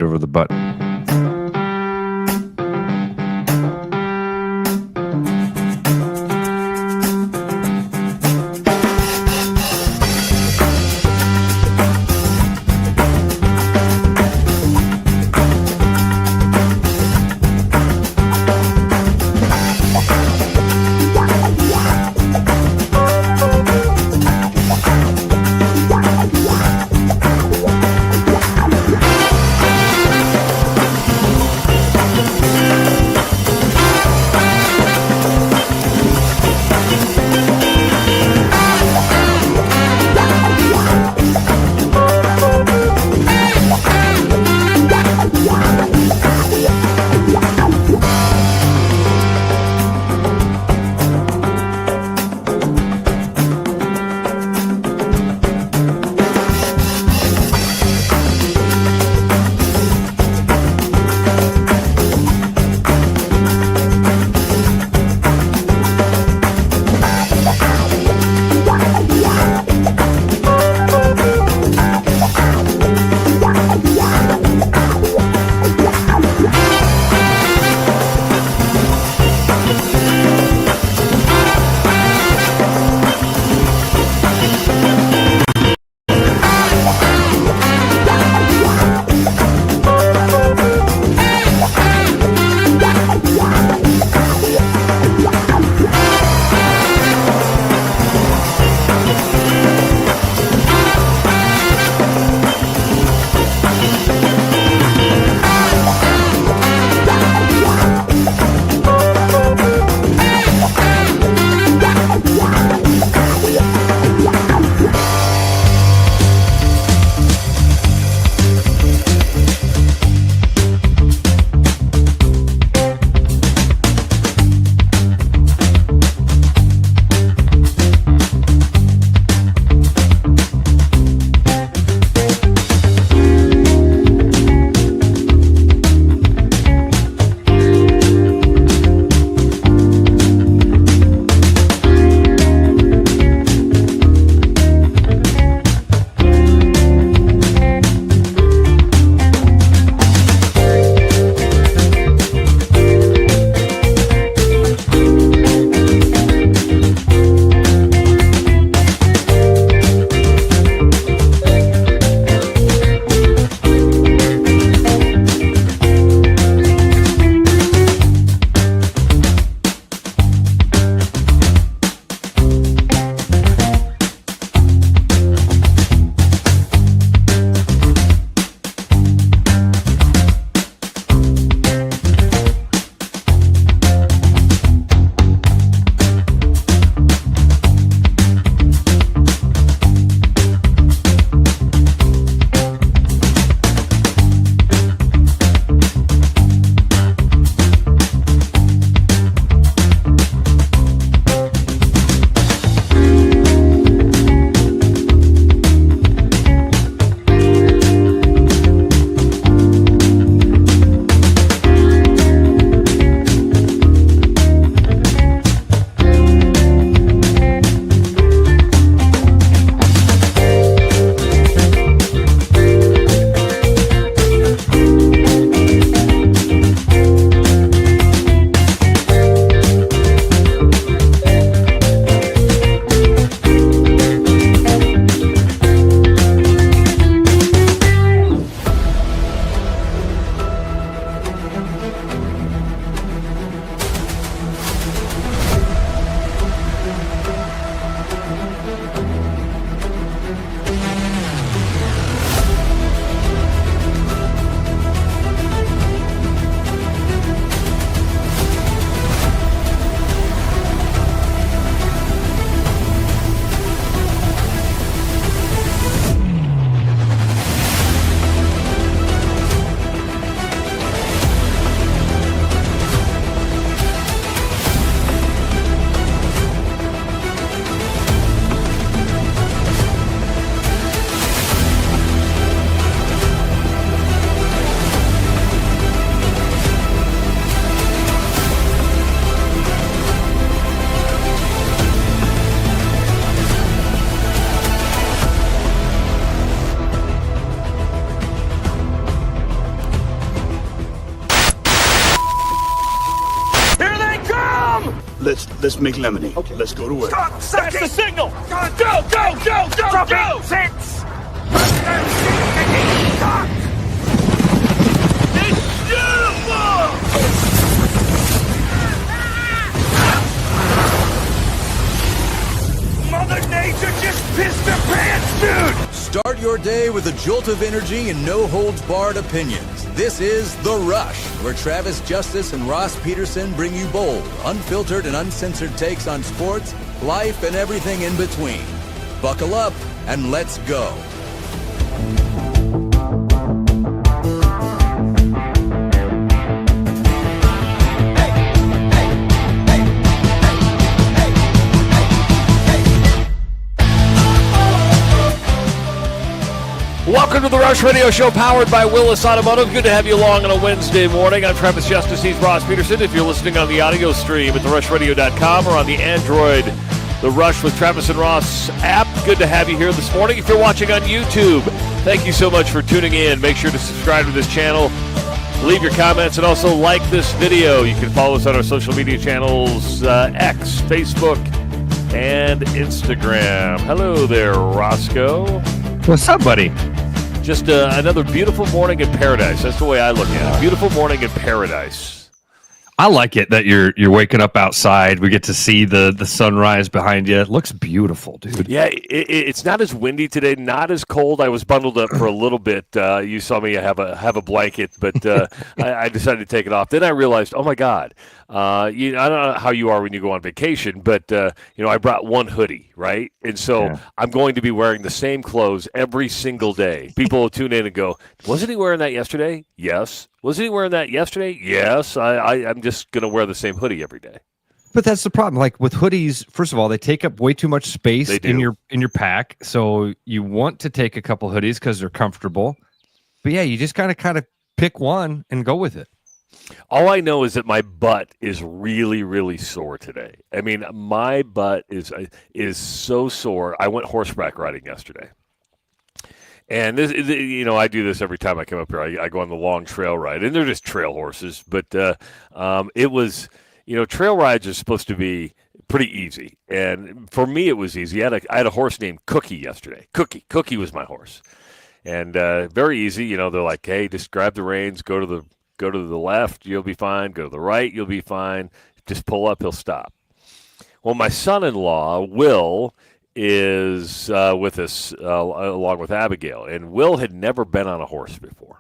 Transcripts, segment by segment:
over the button. let's make lemonade. Okay. Let's go to work. Stop! That's the signal! Go! Go! Six! It's beautiful! Mother Nature just pissed her pants, dude! Start your day with a jolt of energy and no-holds-barred opinions. This is The Rush, where Travis Justice and Ross Peterson bring you bold, unfiltered, and uncensored takes on sports, life, and everything in between. Buckle up and let's go. Welcome to the Rush Radio Show, powered by Willis Automotive. Good to have you along on a Wednesday morning. I'm Travis Justice. He's Ross Peterson. If you're listening on the audio stream at therushradio.com or on the Android The Rush with Travis and Ross app, good to have you here this morning. If you're watching on YouTube, thank you so much for tuning in. Make sure to subscribe to this channel, leave your comments, and also like this video. You can follow us on our social media channels, X, Facebook, and Instagram. Hello there, Roscoe. What's up, buddy? Just another beautiful morning in paradise. That's the way I look at it. Beautiful morning in paradise. I like it that you're waking up outside. We get to see the sunrise behind you. It looks beautiful, dude. Yeah, it's not as windy today, not as cold. I was bundled up for a little bit. You saw me have a blanket, but I decided to take it off. Then I realized, oh my God, I don't know how you are when you go on vacation, but I brought one hoodie, right? And so I'm going to be wearing the same clothes every single day. People will tune in and go, wasn't he wearing that yesterday? Yes. Wasn't he wearing that yesterday? Yes. I'm just going to wear the same hoodie every day. But that's the problem. Like with hoodies, first of all, they take up way too much space in your pack. So you want to take a couple hoodies because they're comfortable. But yeah, you just kind of pick one and go with it. All I know is that my butt is really, really sore today. I mean, my butt is so sore. I went horseback riding yesterday. And this, I do this every time I come up here. I go on the long trail ride, and they're just trail horses. But it was, trail rides are supposed to be pretty easy, and for me it was easy. I had a horse named Cookie yesterday. Cookie was my horse, and very easy. They're like, hey, just grab the reins, go to the left, you'll be fine. Go to the right, you'll be fine. Just pull up, he'll stop. Well, my son-in-law Will is with us along with Abigail, and Will had never been on a horse before.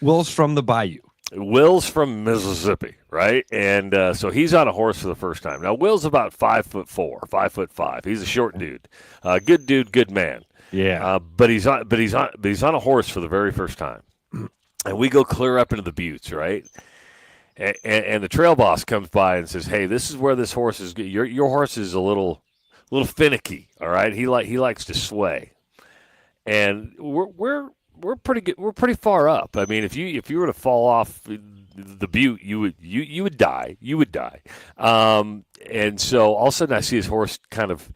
Will's from the Bayou. Will's from Mississippi, right? And so he's on a horse for the first time. Now Will's about 5'4", 5'5". He's a short dude, good dude, good man. Yeah, but he's on a horse for the very first time, and we go clear up into the buttes, right? And the trail boss comes by and says, "Hey, this is where this horse is. Your horse is a little finicky, all right. He likes to sway, and we're pretty good. We're pretty far up. I mean, if you were to fall off the butte, you would die. You would die. And so all of a sudden, I see his horse kind of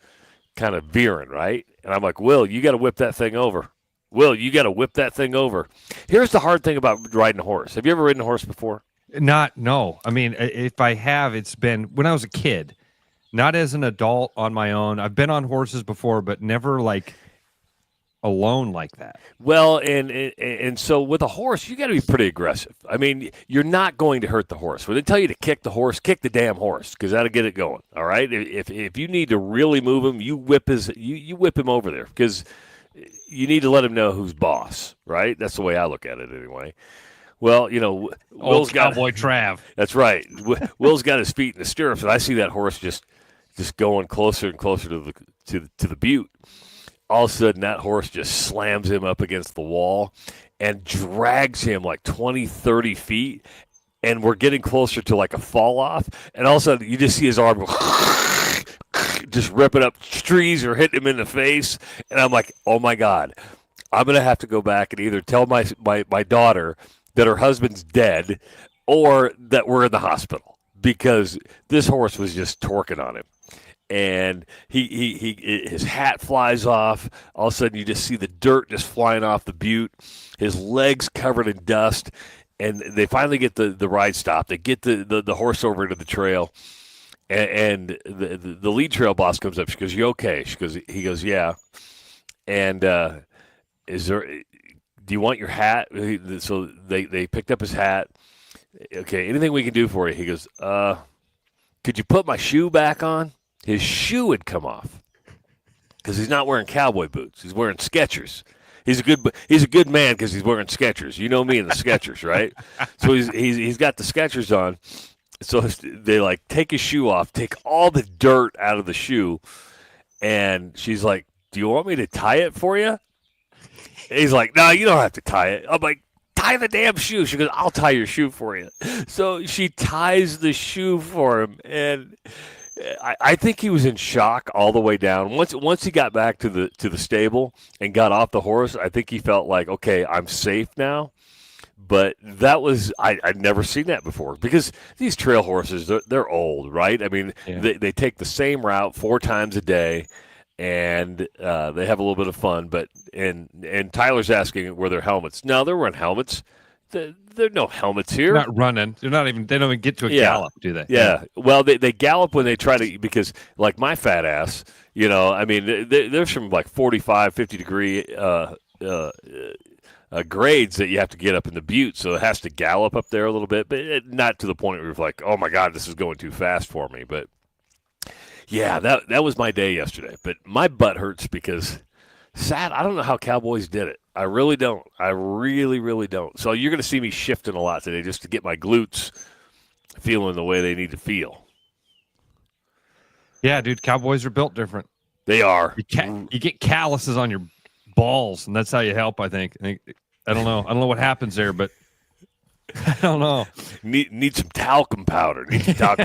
veering, right, and I'm like, Will, you got to whip that thing over. Will, you got to whip that thing over. Here's the hard thing about riding a horse. Have you ever ridden a horse before? No. I mean, if I have, it's been when I was a kid. Not as an adult on my own. I've been on horses before, but never like alone like that. Well, and so with a horse, you got to be pretty aggressive. I mean, you're not going to hurt the horse. When they tell you to kick the horse, kick the damn horse, because that'll get it going. All right. If you need to really move him, you whip him over there, because you need to let him know who's boss. Right. That's the way I look at it anyway. Well, Will's got Cowboy Trav. That's right. Will's got his feet in the stirrups, and I see that horse just going closer and closer to the butte. All of a sudden, that horse just slams him up against the wall and drags him like 20, 30 feet, and we're getting closer to like a fall off, and all of a sudden, you just see his arm go just ripping up trees or hitting him in the face, and I'm like, oh my God, I'm going to have to go back and either tell my daughter that her husband's dead or that we're in the hospital, because this horse was just torquing on him. And his hat flies off. All of a sudden, you just see the dirt just flying off the butte. His legs covered in dust. And they finally get the ride stopped. They get the horse over into the trail. And the lead trail boss comes up. She goes, "You okay?" He goes, "Yeah." And is there? Do you want your hat? So they picked up his hat. Okay, anything we can do for you? He goes, could you put my shoe back on? His shoe had come off because he's not wearing cowboy boots. He's wearing Skechers. He's a good man because he's wearing Skechers. You know me and the Skechers, right? So he's got the Skechers on. So they like take his shoe off, take all the dirt out of the shoe, and she's like, "Do you want me to tie it for you?" And he's like, "No, you don't have to tie it." I'm like, "Tie the damn shoe." She goes, "I'll tie your shoe for you." So she ties the shoe for him, and I think he was in shock all the way down. Once he got back to the stable and got off the horse, I think he felt like, okay, I'm safe now. But that was I'd never seen that before because these trail horses they're old, right? I mean, they take the same route 4 times a day, and they have a little bit of fun. But and Tyler's asking were there helmets? No, there weren't helmets. There are no helmets here. They're not running. They don't even get to a gallop, do they? Yeah. Well, they gallop when they try to because like my fat ass, I mean, there's some like 45, 50 degree grades that you have to get up in the butte, so it has to gallop up there a little bit, but not to the point where you're like, oh my God, this is going too fast for me. But yeah, that was my day yesterday. But my butt hurts because I don't know how Cowboys did it. I really don't. I really, really don't. So you're going to see me shifting a lot today just to get my glutes feeling the way they need to feel. Yeah, dude, Cowboys are built different. They are. You get calluses on your balls, and that's how you help, I think. I don't know. I don't know what happens there, but I don't know. Need some talcum powder. Throw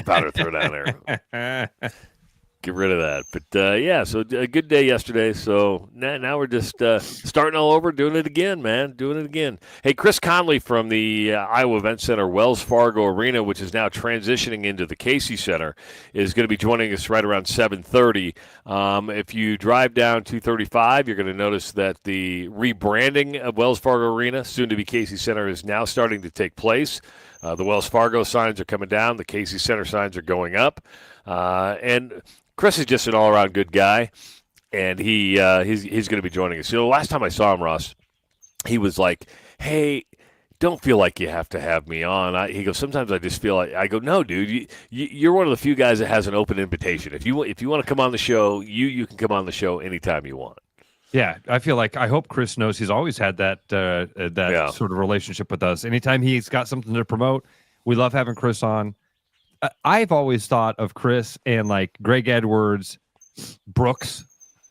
down there. Get rid of that. But, yeah, so a good day yesterday. So now we're just starting all over, doing it again, man, doing it again. Hey, Chris Conley from the Iowa Event Center, Wells Fargo Arena, which is now transitioning into the Casey Center, is going to be joining us right around 7:30. If you drive down 235, you're going to notice that the rebranding of Wells Fargo Arena, soon to be Casey Center, is now starting to take place. The Wells Fargo signs are coming down. The Casey Center signs are going up. And Chris is just an all-around good guy, and he's going to be joining us. Last time I saw him, Ross, he was like, "Hey, don't feel like you have to have me on." He goes, "Sometimes I just feel like." I go, "No, dude, you're one of the few guys that has an open invitation. If you want to come on the show, you can come on the show anytime you want." Yeah, I hope Chris knows he's always had that sort of relationship with us. Anytime he's got something to promote, we love having Chris on. I've always thought of Chris and like Greg Edwards, Brooks.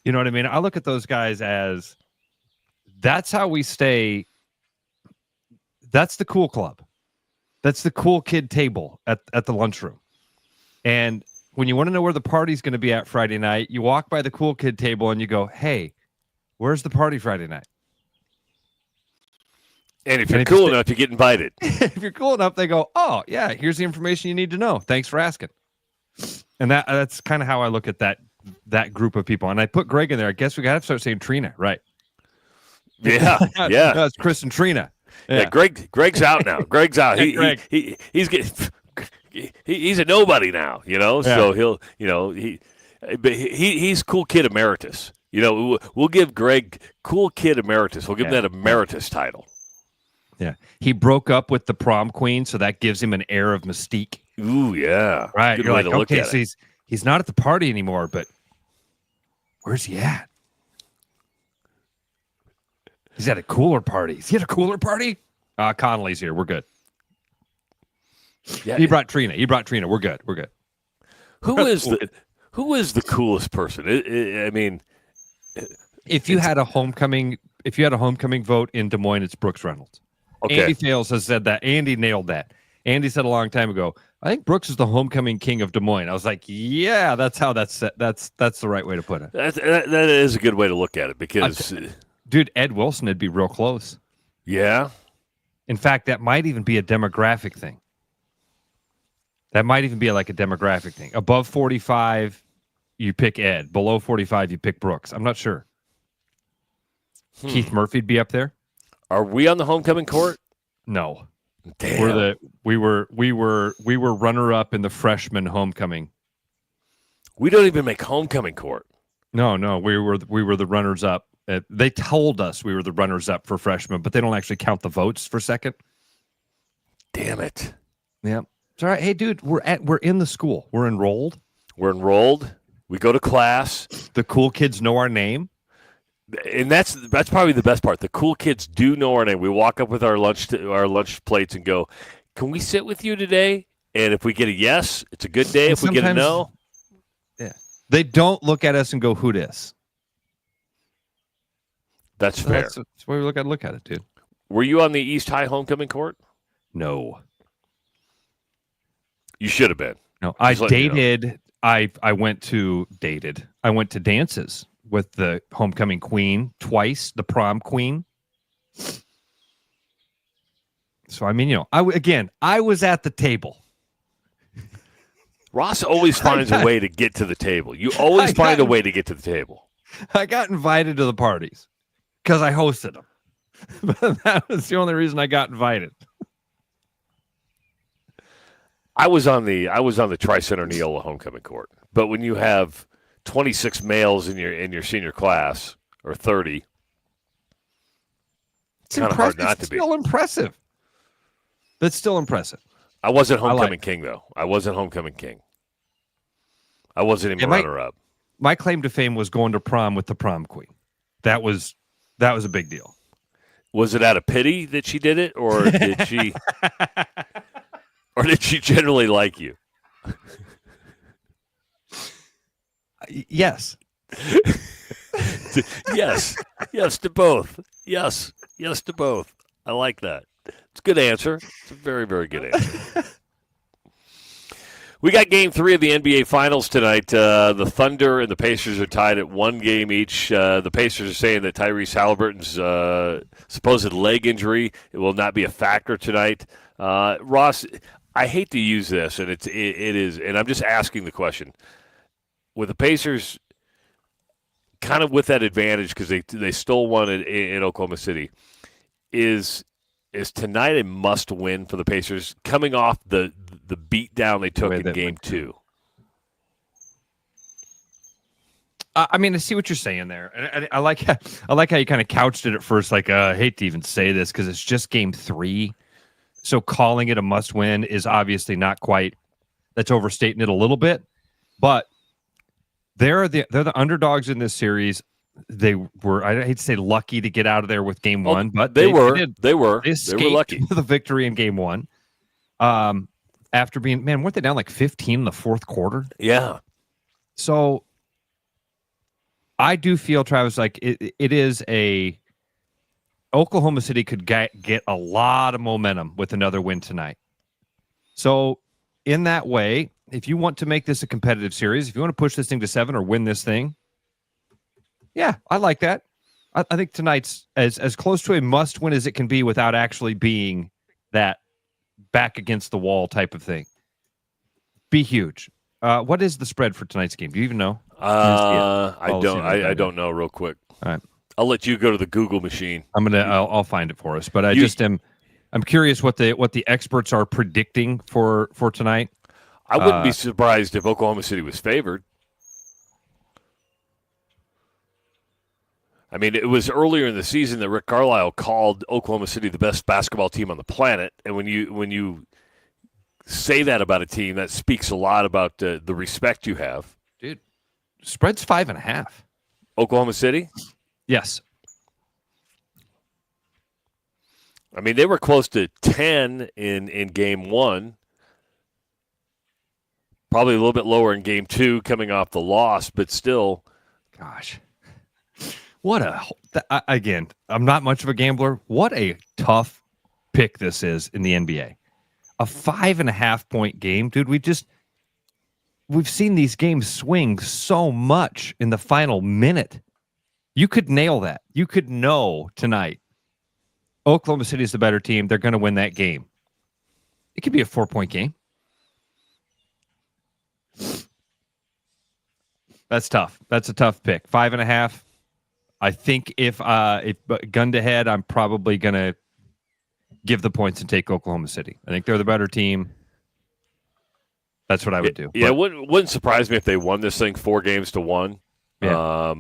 You know what I mean? I look at those guys as that's how we stay. That's the cool club. That's the cool kid table at the lunchroom. And when you want to know where the party's going to be at Friday night, you walk by the cool kid table and you go, "Hey, where's the party Friday night?" And if you're cool enough, you get invited. If you're cool enough, they go, "Oh, yeah, here's the information you need to know. Thanks for asking." And that's kind of how I look at that group of people. And I put Greg in there. I guess we got to start saying Trina, right? Yeah, yeah. That's Chris and Trina. Yeah, Greg's out now. Greg's out. He's a nobody now, Yeah. So he's cool kid emeritus. We'll give Greg cool kid emeritus. We'll give him that emeritus title. Yeah, he broke up with the prom queen, so that gives him an air of mystique. Ooh, yeah, right. Good You're way like, to look okay, at so it. he's not at the party anymore, but where's he at? He's at a cooler party. Is he at a cooler party? Connolly's here. We're good. Yeah, he brought Trina. We're good. Who is the coolest person? I mean, if you had a homecoming vote in Des Moines, it's Brooks Reynolds. Okay. Andy Fales has said that. Andy nailed that. Andy said a long time ago, "I think Brooks is the homecoming king of Des Moines." I was like, "Yeah, that's how that's set. That's the right way to put it." That is a good way to look at it because, dude, Ed Wilson would be real close. Yeah. In fact, that might even be a demographic thing. That might even be like a demographic thing. Above 45, you pick Ed. Below 45, you pick Brooks. I'm not sure. Keith Murphy'd be up there. Are we on the homecoming court? No. Damn. We were runner up in the freshman homecoming We don't even make homecoming court. No, we were the runners up. They told us we were the runners up for freshmen, but they don't actually count the votes for second. Damn it. Yeah. It's all right. Hey, dude, we're in the school. We're enrolled. We go to class. The cool kids know our name. And that's probably the best part. The cool kids do know our name. We walk up with our lunch plates and go, "Can we sit with you today?" And if we get a yes, it's a good day. If we get a no, yeah, they don't look at us and go, "Who dis?" That's fair. That's the way we look at it, dude. Were you on the East High homecoming court? No. You should have been. No, I dated. I went to dances with the homecoming queen twice, the prom queen. So, I mean, I was at the table. Ross always finds a way to get to the table. You always find a way to get to the table. I got invited to the parties because I hosted them. But that was the only reason I got invited. I was on the Tri-Center Neola homecoming court. But when you have 26 males in your senior class, or 30, it's kind of hard not to be. It's still impressive. That's still impressive. I wasn't homecoming king, though. I wasn't homecoming king. I wasn't even runner-up. My claim to fame was going to prom with the prom queen. That was a big deal. Was it out of pity that she did it, or did she... Or did she generally like you? Yes. Yes. Yes to both. Yes. Yes to both. I like that. It's a good answer. It's a very, very good answer. We got Game 3 of the NBA Finals tonight. The Thunder and the Pacers are tied at 1 game each. The Pacers are saying that Tyrese Halliburton's supposed leg injury, it will not be a factor tonight. Ross, I hate to use this, and it is, and I'm just asking the question. With the Pacers kind of with that advantage because they stole one in Oklahoma City, is tonight a must-win for the Pacers coming off the beatdown they took in Game 2? I mean, I see what you're saying there. And I like how you kind of couched it at first, like, I hate to even say this because it's just Game 3. So calling it a must-win is obviously not quite. That's overstating it a little bit, but they're the underdogs in this series. They were, I hate to say, lucky to get out of there with Game 1, but they were lucky to the victory in Game 1. After being, weren't they down like 15 in the fourth quarter? Yeah. So I do feel, Travis, like it is a. Oklahoma City could get a lot of momentum with another win tonight. So in that way, if you want to make this a competitive series, if you want to push this thing to 7 or win this thing, yeah, I like that. I think tonight's as close to a must-win as it can be without actually being that back against the wall type of thing. Be huge. What is the spread for tonight's game? Do you even know? I don't know real quick. All right. I'll let you go to the Google machine. I'll find it for us. But I'm curious what the experts are predicting for tonight. I wouldn't be surprised if Oklahoma City was favored. I mean, it was earlier in the season that Rick Carlisle called Oklahoma City the best basketball team on the planet, and when you say that about a team, that speaks a lot about the respect you have. Dude, spread's 5.5. Oklahoma City? Yes. I mean, they were close to 10 in Game 1. Probably a little bit lower in Game 2 coming off the loss, but still. Gosh. Again, I'm not much of a gambler. What a tough pick this is in the NBA. A 5.5-point game. Dude, we've seen these games swing so much in the final minute. You could nail that. You could know tonight Oklahoma City is the better team. They're going to win that game. It could be a 4-point game. That's tough. That's a tough pick. 5.5. I think if gun to head, I'm probably going to give the points and take Oklahoma City. I think they're the better team. That's what I would do. Yeah, it wouldn't surprise me if they won this thing 4-1. Yeah.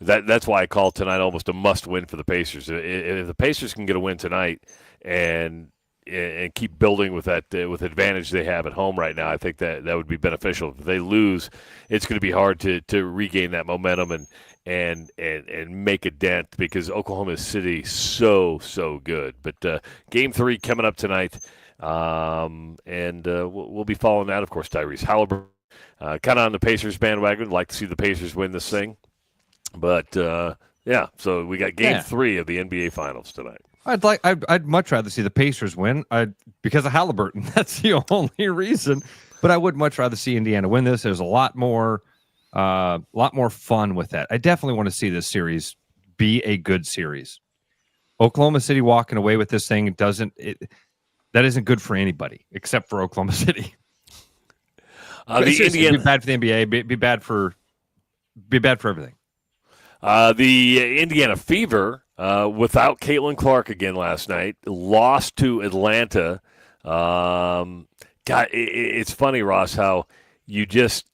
That's why I call tonight almost a must-win for the Pacers. If the Pacers can get a win tonight and keep building with that with advantage they have at home right now, I think that would be beneficial. If they lose, it's going to be hard to regain that momentum and make a dent because Oklahoma City so good. But Game 3 coming up tonight, and we'll be following that. Of course, Tyrese Halliburton kind of on the Pacers bandwagon. Like to see the Pacers win this thing. But, yeah, so we got Game 3 of the NBA Finals tonight. I'd much rather see the Pacers win because of Halliburton. That's the only reason. But I would much rather see Indiana win this. There's a lot more fun with that. I definitely want to see this series be a good series. Oklahoma City walking away with this thing that isn't good for anybody except for Oklahoma City. It'd be bad for the NBA. Be bad for everything. The Indiana Fever, without Caitlin Clark again last night, lost to Atlanta. It's funny, Ross, how you just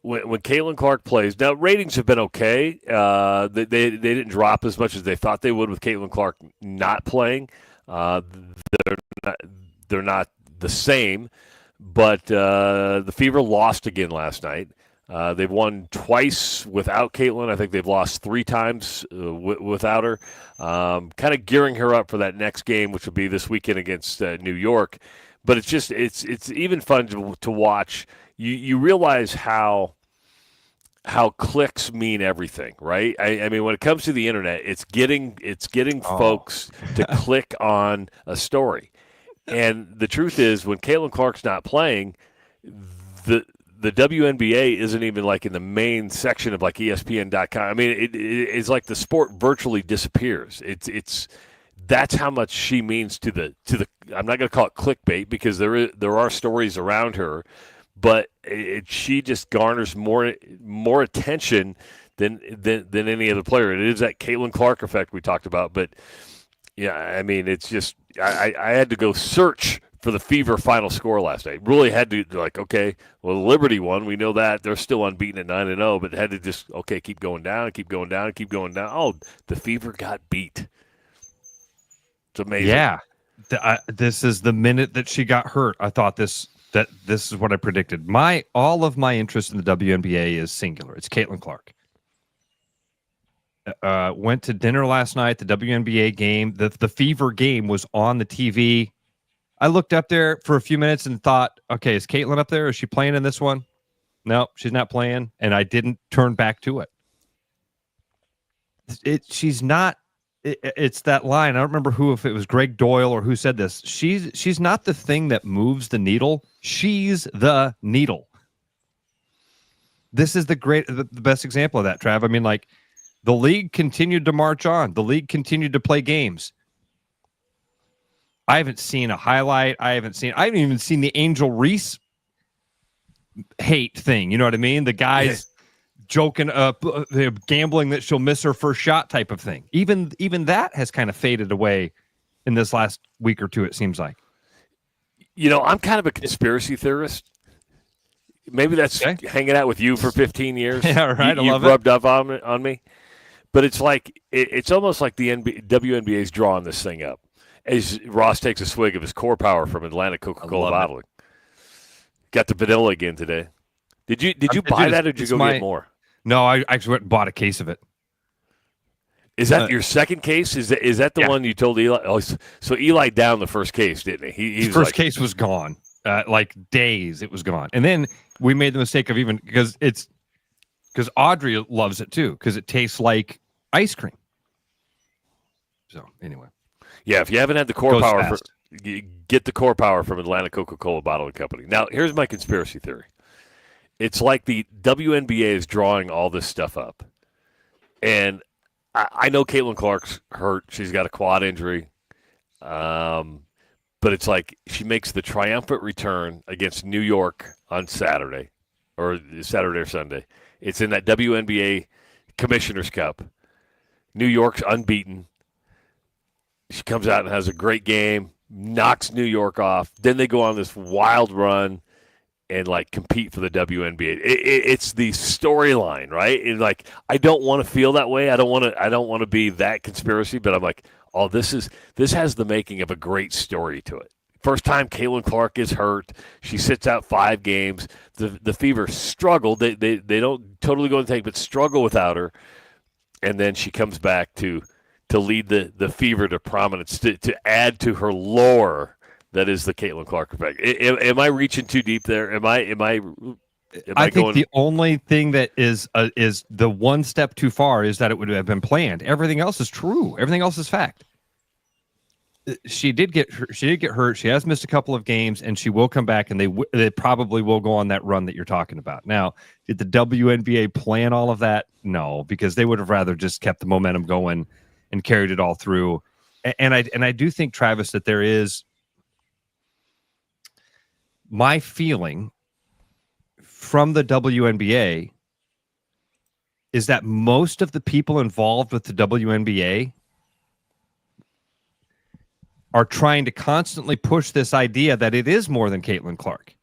when Caitlin Clark plays. Now ratings have been okay. They didn't drop as much as they thought they would with Caitlin Clark not playing. They're not the same, but the Fever lost again last night. They've won twice without Caitlin. I think they've lost 3 times without her. Kind of gearing her up for that next game, which will be this weekend against New York. But it's even fun to watch. You realize how clicks mean everything, right? I mean, when it comes to the internet, it's getting folks to click on a story. And the truth is, when Caitlin Clark's not playing, the WNBA isn't even like in the main section of like ESPN.com. I mean, it's like the sport virtually disappears. That's how much she means to the. I'm not going to call it clickbait because there are stories around her, but she just garners more attention than any other player. It is that Caitlin Clark effect we talked about, but yeah, I mean, it's just I had to go search for the Fever final score last night. Really had to, okay, well, Liberty won. We know that. They're still unbeaten at 9-0, but had to just, keep going down, keep going down, keep going down. Oh, the Fever got beat. It's amazing. Yeah. This is the minute that she got hurt. I thought this is what I predicted. All of my interest in the WNBA is singular. It's Caitlin Clark. Went to dinner last night, the WNBA game. The Fever game was on the TV. I looked up there for a few minutes and thought, okay, is Caitlin up there? Is she playing in this one? No, she's not playing. And I didn't turn back to it. She's not. It's that line. I don't remember if it was Greg Doyle or who said this. She's not the thing that moves the needle. She's the needle. This is the best example of that, Trav. I mean, like, the league continued to march on. The league continued to play games. I haven't seen a highlight. I haven't even seen the Angel Reese hate thing. You know what I mean? The guys joking, gambling that she'll miss her first shot type of thing. Even that has kind of faded away in this last week or two, it seems like. You know, I'm kind of a conspiracy theorist. Maybe that's hanging out with you for 15 years. Yeah, right. I love it. You rubbed up on me. But it's like it's almost like the WNBA's drawing this thing up. As Ross takes a swig of his Core Power from Atlantic Coca-Cola bottling. Got the vanilla again today. Did you buy that or did you go get more? No, I actually went and bought a case of it. Is that your second case? Is that the one you told Eli? Oh, so Eli downed the first case, didn't he? His first case was gone. Like days, it was gone. And then we made the mistake of because Audrey loves it too because it tastes like ice cream. So anyway. Yeah, if you haven't had the Core Power, get the Core Power from Atlantic Coca-Cola Bottling Company. Now, here's my conspiracy theory. It's like the WNBA is drawing all this stuff up. And I know Caitlin Clark's hurt. She's got a quad injury. But it's like she makes the triumphant return against New York on Saturday or Sunday. It's in that WNBA Commissioner's Cup. New York's unbeaten. She comes out and has a great game, knocks New York off. Then they go on this wild run, and like compete for the WNBA. It's the storyline, right? And like, I don't want to feel that way. I don't want to be that conspiracy, but I'm like, oh, this has the making of a great story to it. First time Caitlin Clark is hurt. She sits out 5 games. The Fever struggled. They don't totally go in the tank, but struggle without her. And then she comes back to lead the Fever to prominence, to add to her lore. That is the Caitlin Clark effect. Am I reaching too deep there? I think the only thing that is the one step too far is that it would have been planned. Everything else is true. Everything else is fact. She did get hurt. She has missed a couple of games, and she will come back, and they probably will go on that run that you're talking about. Now, did the WNBA plan all of that? No, because they would have rather just kept the momentum going and carried it all through. And I do think, Travis, that there is. My feeling from the WNBA is that most of the people involved with the WNBA are trying to constantly push this idea that it is more than Caitlin Clark.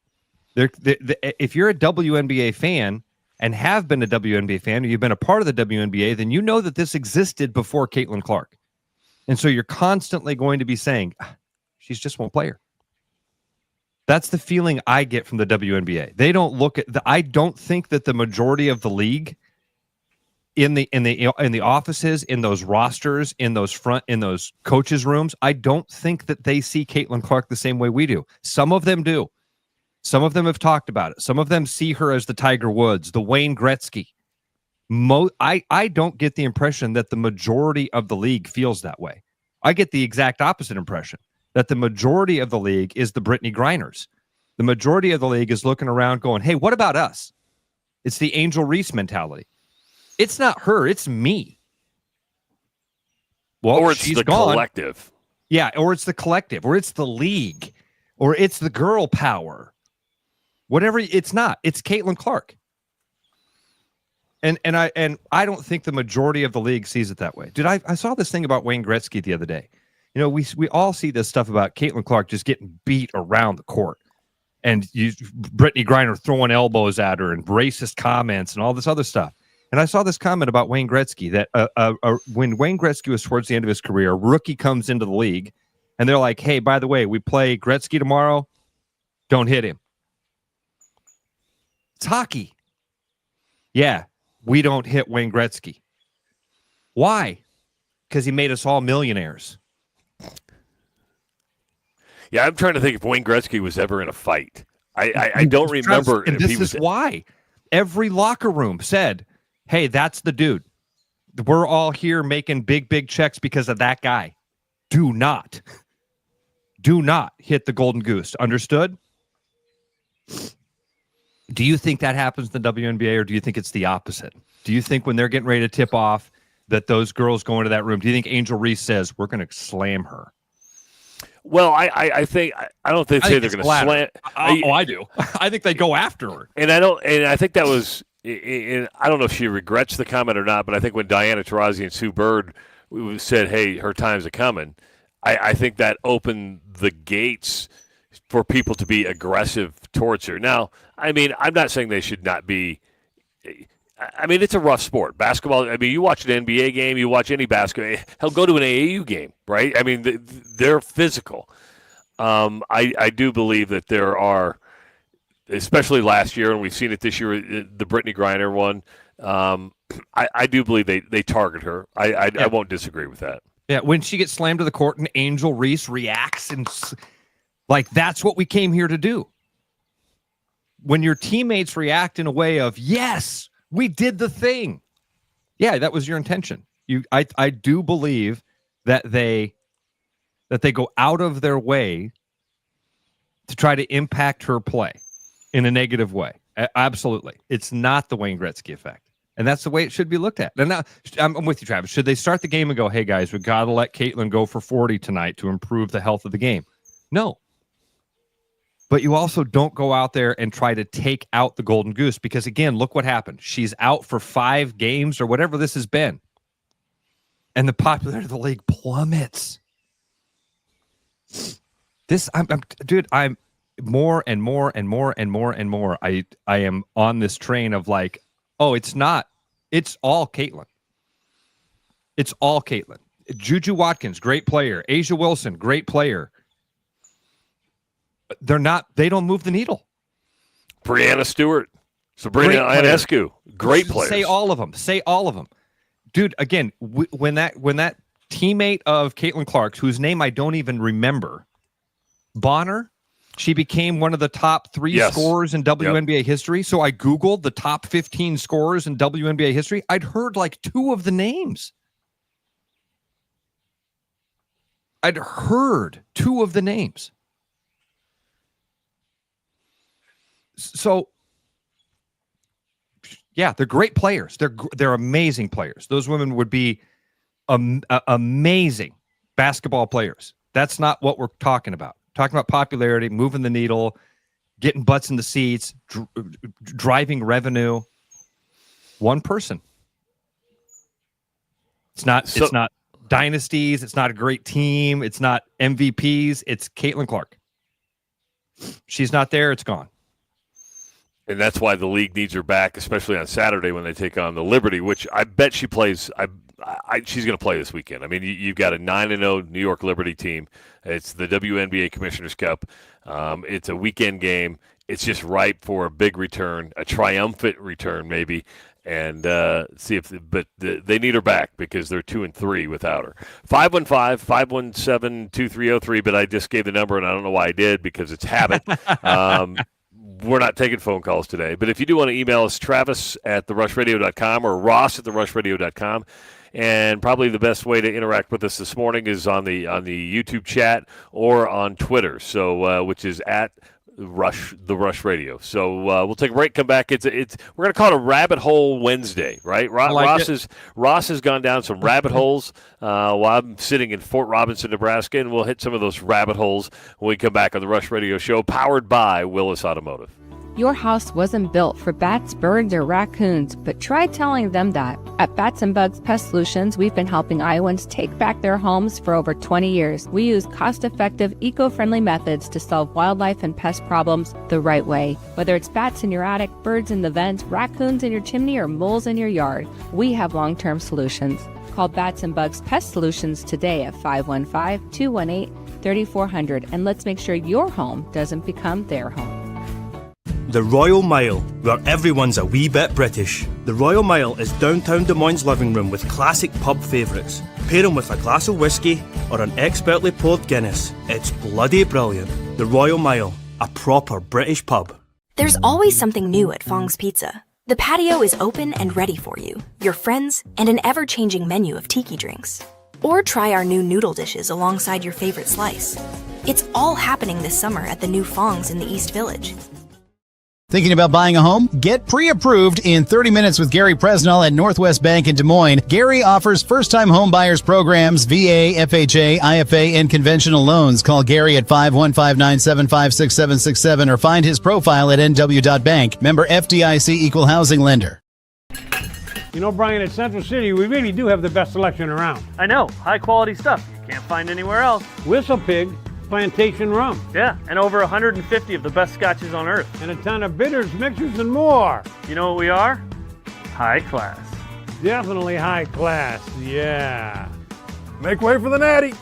If you're a WNBA fan and have been a WNBA fan, or you've been a part of the WNBA, then you know that this existed before Caitlin Clark. And so you're constantly going to be saying, she's just one player. That's the feeling I get from the WNBA. They don't look at I don't think that the majority of the league in the offices, in those rosters, in those coaches' rooms, I don't think that they see Caitlin Clark the same way we do. Some of them do. Some of them have talked about it. Some of them see her as the Tiger Woods, the Wayne Gretzky. I don't get the impression that the majority of the league feels that way. I get the exact opposite impression. That the majority of the league is the Brittany Griners. The majority of the league is looking around going, hey, what about us? It's the Angel Reese mentality. It's not her, it's me. Well, or it's the collective. Yeah, or it's the collective, or it's the league, or it's the girl power. Whatever, it's not. It's Caitlin Clark. And I don't think the majority of the league sees it that way. Dude, I saw this thing about Wayne Gretzky the other day. You know, we all see this stuff about Caitlin Clark just getting beat around the court, and Brittany Griner throwing elbows at her and racist comments and all this other stuff. And I saw this comment about Wayne Gretzky that when Wayne Gretzky was towards the end of his career, a rookie comes into the league, and they're like, "Hey, by the way, we play Gretzky tomorrow. Don't hit him. It's hockey." Yeah, we don't hit Wayne Gretzky. Why? Because he made us all millionaires. Yeah, I'm trying to think if Wayne Gretzky was ever in a fight. I don't remember. And this is why every locker room said, hey, that's the dude. We're all here making big checks because of that guy. Do not hit the golden goose. Understood? Do you think that happens in the WNBA, or do you think it's the opposite? Do you think when they're getting ready to tip off that those girls go into that room, do you think Angel Reese says, we're going to slam her? Well, I think I don't think they're going to slam. I do. I think they go after her. And I think that was. I don't know if she regrets the comment or not, but I think when Diana Taurasi and Sue Bird said, "Hey, her time's a coming," I think that opened the gates for people to be aggressive towards her. Now, I mean, I'm not saying they should not be. I mean, it's a rough sport. Basketball, I mean, you watch an NBA game, you watch any basketball, hell, go to an AAU game, right? I mean, they're physical. I do believe that there are, especially last year, and we've seen it this year, the Brittany Griner one, I do believe they target her. I won't disagree with that. Yeah, when she gets slammed to the court and Angel Reese reacts, and like, that's what we came here to do. When your teammates react in a way of, yes, we did the thing. Yeah, that was your intention. I do believe that they go out of their way to try to impact her play in a negative way. Absolutely. It's not the Wayne Gretzky effect. And that's the way it should be looked at. And now, I'm with you, Travis. Should they start the game and go, hey, guys, we got to let Caitlin go for 40 tonight to improve the health of the game? No. But you also don't go out there and try to take out the golden goose, because, again, look what happened. She's out for 5 games or whatever this has been. And the popularity of the league plummets. more and more and more and more and more, I am on this train of like, oh, it's not. It's all Caitlin. It's all Caitlin. Juju Watkins, great player. Asia Wilson, great player. They don't move the needle. Brianna Stewart, Sabrina Ionescu, great players. Say all of them. Dude, again, when that teammate of Caitlin Clark's, whose name I don't even remember, Bonner, she became one of the top 3 scorers in WNBA history. So I Googled the top 15 scorers in WNBA history. I'd heard like 2 of the names. So, yeah, they're great players. They're amazing players. Those women would be amazing basketball players. That's not what we're talking about. Talking about popularity, moving the needle, getting butts in the seats, driving revenue. One person. It's not dynasties. It's not a great team. It's not MVPs. It's Caitlin Clark. She's not there. It's gone. And that's why the league needs her back, especially on Saturday when they take on the Liberty, which I bet she plays. She's going to play this weekend. I mean, you've got a 9-0 New York Liberty team. It's the WNBA Commissioner's Cup. It's a weekend game. It's just ripe for a big return, a triumphant return maybe, and they need her back because they're 2-3 without her. 515-517-2303, but I just gave the number, and I don't know why I did because it's habit. We're not taking phone calls today, but if you do want to email us, Travis@therushladio.com or Ross@therushladio.com. And probably the best way to interact with us this morning is on the YouTube chat or on Twitter, so which is at the Rush Radio. So we'll take a break, come back. We're going to call it a Rabbit Hole Wednesday, right? Ross has gone down some rabbit holes while I'm sitting in Fort Robinson, Nebraska, and we'll hit some of those rabbit holes when we come back on the Rush Radio Show, powered by Willis Automotive. Your house wasn't built for bats, birds, or raccoons, but try telling them that. At Bats and Bugs Pest Solutions, we've been helping Iowans take back their homes for over 20 years. We use cost-effective, eco-friendly methods to solve wildlife and pest problems the right way. Whether it's bats in your attic, birds in the vent, raccoons in your chimney, or moles in your yard, we have long-term solutions. Call Bats and Bugs Pest Solutions today at 515-218-3400, and let's make sure your home doesn't become their home. The Royal Mile, where everyone's a wee bit British. The Royal Mile is downtown Des Moines' living room with classic pub favourites. Pair them with a glass of whiskey or an expertly poured Guinness. It's bloody brilliant. The Royal Mile, a proper British pub. There's always something new at Fong's Pizza. The patio is open and ready for you, your friends, and an ever-changing menu of tiki drinks. Or try our new noodle dishes alongside your favorite slice. It's all happening this summer at the new Fong's in the East Village. Thinking about buying a home? Get pre-approved in 30 minutes with Gary Presnell at Northwest Bank in Des Moines. Gary offers first-time home buyers programs, VA, FHA, IFA, and conventional loans. Call Gary at 515-975-6767 or find his profile at nw.bank. Member FDIC Equal Housing Lender. You know, Brian, at Central City, we really do have the best selection around. I know. High-quality stuff you can't find anywhere else. Whistle Pig Plantation Rum. Yeah, and over 150 of the best scotches on earth. And a ton of bitters, mixers, and more. You know what we are? High class. Definitely high class, yeah. Make way for the natty.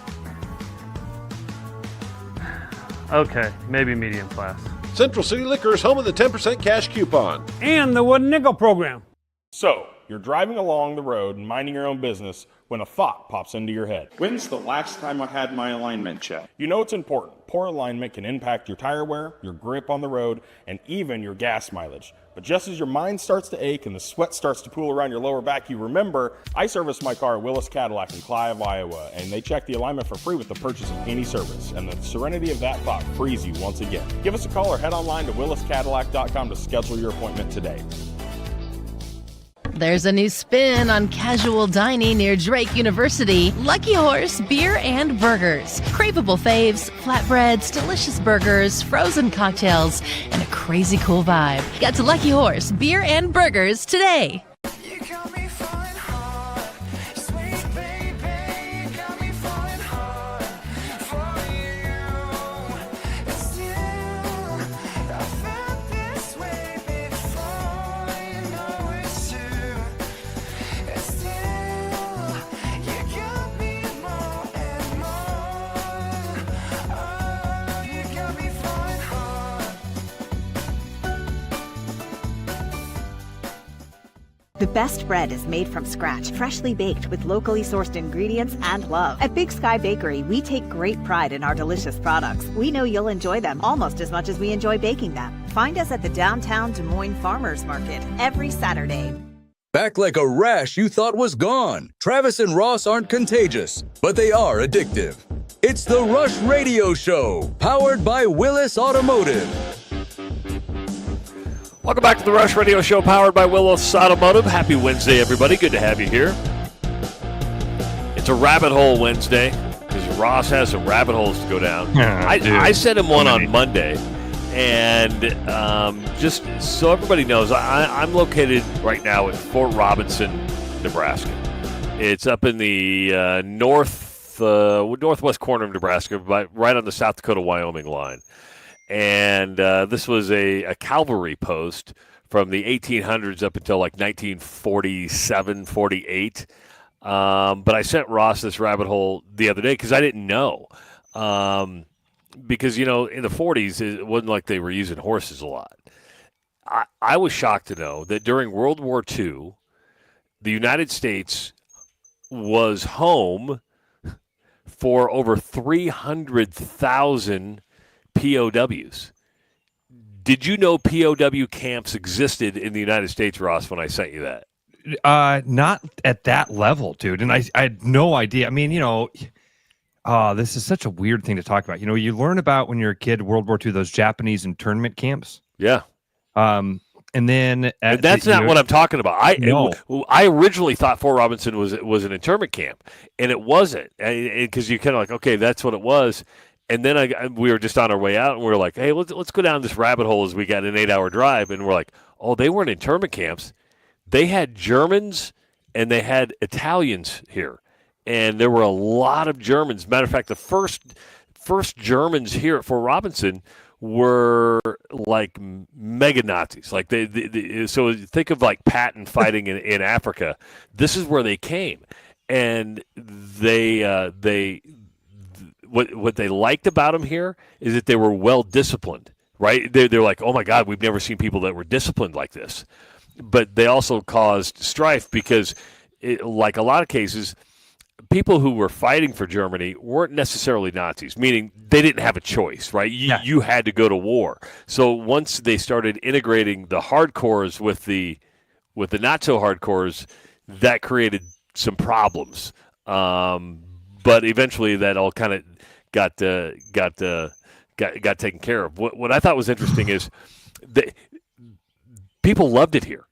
Okay, maybe medium class. Central City Liquor is home of the 10% cash coupon. And the wooden nickel program. So, you're driving along the road and minding your own business when a thought pops into your head. When's the last time I had my alignment checked? You know it's important. Poor alignment can impact your tire wear, your grip on the road, and even your gas mileage. But just as your mind starts to ache and the sweat starts to pool around your lower back, you remember, I service my car at Willis Cadillac in Clive, Iowa, and they check the alignment for free with the purchase of any service. And the serenity of that thought frees you once again. Give us a call or head online to williscadillac.com to schedule your appointment today. There's a new spin on casual dining near Drake University. Lucky Horse Beer and Burgers. Craveable faves, flatbreads, delicious burgers, frozen cocktails, and a crazy cool vibe. Get to Lucky Horse Beer and Burgers today. The best bread is made from scratch, freshly baked with locally sourced ingredients and love. At Big Sky Bakery, we take great pride in our delicious products. We know you'll enjoy them almost as much as we enjoy baking them. Find us at the downtown Des Moines Farmers Market every Saturday. Back like a rash you thought was gone. Travis and Ross aren't contagious, but they are addictive. It's the Rush Radio Show, powered by Willis Automotive. Welcome back to the Rush Radio Show, powered by Willis Automotive. Happy Wednesday, everybody. Good to have you here. It's a rabbit hole Wednesday because Ross has some rabbit holes to go down. I sent him one on Monday, and just so everybody knows, I'm located right now at Fort Robinson, Nebraska. It's up in the northwest corner of Nebraska, right on the South Dakota-Wyoming line. And this was a cavalry post from the 1800s up until like 1947, 48. But I sent Ross this rabbit hole the other day because I didn't know. Because, in the 40s, it wasn't like they were using horses a lot. I was shocked to know that during World War II, the United States was home for over 300,000 POWs. Did you know POW camps existed in the United States, Ross, when I sent you that? Not at that level, dude. And I had no idea. I mean, this is such a weird thing to talk about. You learn about when you're a kid, World War II, those Japanese internment camps. Yeah. And then that's not what I'm talking about. I originally thought Fort Robinson was an internment camp, and it wasn't, because you kind of like, okay, that's what it was. And then we were just on our way out, and we were like, hey, let's go down this rabbit hole as we got an 8-hour drive. And we're like, oh, they weren't internment camps. They had Germans and they had Italians here. And there were a lot of Germans. Matter of fact, the first Germans here at Fort Robinson were like mega Nazis. Like so think of like Patton fighting in Africa. This is where they came. And what they liked about them here is that they were well disciplined, right? They're like, oh my God, we've never seen people that were disciplined like this. But they also caused strife because, like a lot of cases, people who were fighting for Germany weren't necessarily Nazis, meaning they didn't have a choice, right? You had to go to war. So once they started integrating the hardcores with the not so hardcores, that created some problems. But eventually that all kind of got taken care of. What I thought was interesting is that people loved it here,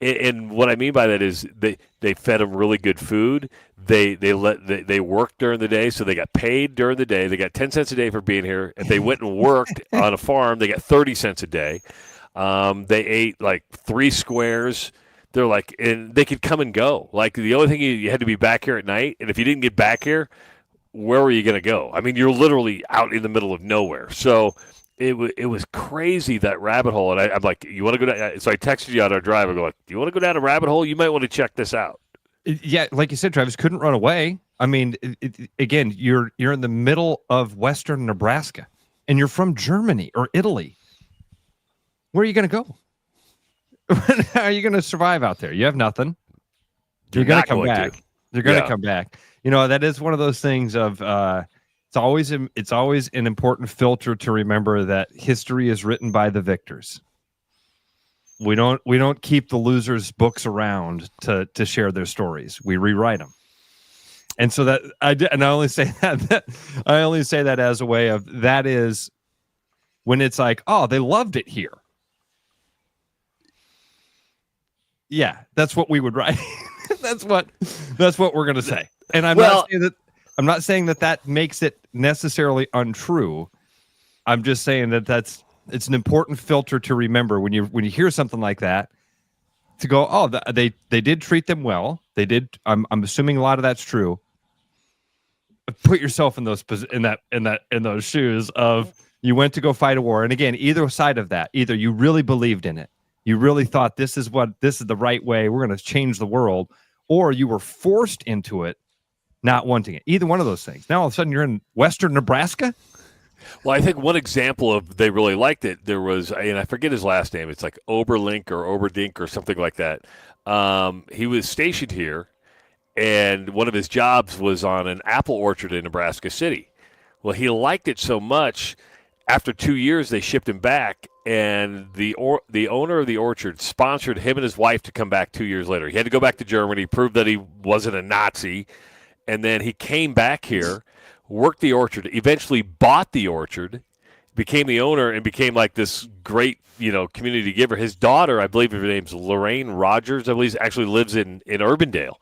and what I mean by that is they fed them really good food. They worked during the day, so they got paid during the day. They got 10 cents a day for being here. If they went and worked on a farm, they got 30 cents a day. They ate like 3 squares. They're like, and they could come and go. Like the only thing you had to be back here at night, and if you didn't get back here, where were you going to go? I mean, you're literally out in the middle of nowhere. So it was crazy, that rabbit hole. And I'm like, you want to go down? So I texted you on our drive. I go like, do you want to go down a rabbit hole? You might want to check this out. Yeah, like you said, Travis, couldn't run away. I mean, again, you're in the middle of western Nebraska, and you're from Germany or Italy. Where are you going to go? How are you going to survive out there? You have nothing. You're going to come back. You're going to come back. That is one of those things of it's always an important filter to remember that history is written by the victors. We don't keep the losers' books around to share their stories. We rewrite them. And so that I only say that as a way of, that is when it's like, oh, they loved it here. Yeah, that's what we would write. that's what we're going to say. And I'm not saying that makes it necessarily untrue. I'm just saying that it's an important filter to remember when you hear something like that, to go, oh, they did treat them well. They did. I'm assuming a lot of that's true. Put yourself in those shoes of, you went to go fight a war, and again, either side of that, either you really believed in it, you really thought this is the right way, we're going to change the world, or you were forced into it, not wanting it. Either one of those things. Now all of a sudden you're in western Nebraska. Well, I think one example of they really liked it, there was, and I forget his last name. It's like Oberlink or Oberdink or something like that. He was stationed here, and one of his jobs was on an apple orchard in Nebraska City. Well, he liked it so much, after 2 years, they shipped him back, and the owner of the orchard sponsored him and his wife to come back 2 years later. He had to go back to Germany, prove that he wasn't a Nazi, and then he came back here, worked the orchard, eventually bought the orchard, became the owner, and became like this great, community giver. His daughter, I believe her name's Lorraine Rodgers, I believe, actually lives in Urbandale.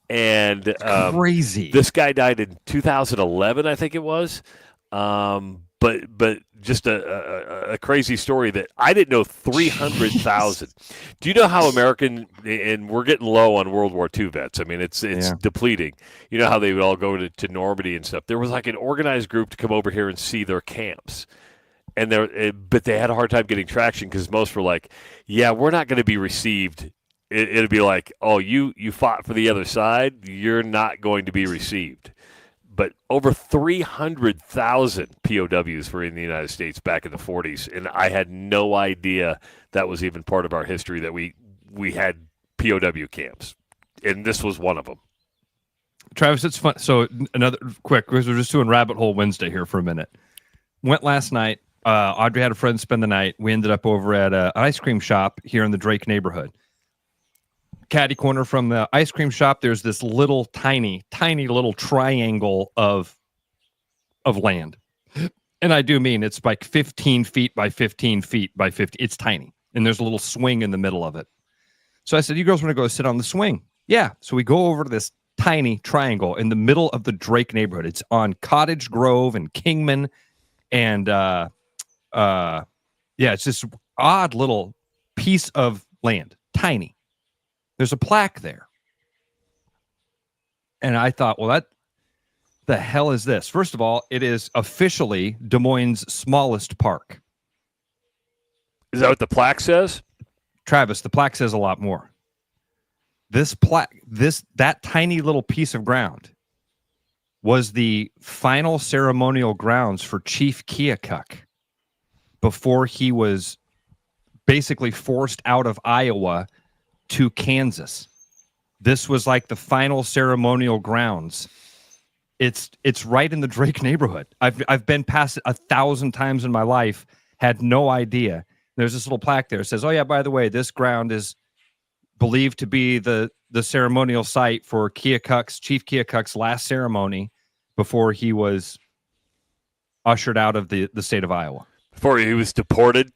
And crazy. This guy died in 2011, I think it was. But just a crazy story that I didn't know 300,000. Do you know how American, and we're getting low on World War II vets. I mean, it's depleting. You know how they would all go to Normandy and stuff. There was like an organized group to come over here and see their camps. But they had a hard time getting traction because most were like, yeah, we're not going to be received. It'd be like, oh, you fought for the other side. You're not going to be received. But over 300,000 POWs were in the United States back in the 40s, and I had no idea that was even part of our history, that we had POW camps, and this was one of them. Travis, it's fun. So another quick, because we're just doing Rabbit Hole Wednesday here for a minute. Went last night. Audrey had a friend spend the night. We ended up over at an ice cream shop here in the Drake neighborhood. Caddy corner from the ice cream shop, there's this little tiny little triangle of land. And I do mean it's like 15 feet by 15 feet by 50. It's tiny. And there's a little swing in the middle of it. So I said, you girls want to go sit on the swing? Yeah. So we go over to this tiny triangle in the middle of the Drake neighborhood. It's on Cottage Grove and Kingman. And it's this odd little piece of land. Tiny. There's a plaque there. And I thought, well, that the hell is this? First of all, it is officially Des Moines' smallest park. Is that what the plaque says? Travis, the plaque says a lot more. This plaque, that tiny little piece of ground was the final ceremonial grounds for Chief Keokuk before he was basically forced out of Iowa to Kansas. This was like the final ceremonial grounds. It's right in the Drake neighborhood. I've been past it 1,000 times in my life, had no idea. There's this little plaque there. It says, oh yeah, by the way, this ground is believed to be the ceremonial site for Chief Keokuk's last ceremony before he was ushered out of the state of Iowa. Before he was deported?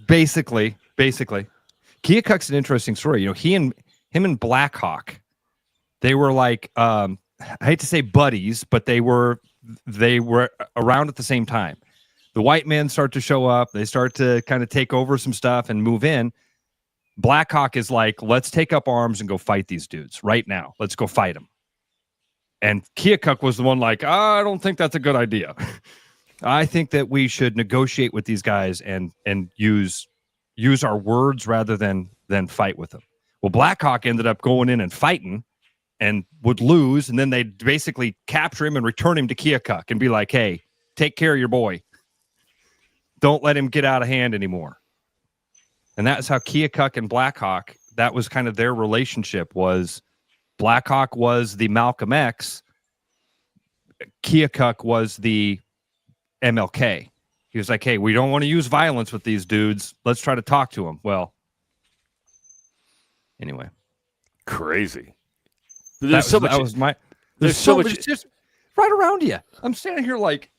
Basically. Keokuk's an interesting story. Him and Black Hawk, they were like, I hate to say buddies, but they were around at the same time. The white men start to show up. They start to kind of take over some stuff and move in. Black Hawk is like, let's take up arms and go fight these dudes right now. Let's go fight them. And Keokuk was the one like, I don't think that's a good idea. I think that we should negotiate with these guys and use our words rather than fight with them. Well, Blackhawk ended up going in and fighting and would lose, and then they'd basically capture him and return him to Keokuk and be like, hey, take care of your boy. Don't let him get out of hand anymore. And that's how Keokuk and Blackhawk, that was kind of their relationship, was Blackhawk was the Malcolm X, Keokuk was the MLK. He was like, hey, we don't want to use violence with these dudes. Let's try to talk to them. Well, anyway. Crazy. There's so much. There's so much. It's just right around you. I'm standing here like,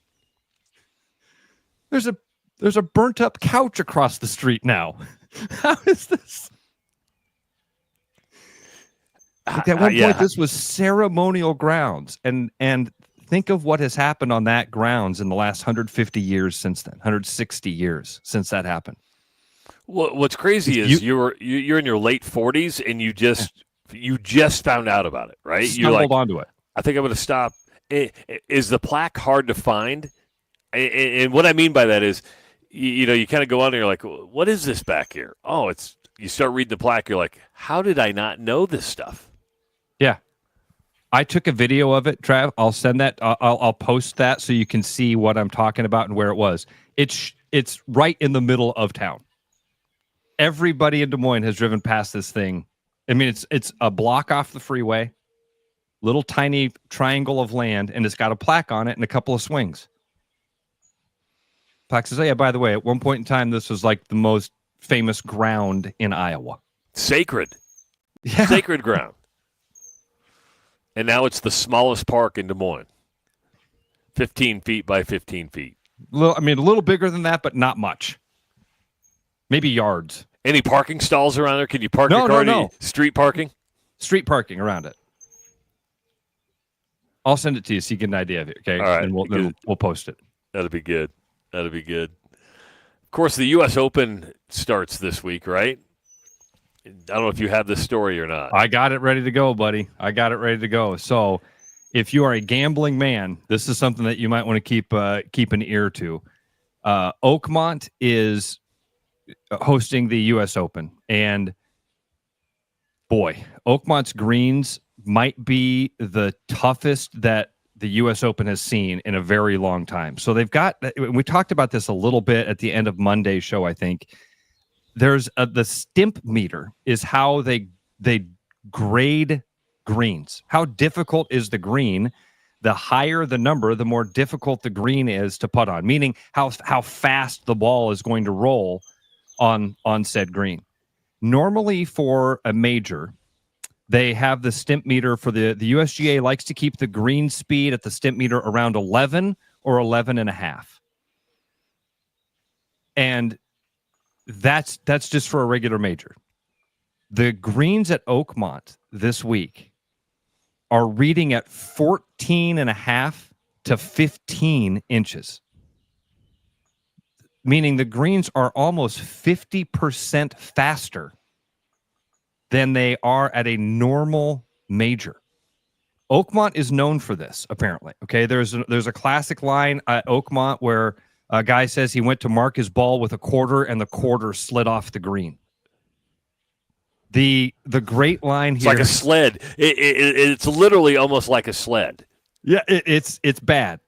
there's a burnt up couch across the street now. How is this? Like at one point, this was ceremonial grounds. And think of what has happened on that grounds in the last 150 years since then, 160 years since that happened. Well, what's crazy is you're in your late 40s and you just found out about it, right? You're like, onto it. I think I'm going to stop. Is the plaque hard to find? And what I mean by that is, you kind of go on and you're like, what is this back here? Oh, you start reading the plaque. You're like, how did I not know this stuff? Yeah. I took a video of it, Trav. I'll send that. I'll post that so you can see what I'm talking about and where it was. It's right in the middle of town. Everybody in Des Moines has driven past this thing. I mean, it's a block off the freeway, little tiny triangle of land, and it's got a plaque on it and a couple of swings. Plaque says, "Oh yeah, by the way, at one point in time, this was like the most famous ground in Iowa, sacred ground." And now it's the smallest park in Des Moines. 15 feet by 15 feet. A little bigger than that, but not much. Maybe yards. Any parking stalls around there? Can you park your car? No. Street parking? Street parking around it. I'll send it to you so you get an idea of it, okay? All right. And we'll post it. That'll be good. Of course, the U.S. Open starts this week, right? I don't know if you have this story or not. I got it ready to go, buddy. I got it ready to go. So if you are a gambling man, this is something that you might want to keep an ear to. Oakmont is hosting the U.S. Open. And, boy, Oakmont's greens might be the toughest that the U.S. Open has seen in a very long time. So they've got – we talked about this a little bit at the end of Monday's show, I think. There's the stimp meter is how they grade greens. How difficult is the green? The higher the number, the more difficult the green is to putt on, meaning how fast the ball is going to roll on said green. Normally for a major, they have the stimp meter for the USGA likes to keep the green speed at the stimp meter around 11 or 11 and a half. And that's just for a regular major. The greens at Oakmont this week are reading at 14 and a half to 15 inches. Meaning the greens are almost 50% faster than they are at a normal major. Oakmont is known for this, apparently. Okay, there's a classic line at Oakmont where a guy says he went to mark his ball with a quarter and the quarter slid off the green. The great line here. It's like a sled. It's literally almost like a sled. Yeah, it's bad.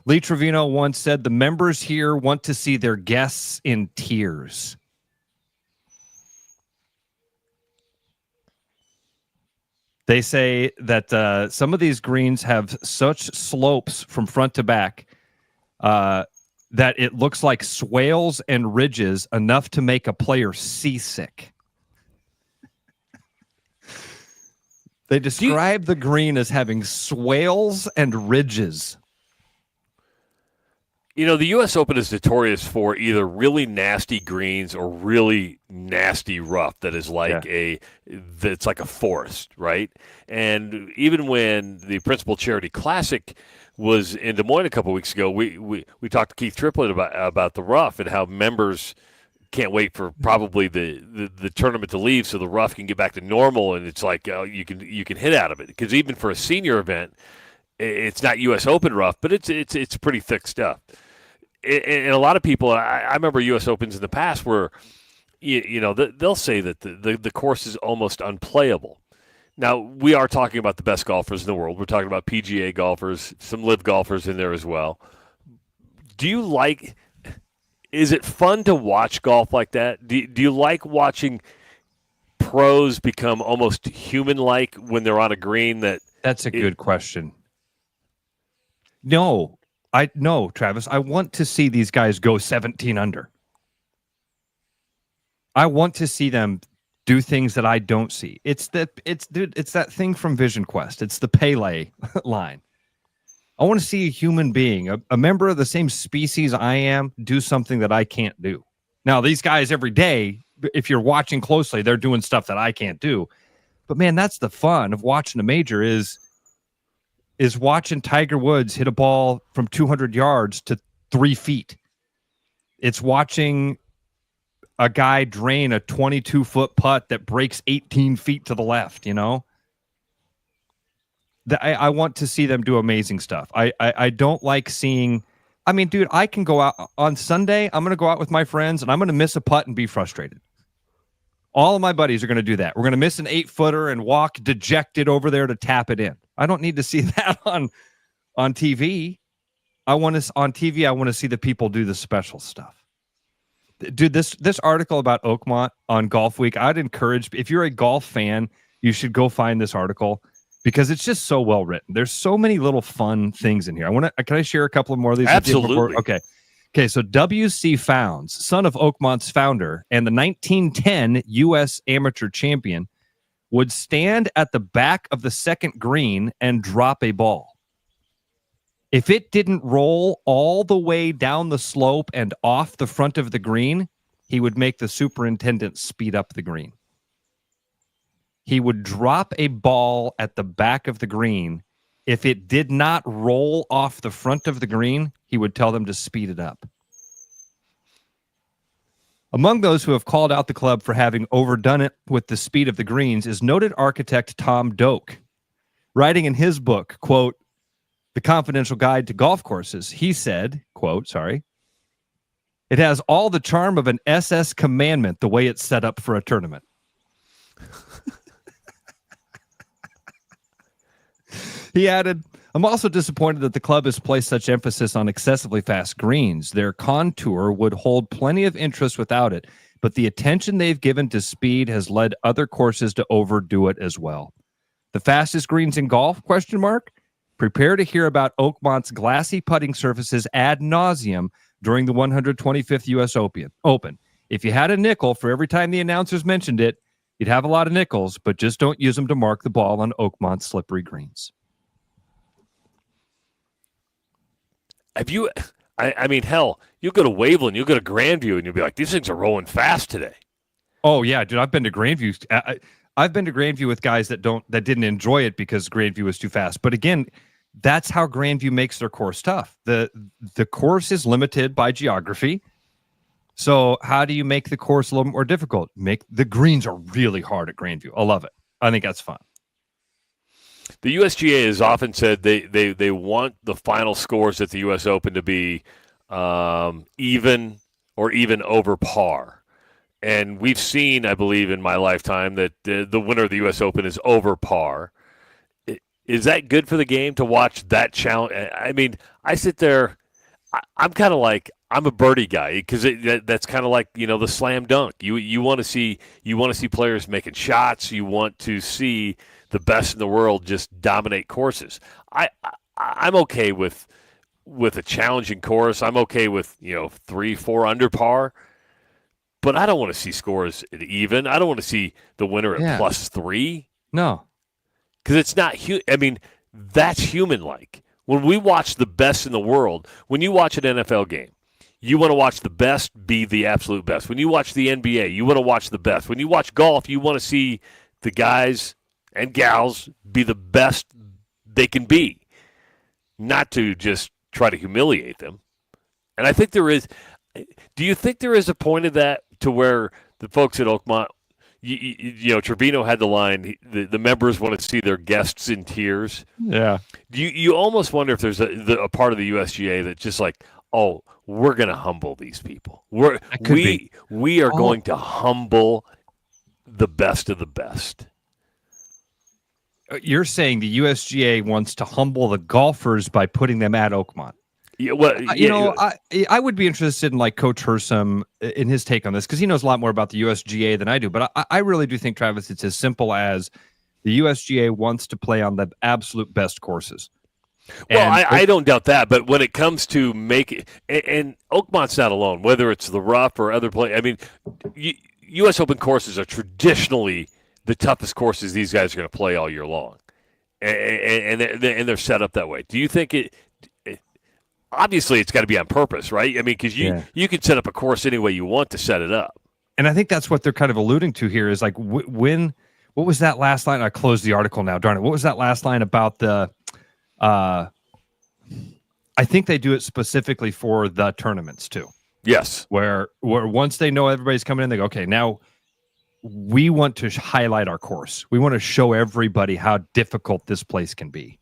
Lee Trevino once said, the members here want to see their guests in tears. They say that some of these greens have such slopes from front to back that it looks like swales and ridges enough to make a player seasick. They describe the green as having swales and ridges. You know, the U.S. Open is notorious for either really nasty greens or really nasty rough that is like that's like a forest, right? And even when the Principal Charity Classic was in Des Moines a couple of weeks ago, we talked to Keith Triplett about the rough and how members can't wait for probably the tournament to leave so the rough can get back to normal, and it's like you can hit out of it, because even for a senior event, it's not U.S. Open rough, but it's pretty thick stuff. And a lot of people, I remember U.S. Opens in the past where, they'll say that the course is almost unplayable. Now, we are talking about the best golfers in the world. We're talking about PGA golfers, some live golfers in there as well. Is it fun to watch golf like that? Do you like watching pros become almost human-like when they're on a green? That's a good question. No, Travis. I want to see these guys go 17 under. I want to see them do things that I don't see. It's that thing from Vision Quest. It's the Pele line. I want to see a human being, a member of the same species I am, do something that I can't do. Now, these guys every day, if you're watching closely, they're doing stuff that I can't do. But man, that's the fun of watching a major is watching Tiger Woods hit a ball from 200 yards to 3 feet. It's watching a guy drain a 22-foot putt that breaks 18 feet to the left, I want to see them do amazing stuff. I don't like seeing... I mean, dude, I can go out on Sunday. I'm going to go out with my friends, and I'm going to miss a putt and be frustrated. All of my buddies are going to do that. We're going to miss an 8-footer and walk dejected over there to tap it in. I don't need to see that on TV. I want to see the people do the special stuff. Dude, this article about Oakmont on Golf Week, I'd encourage, if you're a golf fan, you should go find this article because it's just so well written. There's so many little fun things in here. Can I share a couple of more of these? Absolutely. Okay, so W.C. Founds, son of Oakmont's founder and the 1910 U.S. amateur champion, would stand at the back of the second green and drop a ball. If it didn't roll all the way down the slope and off the front of the green, he would make the superintendent speed up the green. He would drop a ball at the back of the green. If it did not roll off the front of the green, he would tell them to speed it up. Among those who have called out the club for having overdone it with the speed of the greens is noted architect Tom Doak. Writing in his book, quote, The Confidential Guide to Golf Courses, he said, quote, it has all the charm of an SS commandment the way it's set up for a tournament. He added, I'm also disappointed that the club has placed such emphasis on excessively fast greens. Their contour would hold plenty of interest without it, but the attention they've given to speed has led other courses to overdo it as well. The fastest greens in golf, ? Prepare to hear about Oakmont's glassy putting surfaces ad nauseum during the 125th U.S. Open. If you had a nickel for every time the announcers mentioned it, you'd have a lot of nickels, but just don't use them to mark the ball on Oakmont's slippery greens. Have you, I mean, hell, you go to Waveland, you go to Grandview, and you'll be like, these things are rolling fast today. Oh, yeah, dude, I've been to Grandview. I've been to Grandview with guys that didn't enjoy it because Grandview was too fast. But again, that's how Grandview makes their course tough. The course is limited by geography. So how do you make the course a little more difficult? The greens are really hard at Grandview. I love it. I think that's fun. The USGA has often said they want the final scores at the U.S. Open to be even or even over par. And we've seen, I believe, in my lifetime that the winner of the U.S. Open is over par. Is that good for the game to watch that challenge? I mean, I sit there, I'm kind of like, I'm a birdie guy because that's kind of like, the slam dunk. You want to see players making shots. You want to see the best in the world just dominate courses. I'm okay with a challenging course. I'm okay with 3-4 under par. But I don't want to see scores at even. I don't want to see the winner at +3. No. Because it's not I mean, that's human-like. When we watch the best in the world, when you watch an NFL game, you want to watch the best be the absolute best. When you watch the NBA, you want to watch the best. When you watch golf, you want to see the guys and gals be the best they can be, not to just try to humiliate them. And I think there is – do you think there is a point of that to where the folks at Oakmont – Trevino had the line, the members want to see their guests in tears. Yeah. You almost wonder if there's a part of the USGA that's just like, oh, we're going to humble these people. We are going to humble the best of the best. You're saying the USGA wants to humble the golfers by putting them at Oakmont. Yeah, well, I would be interested in Coach Hersom in his take on this because he knows a lot more about the USGA than I do. But I really do think, Travis, it's as simple as the USGA wants to play on the absolute best courses. Well, I don't doubt that. But when it comes to making and Oakmont's not alone, whether it's the rough or other play. I mean, U.S. Open courses are traditionally the toughest courses these guys are going to play all year long, and they're set up that way. Do you think it? Obviously, it's got to be on purpose, right? I mean, because you can set up a course any way you want to set it up. And I think that's what they're kind of alluding to here is like what was that last line? I closed the article now, darn it. What was that last line about the I think they do it specifically for the tournaments too. Yes. Where once they know everybody's coming in, they go, okay, now we want to highlight our course. We want to show everybody how difficult this place can be.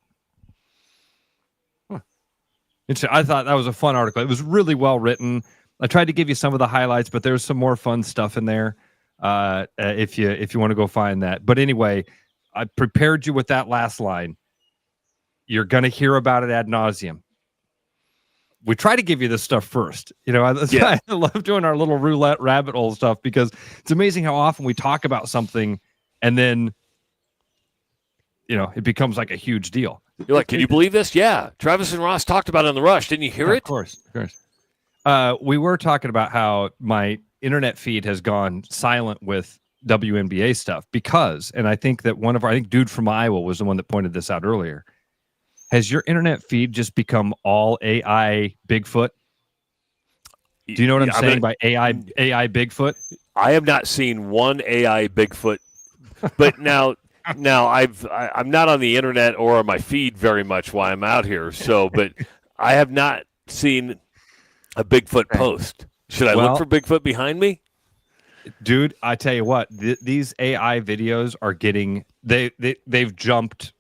I thought that was a fun article. It was really well written. I tried to give you some of the highlights, but there's some more fun stuff in there if you want to go find that. But anyway, I prepared you with that last line. You're going to hear about it ad nauseum. We try to give you this stuff first. I love doing our little roulette rabbit hole stuff because it's amazing how often we talk about something and then, it becomes like a huge deal. You're like, can you believe this? Yeah. Travis and Ross talked about it on The Rush. Didn't you hear it? Of course. We were talking about how my internet feed has gone silent with WNBA stuff because, and I think that I think Dude from Iowa was the one that pointed this out earlier. Has your internet feed just become all AI Bigfoot? Do you know what I'm saying by AI Bigfoot? I have not seen one AI Bigfoot, but now I'm not on the internet or on my feed very much while I'm out here. So, but I have not seen a Bigfoot post. Should I look for Bigfoot behind me? Dude, I tell you what, these AI videos are getting they've jumped.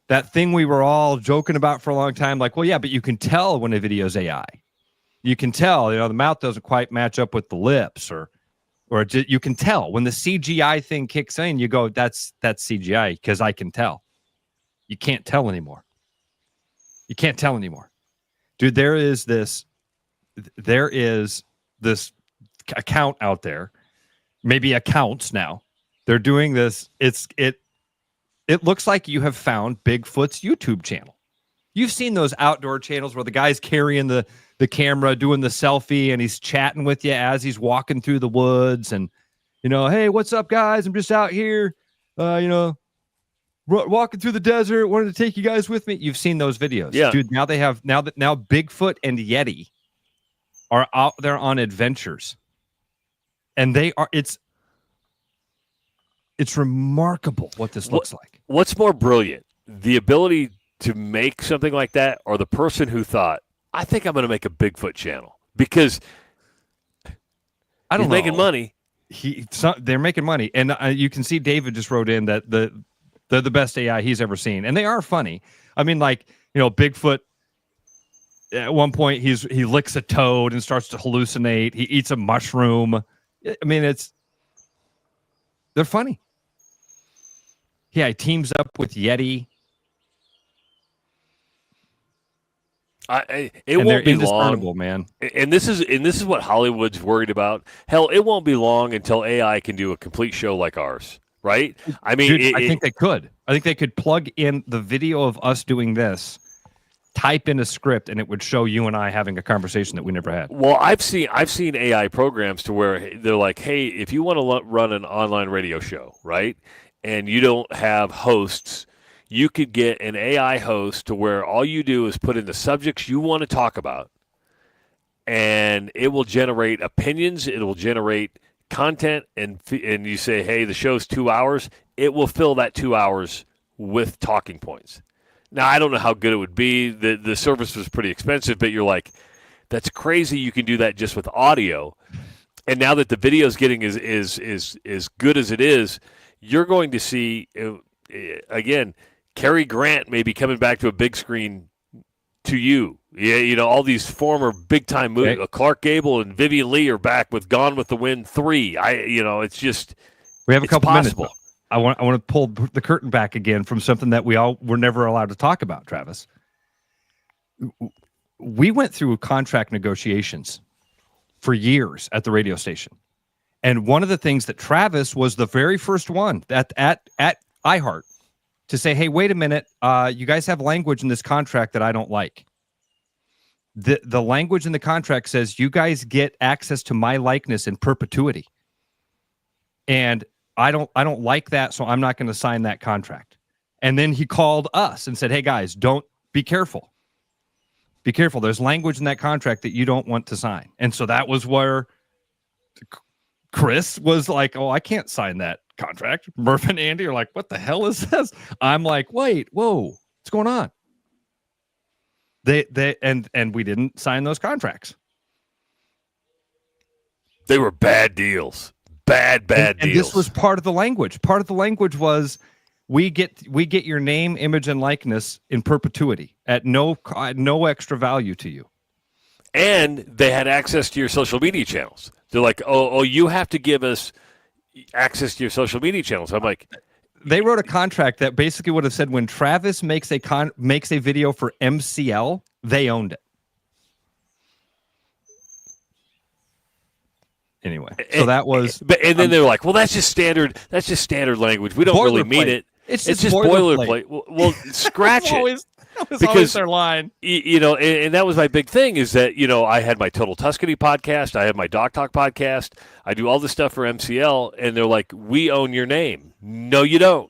That thing we were all joking about for a long time, like, well, yeah, but you can tell when a video's AI. You can tell, the mouth doesn't quite match up with the lips, or you can tell when the CGI thing kicks in. You go, that's CGI because I can tell. You can't tell anymore. Dude. There is this account out there, maybe accounts now. They're doing this. It looks like you have found Bigfoot's YouTube channel. You've seen those outdoor channels where the guy's carrying the camera, doing the selfie, and he's chatting with you as he's walking through the woods. And, hey, what's up, guys? I'm just out here, walking through the desert. Wanted to take you guys with me. You've seen those videos. Yeah. Dude, now Bigfoot and Yeti are out there on adventures. And it's remarkable what this looks like. What's more brilliant, the ability to make something like that, or the person who thought, I think I'm going to make a Bigfoot channel because he's making money. They're making money, and you can see David just wrote in that they're the best AI he's ever seen, and they are funny. I mean, Bigfoot. At one point, he licks a toad and starts to hallucinate. He eats a mushroom. I mean, they're funny. Yeah, he teams up with Yeti. It won't be long, man. And this is what Hollywood's worried about. Hell, it won't be long until AI can do a complete show like ours, right? I mean, dude, I think they could. I think they could plug in the video of us doing this, type in a script, and it would show you and I having a conversation that we never had. Well, I've seen AI programs to where they're like, hey, if you want to run an online radio show, right, and you don't have hosts, you could get an AI host to where all you do is put in the subjects you want to talk about, and it will generate opinions. It will generate content, and you say, hey, the show's 2 hours. It will fill that 2 hours with talking points. Now, I don't know how good it would be. The service was pretty expensive, but you're like, that's crazy. You can do that just with audio. And now that the video is getting as good as it is, you're going to see, again, Cary Grant may be coming back to a big screen to you. Yeah, all these former big-time movies. Clark Gable and Vivian Leigh are back with Gone with the Wind 3. It's just we have a couple possible. Minutes. I want to pull the curtain back again from something that we all were never allowed to talk about, Travis. We went through contract negotiations for years at the radio station. And one of the things that Travis was the very first one at iHeart to say, hey, wait a minute, you guys have language in this contract that I don't like. The language in the contract says you guys get access to my likeness in perpetuity. And I don't like that, so I'm not going to sign that contract. And then he called us and said, hey, guys, be careful. Be careful. There's language in that contract that you don't want to sign. And so that was where Chris was like, oh, I can't sign that contract. Murph and Andy are like, what the hell is this? I'm like, wait, whoa, what's going on? And we didn't sign those contracts. They were bad deals. Bad deals. And this was part of the language. Part of the language was we get your name, image, and likeness in perpetuity at no extra value to you. And they had access to your social media channels. They're like, oh, you have to give us access to your social media channels. I'm like, they wrote a contract that basically would have said when Travis makes a video for MCL, they owned it. Anyway, so that was. And then they're like, "Well, that's just standard. That's just standard language. We don't really mean it. It's just boilerplate." Well, scratch it. That was always their line. And that was my big thing is that, I had my Total Tuscany podcast. I had my Doc Talk podcast. I do all this stuff for MCL, and they're like, we own your name. No, you don't.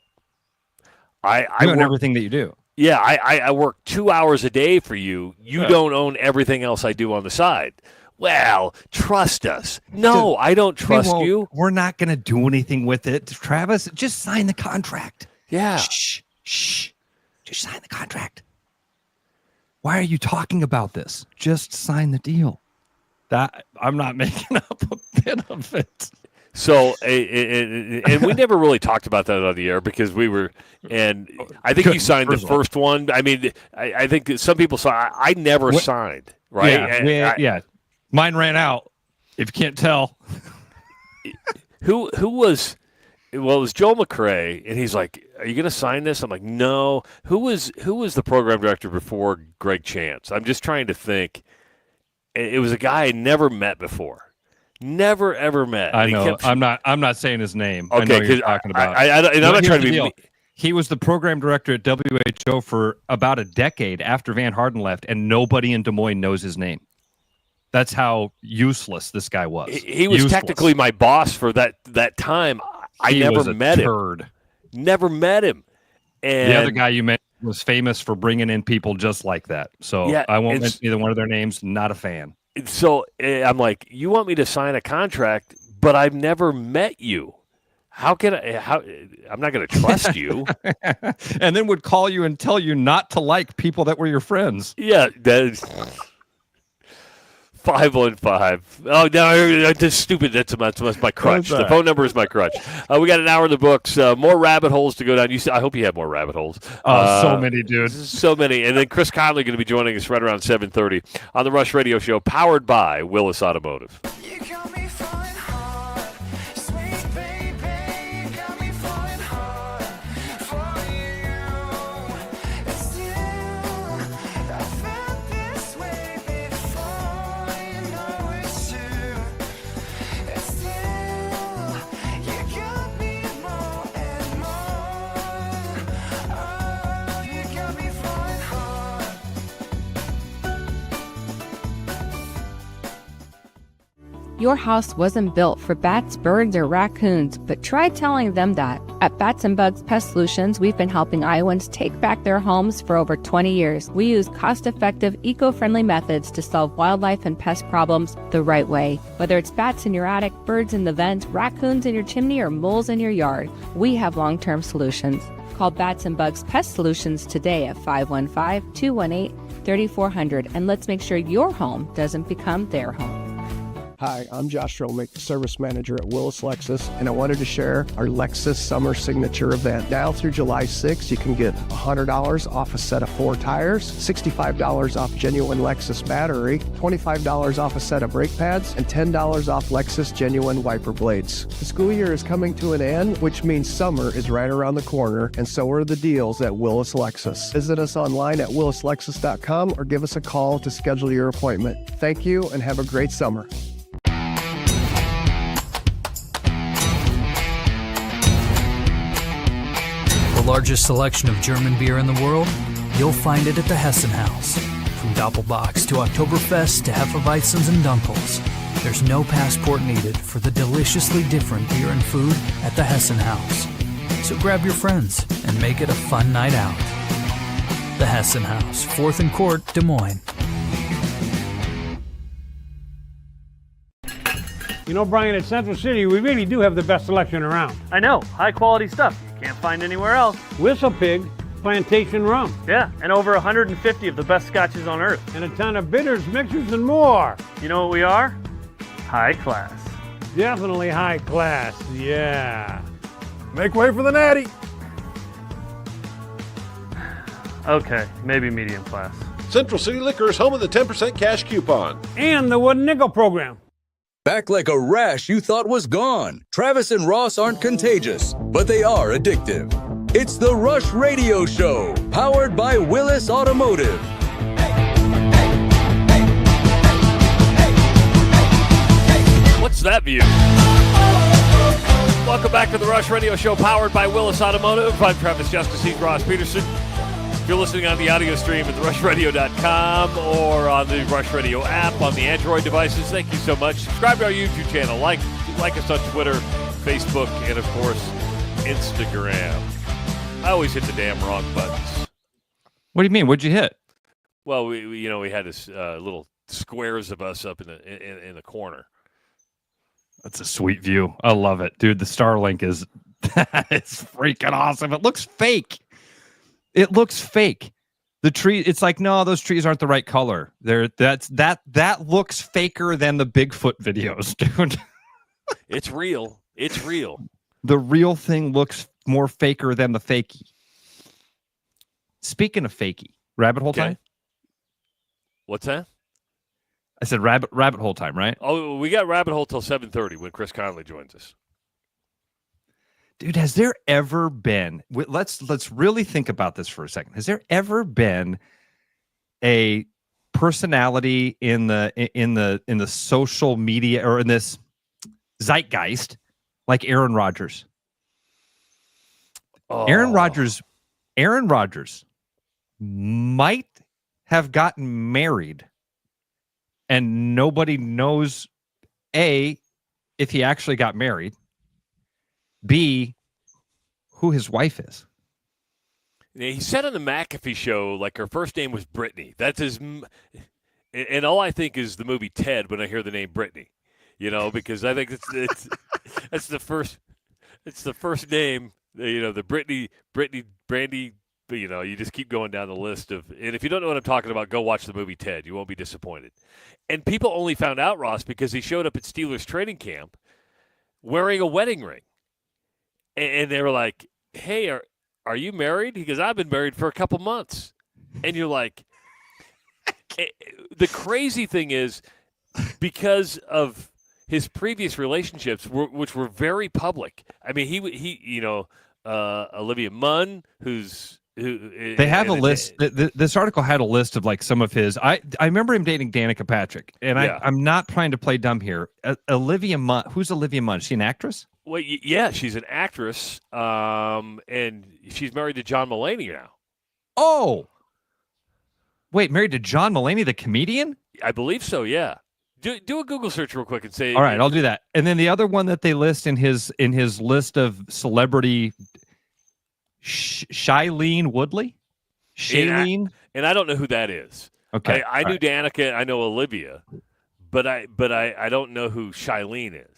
I own everything that you do. Yeah, I work 2 hours a day for you. You don't own everything else I do on the side. Well, trust us. No, I don't trust you. We're not going to do anything with it. Travis, just sign the contract. Yeah. Shh. Just sign the contract. Why are you talking about this? Just sign the deal. That I'm not making up a bit of it. So, and we never really talked about that on the air because we were, and I think you signed the first one. I mean, I think that some people saw. I never signed, right? Yeah. Mine ran out. If you can't tell, who was? Well, it was Joel McRae, and he's like, "Are you going to sign this?" I'm like, "No." Who was the program director before Greg Chance? I'm just trying to think. It was a guy I never met before, never ever met. I know. I'm not saying his name. Okay, I know you're talking about. I'm not trying to be. He was the program director at WHO for about a decade after Van Harden left, and nobody in Des Moines knows his name. That's how useless this guy was. He was technically my boss for that time. I never met him. Never met him. And the other guy you met was famous for bringing in people just like that. So yeah, I won't mention either one of their names. Not a fan. So I'm like, you want me to sign a contract, but I've never met you. How can I'm not going to trust you. And then would call you and tell you not to like people that were your friends. Yeah, that's 515. Oh, no, that's stupid. That's my crutch. The phone number is my crutch. We got an hour in the books. More rabbit holes to go down. I hope you have more rabbit holes. So many, dude. So many. And then Chris Conley going to be joining us right around 7:30 on the Rush Radio Show, powered by Willis Automotive. Your house wasn't built for bats, birds, or raccoons, but try telling them that. At Bats and Bugs Pest Solutions, we've been helping Iowans take back their homes for over 20 years. We use cost-effective, eco-friendly methods to solve wildlife and pest problems the right way. Whether it's bats in your attic, birds in the vent, raccoons in your chimney, or moles in your yard, we have long-term solutions. Call Bats and Bugs Pest Solutions today at 515-218-3400, and let's make sure your home doesn't become their home. Hi, I'm Josh Romick, Service Manager at Willis Lexus, and I wanted to share our Lexus Summer Signature event. Now through July 6th, you can get $100 off a set of 4 tires, $65 off genuine Lexus battery, $25 off a set of brake pads, and $10 off Lexus genuine wiper blades. The school year is coming to an end, which means summer is right around the corner, and so are the deals at Willis Lexus. Visit us online at willislexus.com or give us a call to schedule your appointment. Thank you, and have a great summer. The largest selection of German beer in the world? You'll find it at the Hessen House. From Doppelbocks to Oktoberfest to Hefeweizens and Dunkels, there's no passport needed for the deliciously different beer and food at the Hessen House. So grab your friends and make it a fun night out. The Hessen House, 4th and Court, Des Moines. You know, Brian, at Central City, we really do have the best selection around. I know, high quality stuff you can't find anywhere else. Whistle Pig Plantation Rum. Yeah, and over 150 of the best scotches on earth. And a ton of bitters, mixers, and more. You know what we are? High class. Definitely high class, yeah. Make way for the natty. Okay, maybe medium class. Central City Liquor is home of the 10% cash coupon. And the Wooden Nickel program. Back like a rash you thought was gone. Travis and Ross aren't contagious, but they are addictive. It's the Rush Radio Show, powered by Willis Automotive. What's that view? Welcome back to the Rush Radio Show, powered by Willis Automotive. I'm Travis Justice. He's Ross Peterson. If you're listening on the audio stream at therushladio.com or on the Rush Radio app on the Android devices, thank you so much. Subscribe to our YouTube channel. Like us on Twitter, Facebook, and, of course, Instagram. I always hit the damn wrong buttons. What do you mean? What'd you hit? Well, we had this little squares of us up in the corner. That's a sweet view. I love it, dude. The Starlink is it's freaking awesome. It looks fake. It looks fake. The tree. It's like, no, those trees aren't the right color. That looks faker than the Bigfoot videos, dude. It's real. It's real. The real thing looks more faker than the fakey. Speaking of fakey, rabbit hole time. What's that? I said rabbit hole time, right? Oh, we got rabbit hole till 7:30 when Chris Conley joins us. Dude, has there ever been? Let's really think about this for a second. Has there ever been a personality in the social media or in this zeitgeist like Aaron Rodgers? Oh. Aaron Rodgers might have gotten married. And nobody knows, A, if he actually got married, B, who his wife is. He said on the McAfee show, like, her first name was Brittany. That's his, and all I think is the movie Ted when I hear the name Brittany, because I think it's that's the first name, the Brittany, Brandy. You just keep going down the list of, and if you don't know what I'm talking about, go watch the movie Ted. You won't be disappointed. And people only found out, Ross, because he showed up at Steelers training camp wearing a wedding ring. And they were like, hey, are you married? He goes, I've been married for a couple months. And you're like, the crazy thing is, because of his previous relationships, which were very public. I mean, he Olivia Munn, they have a list. This article had a list of like some of his. I remember him dating Danica Patrick, and yeah. I'm not trying to play dumb here. Olivia Munn. Who's Olivia Munn? Is she an actress? Well, yeah, she's an actress, and she's married to John Mulaney now. Oh, wait, married to John Mulaney, the comedian? I believe so. Yeah. Do a Google search real quick and say. All right, I'll do that. And then the other one that they list in his list of celebrity. Shailene Woodley? Shailene? And I don't know who that is. Okay. I knew Danica, I know Olivia, but I don't know who Shailene is.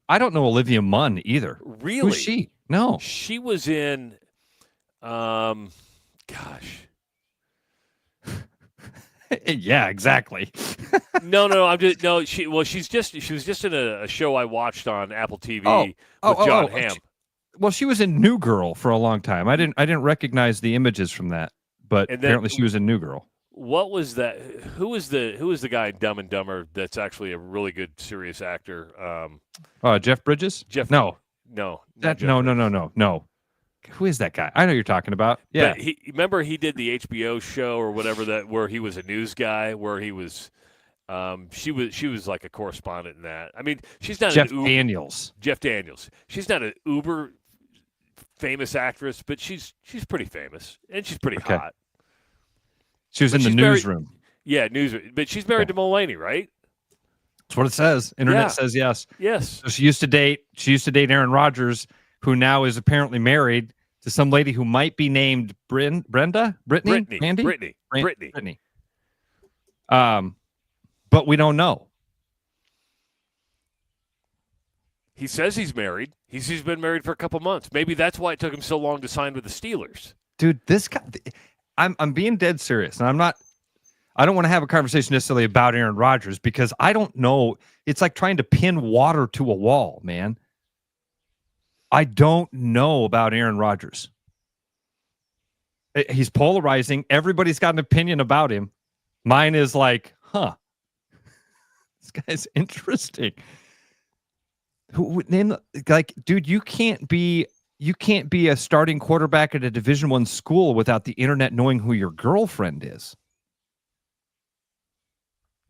I don't know Olivia Munn either. Really? Who's she? No. She was in yeah, exactly. She was just in a show I watched on Apple TV with John Hamm. She was in New Girl for a long time. I didn't recognize the images from that, but apparently she was in New Girl. What was that? Who was the guy in Dumb and Dumber that's actually a really good serious actor? Jeff Bridges? No. Who is that guy? I know you're talking about. Yeah. But remember he did the HBO show or whatever where he was a news guy, where he was she was like a correspondent in that. I mean, she's not Jeff Daniels. She's not an uber famous actress, but she's pretty famous and she's pretty hot. She was in the newsroom. Newsroom. But she's married to Mulaney, right? That's what it says. Internet says yes. Yes. So she used to date Aaron Rodgers, who now is apparently married to some lady who might be named Brittany. But we don't know. He says he's married. He's been married for a couple months. Maybe that's why it took him so long to sign with the Steelers. Dude, this guy, I'm being dead serious, and I don't want to have a conversation necessarily about Aaron Rodgers because I don't know. It's like trying to pin water to a wall, man. I don't know about Aaron Rodgers. He's polarizing. Everybody's got an opinion about him. Mine is like, guy's interesting. Like, dude, you can't be a starting quarterback at a Division I school without the internet knowing who your girlfriend is.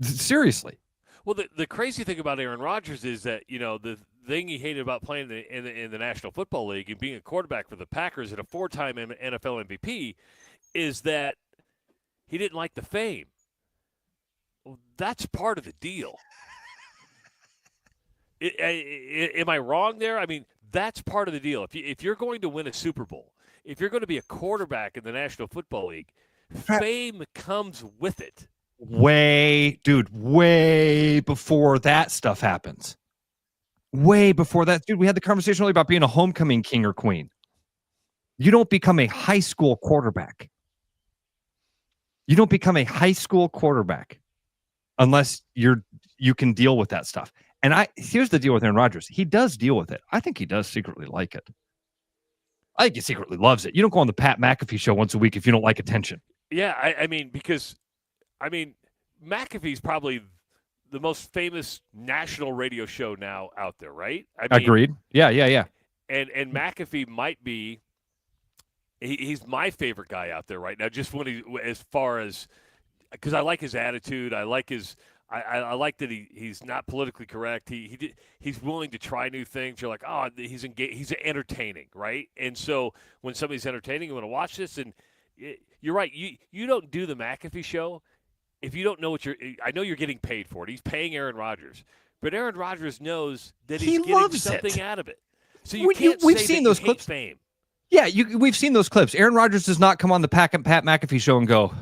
Seriously. Well, the crazy thing about Aaron Rodgers is that, the thing he hated about playing in the National Football League and being a quarterback for the Packers and a 4-time NFL MVP is that he didn't like the fame. Well, that's part of the deal. Am I wrong there? I mean, that's part of the deal. If you're going to win a Super Bowl, if you're going to be a quarterback in the National Football League, fame comes with it. Way before that stuff happens. Way before that. Dude, we had the conversation earlier about being a homecoming king or queen. You don't become a high school quarterback. You don't become a high school quarterback unless you can deal with that stuff. And here's the deal with Aaron Rodgers. He does deal with it. I think he does secretly like it. I think he secretly loves it. You don't go on the Pat McAfee show once a week if you don't like attention. Yeah, because McAfee's probably the most famous national radio show now out there, right? Agreed. Yeah. And McAfee might be he's my favorite guy out there right now, just as far as because I like his attitude. I like I like that he's not politically correct. He's willing to try new things. You're like, oh, he's engaged. He's entertaining, right? And so when somebody's entertaining, you want to watch this. And you're right. You don't do the McAfee show if you don't know I know you're getting paid for it. He's paying Aaron Rodgers, but Aaron Rodgers knows that he's getting something out of it. So we've seen those clips. Fame. Yeah, we've seen those clips. Aaron Rodgers does not come on the Pat McAfee show and go,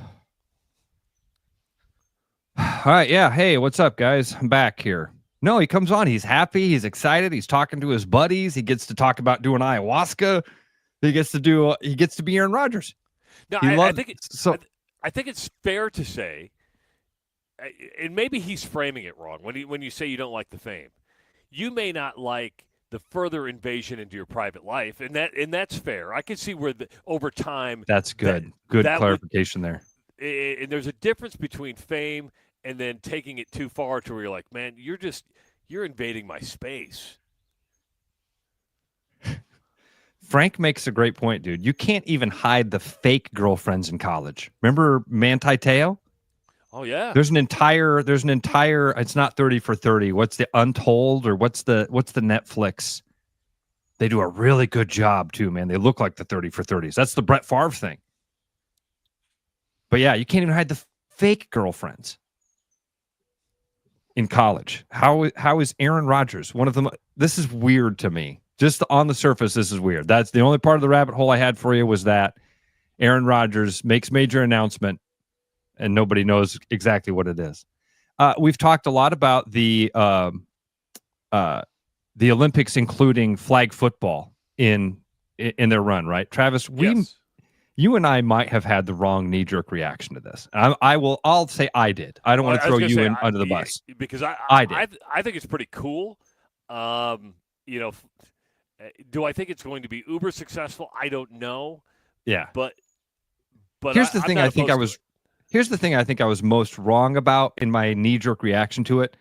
all right, yeah, hey, what's up, guys? I'm back here. No, he comes on. He's happy. He's excited. He's talking to his buddies. He gets to talk about doing ayahuasca. He gets to be Aaron Rodgers. No, I think it's fair to say, and maybe he's framing it wrong when you say you don't like the fame. You may not like the further invasion into your private life, and that's fair. I can see where over time. That's good. Good clarification there. And there's a difference between fame and then taking it too far to where you're like, man, you're invading my space. Frank makes a great point, dude. You can't even hide the fake girlfriends in college. Remember Manti Te'o? Oh yeah. There's an entire. It's not 30 for 30. What's the Untold or what's the Netflix? They do a really good job too, man. They look like the 30 for 30s. That's the Brett Favre thing. But yeah, you can't even hide the fake girlfriends in college. How is Aaron Rodgers one of them? This is weird to me. Just on the surface, this is weird. That's the only part of the rabbit hole I had for you was that Aaron Rodgers makes major announcement and nobody knows exactly what it is. We've talked a lot about the Olympics, including flag football in their run, right? Travis, yes. You and I might have had the wrong knee-jerk reaction to this. I'll say I did. I don't want to throw you under the bus because I did. I think it's pretty cool. Do I think it's going to be uber successful? I don't know. Yeah, but here's the thing. Here's the thing I think I was most wrong about in my knee-jerk reaction to it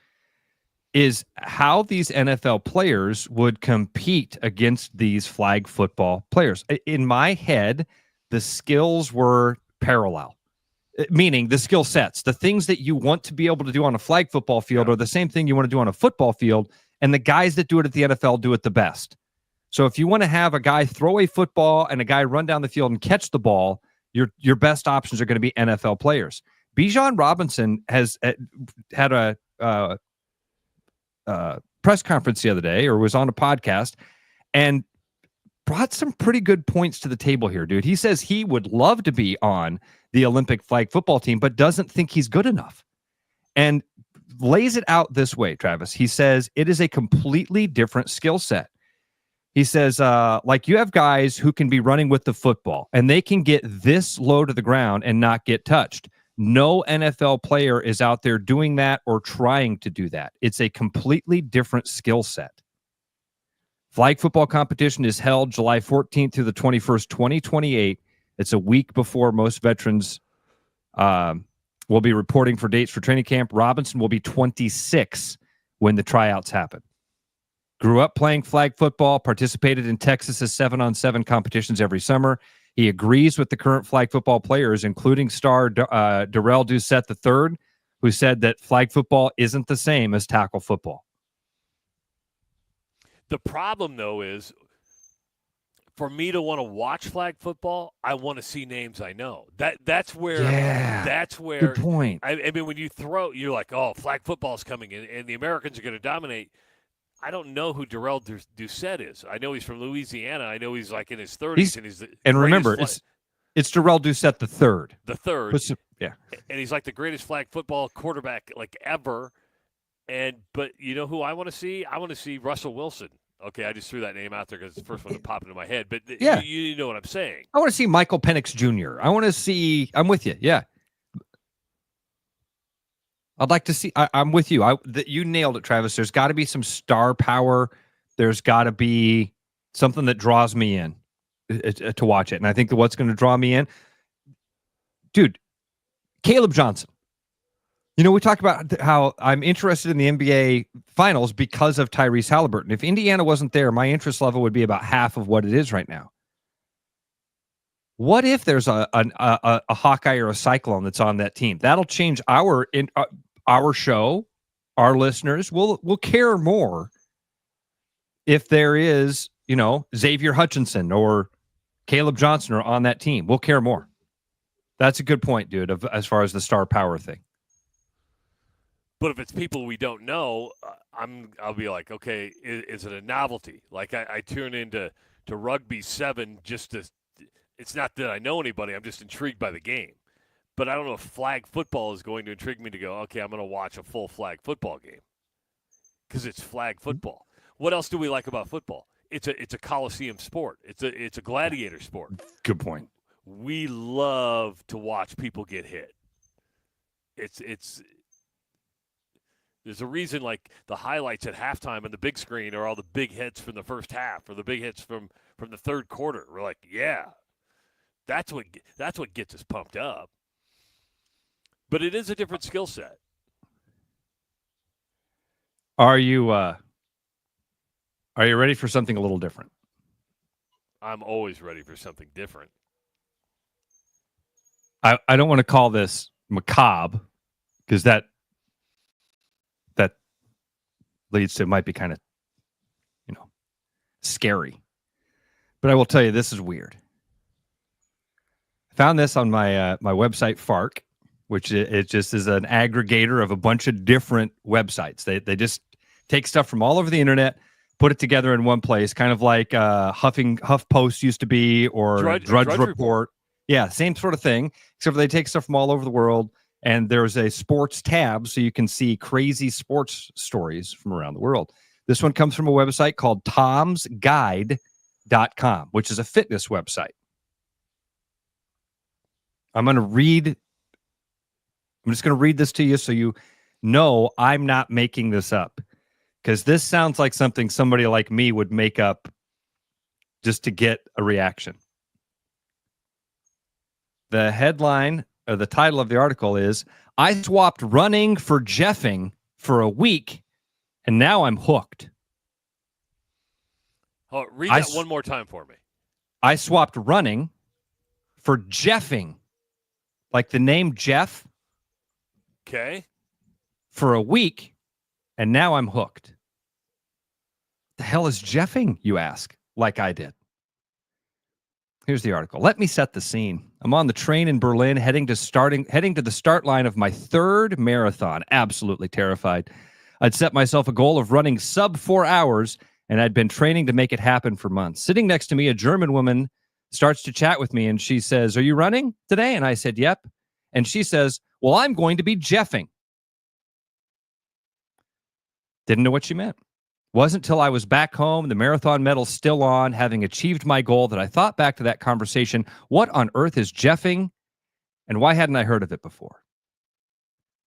is how these NFL players would compete against these flag football players. In my head, the skills were parallel, meaning the skill sets, the things that you want to be able to do on a flag football field are the same thing you want to do on a football field, and the guys that do it at the NFL do it the best. So if you want to have a guy throw a football and a guy run down the field and catch the ball, your best options are going to be NFL players. Bijan Robinson has had a press conference the other day, or was on a podcast, and brought some pretty good points to the table here, dude. He says he would love to be on the Olympic flag football team, but doesn't think he's good enough. And lays it out this way, Travis. He says it is a completely different skill set. He says, like you have guys who can be running with the football and they can get this low to the ground and not get touched. No NFL player is out there doing that or trying to do that. It's a completely different skill set. Flag football competition is held July 14th through the 21st, 2028. It's a week before most veterans will be reporting for dates for training camp. Robinson will be 26 when the tryouts happen. Grew up playing flag football, participated in Texas's 7-on-7 competitions every summer. He agrees with the current flag football players, including star Darrell Doucette III, who said that flag football isn't the same as tackle football. The problem, though, is for me to want to watch flag football, I want to see names I know. That's where. Good point. I mean, when you're like, oh, flag football's coming in, and the Americans are going to dominate. I don't know who Darrell Doucette is. I know he's from Louisiana. I know he's like in his 30s, and remember, it's Darrell Doucette III. The third, yeah, and he's like the greatest flag football quarterback like ever. But you know who I want to see? I want to see Russell Wilson. Okay, I just threw that name out there because it's the first one that popped into my head. But yeah. you know what I'm saying. I want to see Michael Penix Jr. I want to see. I'm with you. Yeah. I'd like to see. I'm with you. You nailed it, Travis. There's got to be some star power. There's got to be something that draws me in to watch it. And I think that what's going to draw me in, dude, Caleb Johnson. You know, we talked about how I'm interested in the NBA Finals because of Tyrese Halliburton. If Indiana wasn't there, my interest level would be about half of what it is right now. What if there's a Hawkeye or a Cyclone that's on that team? That'll change our show. Our listeners will care more if there is, Xavier Hutchinson or Caleb Johnson are on that team. We'll care more. That's a good point, dude, as far as the star power thing. But if it's people we don't know, I'll be like, okay, is it a novelty? Like I tune into Rugby 7 just to. It's not that I know anybody. I'm just intrigued by the game. But I don't know if flag football is going to intrigue me to go, okay, I'm going to watch a full flag football game because it's flag football. What else do we like about football? It's a Coliseum sport. It's a gladiator sport. Good point. We love to watch people get hit. There's a reason like the highlights at halftime on the big screen are all the big hits from the first half or the big hits from the third quarter. We're like, yeah. That's what gets us pumped up. But it is a different skill set. Are you ready for something a little different? I'm always ready for something different. I don't want to call this macabre because that leads to it might be kind of scary. But I will tell you this is weird. Found this on my website, FARC, which it just is an aggregator of a bunch of different websites. They just take stuff from all over the internet, put it together in one place, kind of like HuffPost used to be, or Drudge Report. Yeah, same sort of thing, except for they take stuff from all over the world, and there's a sports tab, so you can see crazy sports stories from around the world. This one comes from a website called tomsguide.com, which is a fitness website. I'm just going to read this to you so you know I'm not making this up, because this sounds like something somebody like me would make up just to get a reaction. The headline or the title of the article is, I swapped running for jeffing for a week, and now I'm hooked. Oh, read that one more time for me. I swapped running for jeffing. Like the name Jeff. Okay. For a week, and now I'm hooked. The hell is jeffing, you ask, like I did. Here's the article. Let me set the scene. I'm on the train in Berlin, heading to the start line of my third marathon. Absolutely terrified. I'd set myself a goal of running sub 4 hours, and I'd been training to make it happen for months. Sitting next to me, a German woman starts to chat with me, and she says, "Are you running today?" And I said, "Yep." And she says, "Well, I'm going to be jeffing." Didn't know what she meant. Wasn't till I was back home, the marathon medal still on, having achieved my goal, that I thought back to that conversation. What on earth is jeffing? And why hadn't I heard of it before?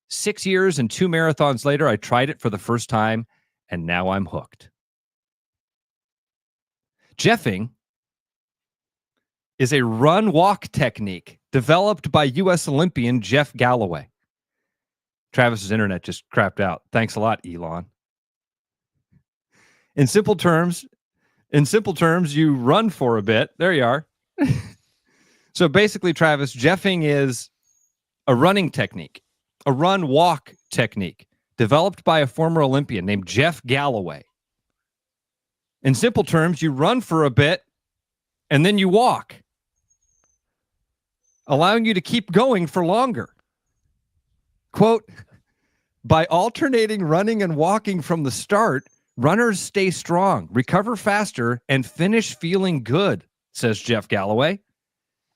6 years and 2 marathons later, I tried it for the first time, and now I'm hooked. Jeffing is a run-walk technique developed by U.S. Olympian Jeff Galloway. Travis's internet just crapped out. Thanks a lot, Elon. In simple terms, you run for a bit. There you are. So basically, Travis, jeffing is a running technique, a run-walk technique developed by a former Olympian named Jeff Galloway. In simple terms, you run for a bit and then you walk, allowing you to keep going for longer. Quote, by alternating running and walking from the start, runners stay strong, recover faster, and finish feeling good, says Jeff Galloway.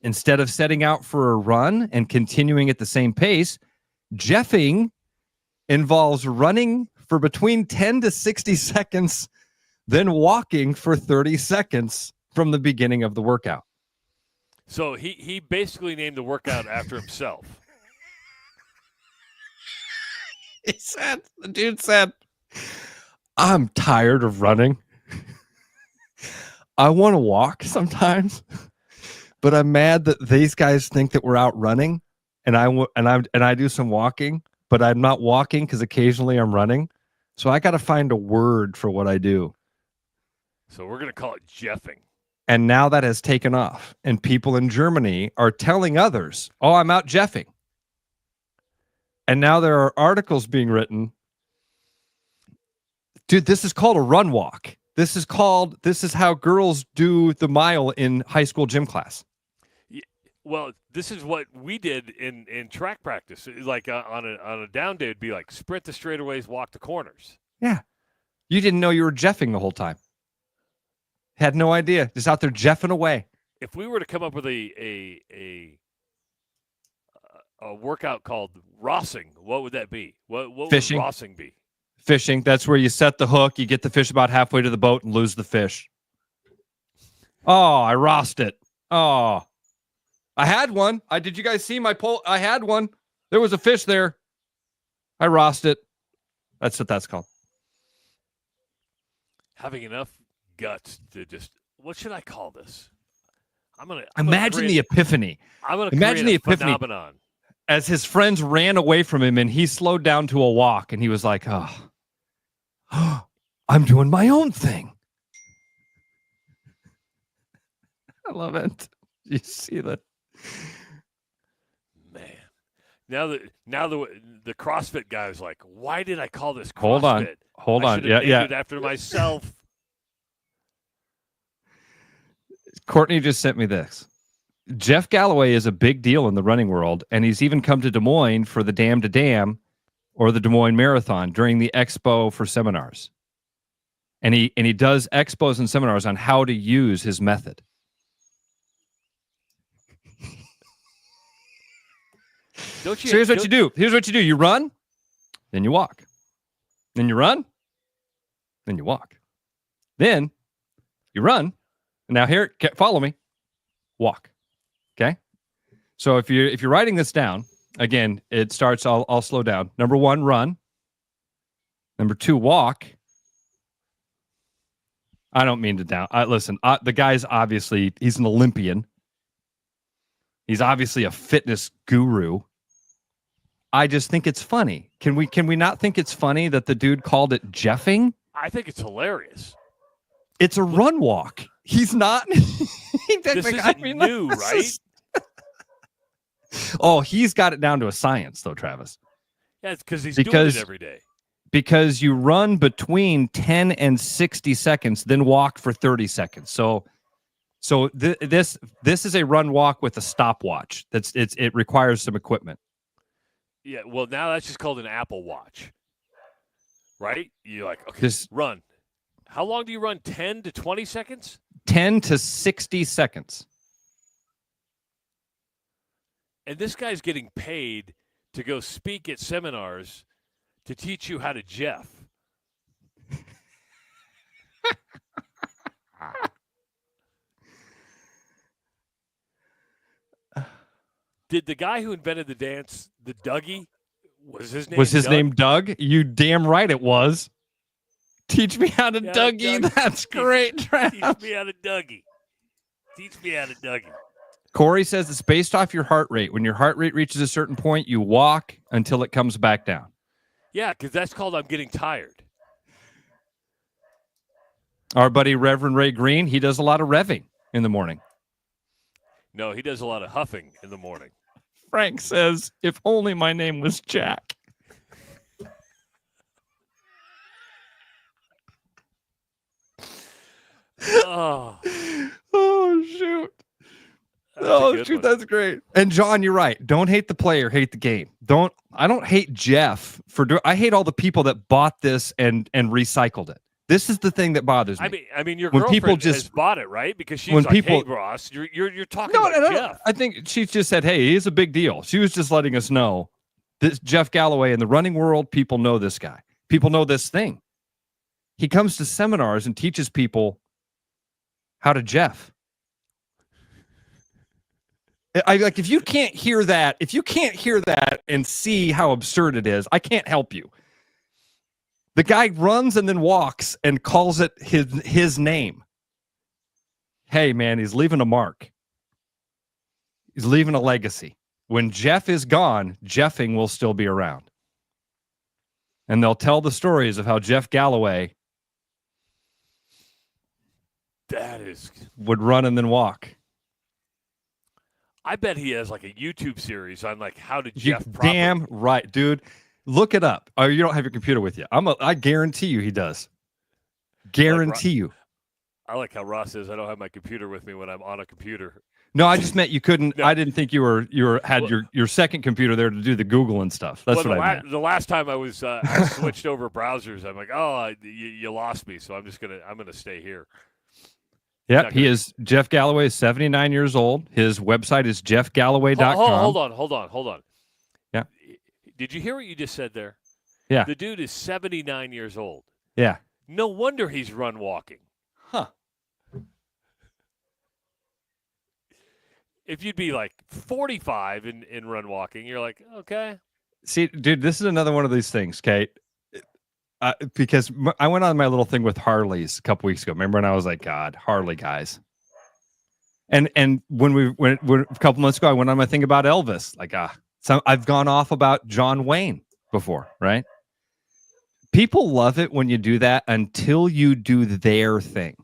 Instead of setting out for a run and continuing at the same pace, jeffing involves running for between 10 to 60 seconds, then walking for 30 seconds from the beginning of the workout. So he basically named the workout after himself. The dude said, I'm tired of running. I want to walk sometimes, but I'm mad that these guys think that we're out running, and I do some walking, but I'm not walking because occasionally I'm running. So I got to find a word for what I do. So we're going to call it jeffing. And now that has taken off, and people in Germany are telling others, "Oh, I'm out jeffing." And now there are articles being written. Dude, this is called a run walk. This is how girls do the mile in high school gym class. Yeah, well, this is what we did in track practice. Like on a down day, it'd be like sprint the straightaways, walk the corners. Yeah. You didn't know you were jeffing the whole time. Had no idea. Just out there jeffing away. If we were to come up with a workout called Rossing, what would that be? What Fishing. would Rossing be? Fishing. That's where you set the hook, you get the fish about halfway to the boat and lose the fish. Oh, I rossed it. Oh, I had one. Did you guys see my pole? I had one. There was a fish there. I rossed it. That's what that's called. Having enough guts to just, what should I call this? Imagine the epiphany. I'm going to imagine the epiphany phenomenon. As his friends ran away from him and he slowed down to a walk and he was like, oh, I'm doing my own thing. I love it. You see that? Man. Now the CrossFit guy is like, why did I call this CrossFit? Hold on. Yeah. It after myself. Courtney just sent me this. Jeff Galloway is a big deal in the running world, and he's even come to Des Moines for the Dam to Dam or the Des Moines Marathon during the expo for seminars. And he does expos and seminars on how to use his method. So here's what you do. You run, then you walk. Then you run, then you walk. Then you run. Now here, follow me. Walk. Okay. So if you're writing this down, again, it starts. I'll slow down. Number 1, run. Number 2, walk. I don't mean to down. Listen, the guy's obviously he's an Olympian. He's obviously a fitness guru. I just think it's funny. Can we not think it's funny that the dude called it jeffing? I think it's hilarious. It's a run walk. He's not. This isn't new, right? Oh, he's got it down to a science, though, Travis. Yeah, it's because he's doing it every day. Because you run between 10 and 60 seconds, then walk for 30 seconds. So this is a run walk with a stopwatch. It requires some equipment. Yeah, well, now that's just called an Apple Watch, right? You're like, okay, run. How long do you run? 10 to 20 seconds? 10 to 60 seconds. And this guy's getting paid to go speak at seminars to teach you how to jeff. Did the guy who invented the dance, the Dougie, was his name Doug? You damn right it was. Teach me how to Dougie. That's great, Trav. Teach me how to Dougie. Teach me how to Dougie. Corey says it's based off your heart rate. When your heart rate reaches a certain point, you walk until it comes back down. Yeah, because that's called I'm getting tired. Our buddy Reverend Ray Green, he does a lot of revving in the morning. No, he does a lot of huffing in the morning. Frank says, if only my name was Jack. Oh, shoot. That's Shoot, that's great. And John, you're right. Don't hate the player, hate the game. I don't hate Jeff I hate all the people that bought this and recycled it. This is the thing that bothers me. I mean, your when girlfriend people just has bought it, right? Because she's when like, people, hey, Ross, you're talking about Jeff. I think she just said, hey, he's a big deal. She was just letting us know this Jeff Galloway in the running world. People know this guy. People know this thing. He comes to seminars and teaches people how to Jeff. I like if you can't hear that and see how absurd it is, I can't help you. The guy runs and then walks and calls it his name. Hey, man, he's leaving a mark. He's leaving a legacy. When Jeff is gone, Jeffing will still be around. And they'll tell the stories of how Jeff Galloway would run and then walk. I bet he has like a YouTube series on like how to Jeff properly. Damn right, dude. Look it up. Oh, you don't have your computer with you. I guarantee you he does. Guarantee you. I like how Ross says I don't have my computer with me when I'm on a computer. No, I just meant you couldn't. No. I didn't think you had your second computer there to do the Google and stuff. That's what I meant. The last time I was I switched over browsers, I'm like, oh, you lost me, so I'm gonna stay here. Yep, he is. Jeff Galloway is 79 years old. His website is jeffgalloway.com. Hold on. Yeah. Did you hear what you just said there? Yeah. The dude is 79 years old. Yeah. No wonder he's run walking. Huh. If you'd be like 45 in run walking, you're like, okay. See, dude, this is another one of these things, Kate. Because I went on my little thing with Harleys a couple weeks ago. Remember when I was like, God, Harley guys. And when a couple months ago, I went on my thing about Elvis. Like, so I've gone off about John Wayne before, right? People love it when you do that until you do their thing.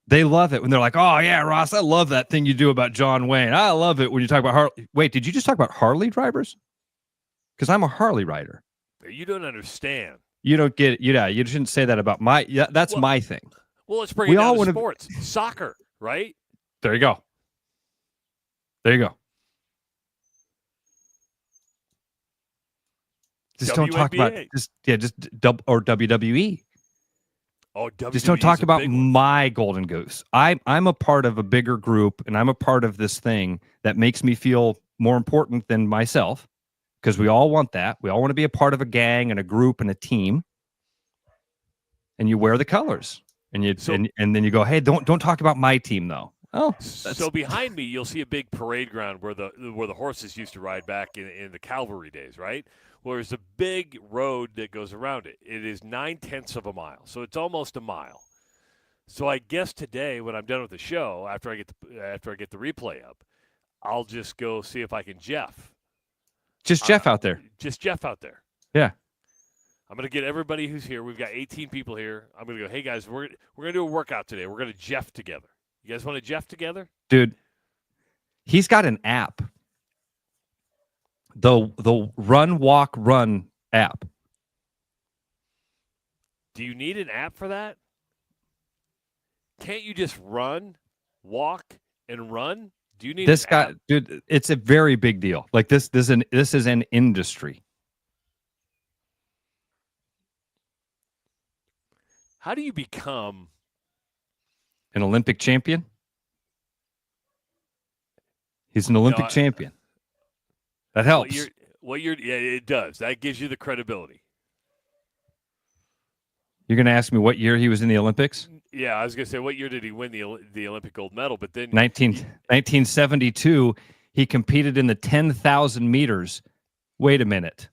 They love it when they're like, oh, yeah, Ross, I love that thing you do about John Wayne. I love it when you talk about Harley. Wait, did you just talk about Harley drivers? Because I'm a Harley rider. You don't understand. You don't get it. You shouldn't say that about my. Yeah, that's my thing. Well, let's bring it down to sports. Soccer, right? There you go. Just don't talk about just WWE. Oh, WWE. Just don't talk about my golden goose. I'm a part of a bigger group, and I'm a part of this thing that makes me feel more important than myself. Because we all want that. We all want to be a part of a gang and a group and a team. And you wear the colors. And and then you go, hey, don't talk about my team though. Oh, so behind me you'll see a big parade ground where the horses used to ride back in the cavalry days, right? Well, there's a big road that goes around it. It is 9/10 of a mile, so it's almost a mile. So I guess today, when I'm done with the show, after I get the replay up, I'll just go see if I can Jeff. Just Jeff out there. Just Jeff out there. Yeah. I'm going to get everybody who's here. We've got 18 people here. I'm going to go, hey, guys, we're going to do a workout today. We're going to Jeff together. You guys want to Jeff together? Dude, he's got an app. The Run, Walk, Run app. Do you need an app for that? Can't you just run, walk, and run? Do you need this guy, dude? It's a very big deal. Like this is an industry. How do you become an Olympic champion? He's an Olympic champion. That helps. Yeah, it does. That gives you the credibility. You're going to ask me what year he was in the Olympics? Yeah, I was going to say, what year did he win the Olympic gold medal? But then 1972, he competed in the 10,000 meters. Wait a minute.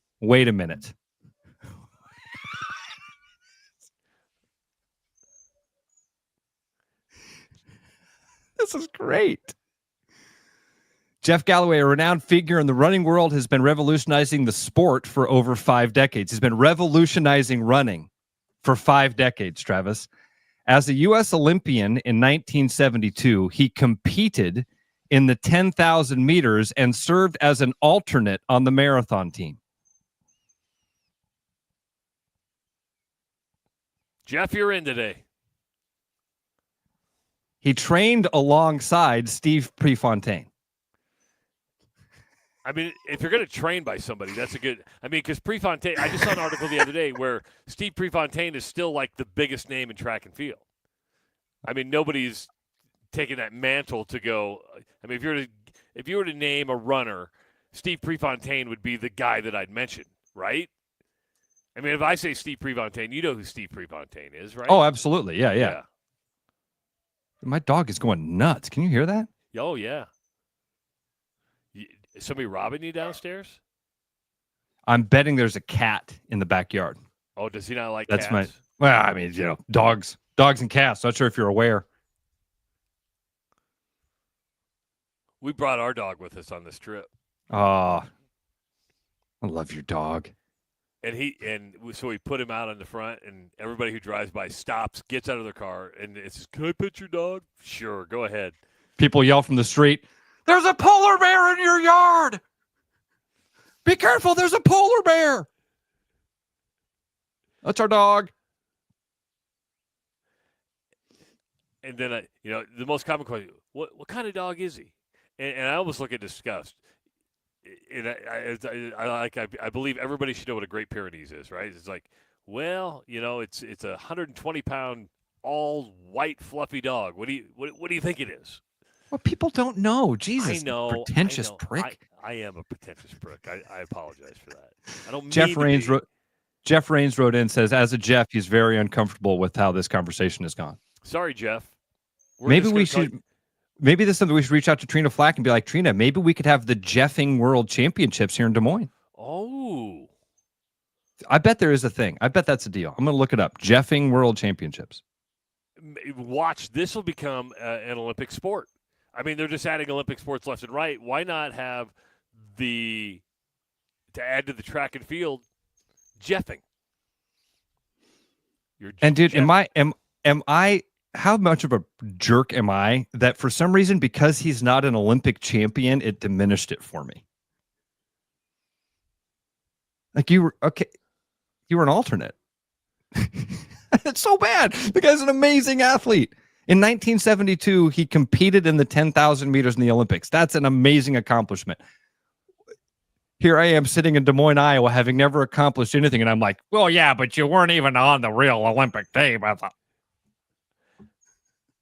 This is great. Jeff Galloway, a renowned figure in the running world, has been revolutionizing the sport for over 5 decades. He's been revolutionizing running for 5 decades, Travis. As a U.S. Olympian in 1972, he competed in the 10,000 meters and served as an alternate on the marathon team. Jeff, you're in today. He trained alongside Steve Prefontaine. I mean, if you're going to train by somebody, that's a good – I mean, because Prefontaine – I just saw an article the other day where Steve Prefontaine is still like the biggest name in track and field. I mean, nobody's taking that mantle to go – I mean, if you were to name a runner, Steve Prefontaine would be the guy that I'd mention, right? I mean, if I say Steve Prefontaine, you know who Steve Prefontaine is, right? Oh, absolutely. Yeah. My dog is going nuts. Can you hear that? Oh, yeah. Is somebody robbing you downstairs? I'm betting there's a cat in the backyard. Oh, does he not like That's cats? Well, I mean, dogs and cats. Not sure if you're aware. We brought our dog with us on this trip. Oh, I love your dog. So we put him out on the front, and everybody who drives by stops, gets out of their car, and it says, "Can I pet your dog?" Sure, go ahead. People yell from the street, "There's a polar bear in your yard! Be careful, there's a polar bear!" That's our dog. And then, the most common question, what kind of dog is he? And I almost look at disgust. And I believe everybody should know what a Great Pyrenees is, right? It's like, well, it's a 120-pound, all white, fluffy dog. What do you think it is? Well, people don't know. Jesus, I know, pretentious prick. I am a pretentious prick. I apologize for that. I don't. Jeff Raines wrote in, says, as a Jeff, he's very uncomfortable with how this conversation has gone. Sorry, Jeff. Maybe this is something we should reach out to Trina Flack and be like, Trina, maybe we could have the Jeffing World Championships here in Des Moines. Oh. I bet there is a thing. I bet that's a deal. I'm going to look it up. Jeffing World Championships. Watch. This will become an Olympic sport. I mean, they're just adding Olympic sports left and right. Why not have to add to the track and field, Jeffing? And dude, am I how much of a jerk am I that for some reason, because he's not an Olympic champion, it diminished it for me? Like you were an alternate. It's so bad. The guy's an amazing athlete. In 1972, he competed in the 10,000 meters in the Olympics. That's an amazing accomplishment. Here I am sitting in Des Moines, Iowa, having never accomplished anything. And I'm like, well, yeah, but you weren't even on the real Olympic team. I thought.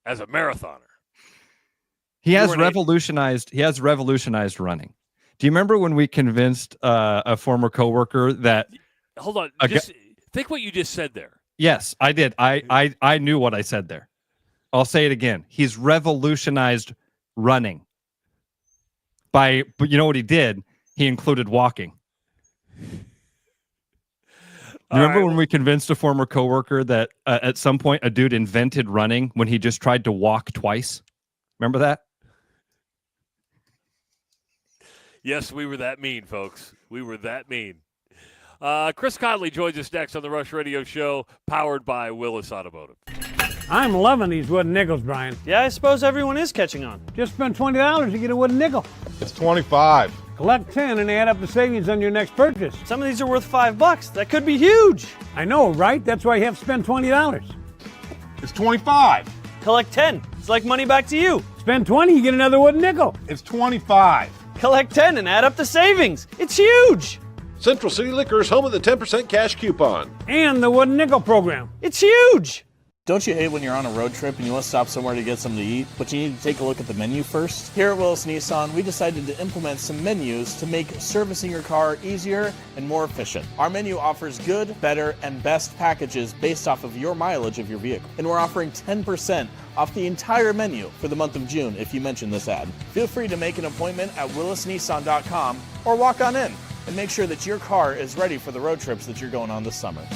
As a marathoner. He has revolutionized running. Do you remember when we convinced a former coworker that hold on, think what you just said there. Yes, I did. I knew what I said there. I'll say it again. He's revolutionized running. But you know what he did? He included walking. You remember when we convinced a former coworker that at some point a dude invented running when he just tried to walk twice? Remember that? Yes, we were that mean, folks. We were that mean. Chris Conley joins us next on the Rush Radio Show, powered by Willis Automotive. I'm loving these wooden nickels, Brian. Yeah, I suppose everyone is catching on. Just spend $20 to get a wooden nickel. It's $25. Collect 10 and add up the savings on your next purchase. Some of these are worth $5. That could be huge. I know, right? That's why you have to spend $20. It's $25. Collect 10. It's like money back to you. Spend 20, you get another wooden nickel. It's $25. Collect 10 and add up the savings. It's huge. Central City Liquors, home of the 10% cash coupon. And the wooden nickel program. It's huge. Don't you hate when you're on a road trip and you want to stop somewhere to get something to eat, but you need to take a look at the menu first? Here at Willis Nissan, we decided to implement some menus to make servicing your car easier and more efficient. Our menu offers good, better, and best packages based off of your mileage of your vehicle. And we're offering 10% off the entire menu for the month of June if you mention this ad. Feel free to make an appointment at willisnissan.com or walk on in and make sure that your car is ready for the road trips that you're going on this summer.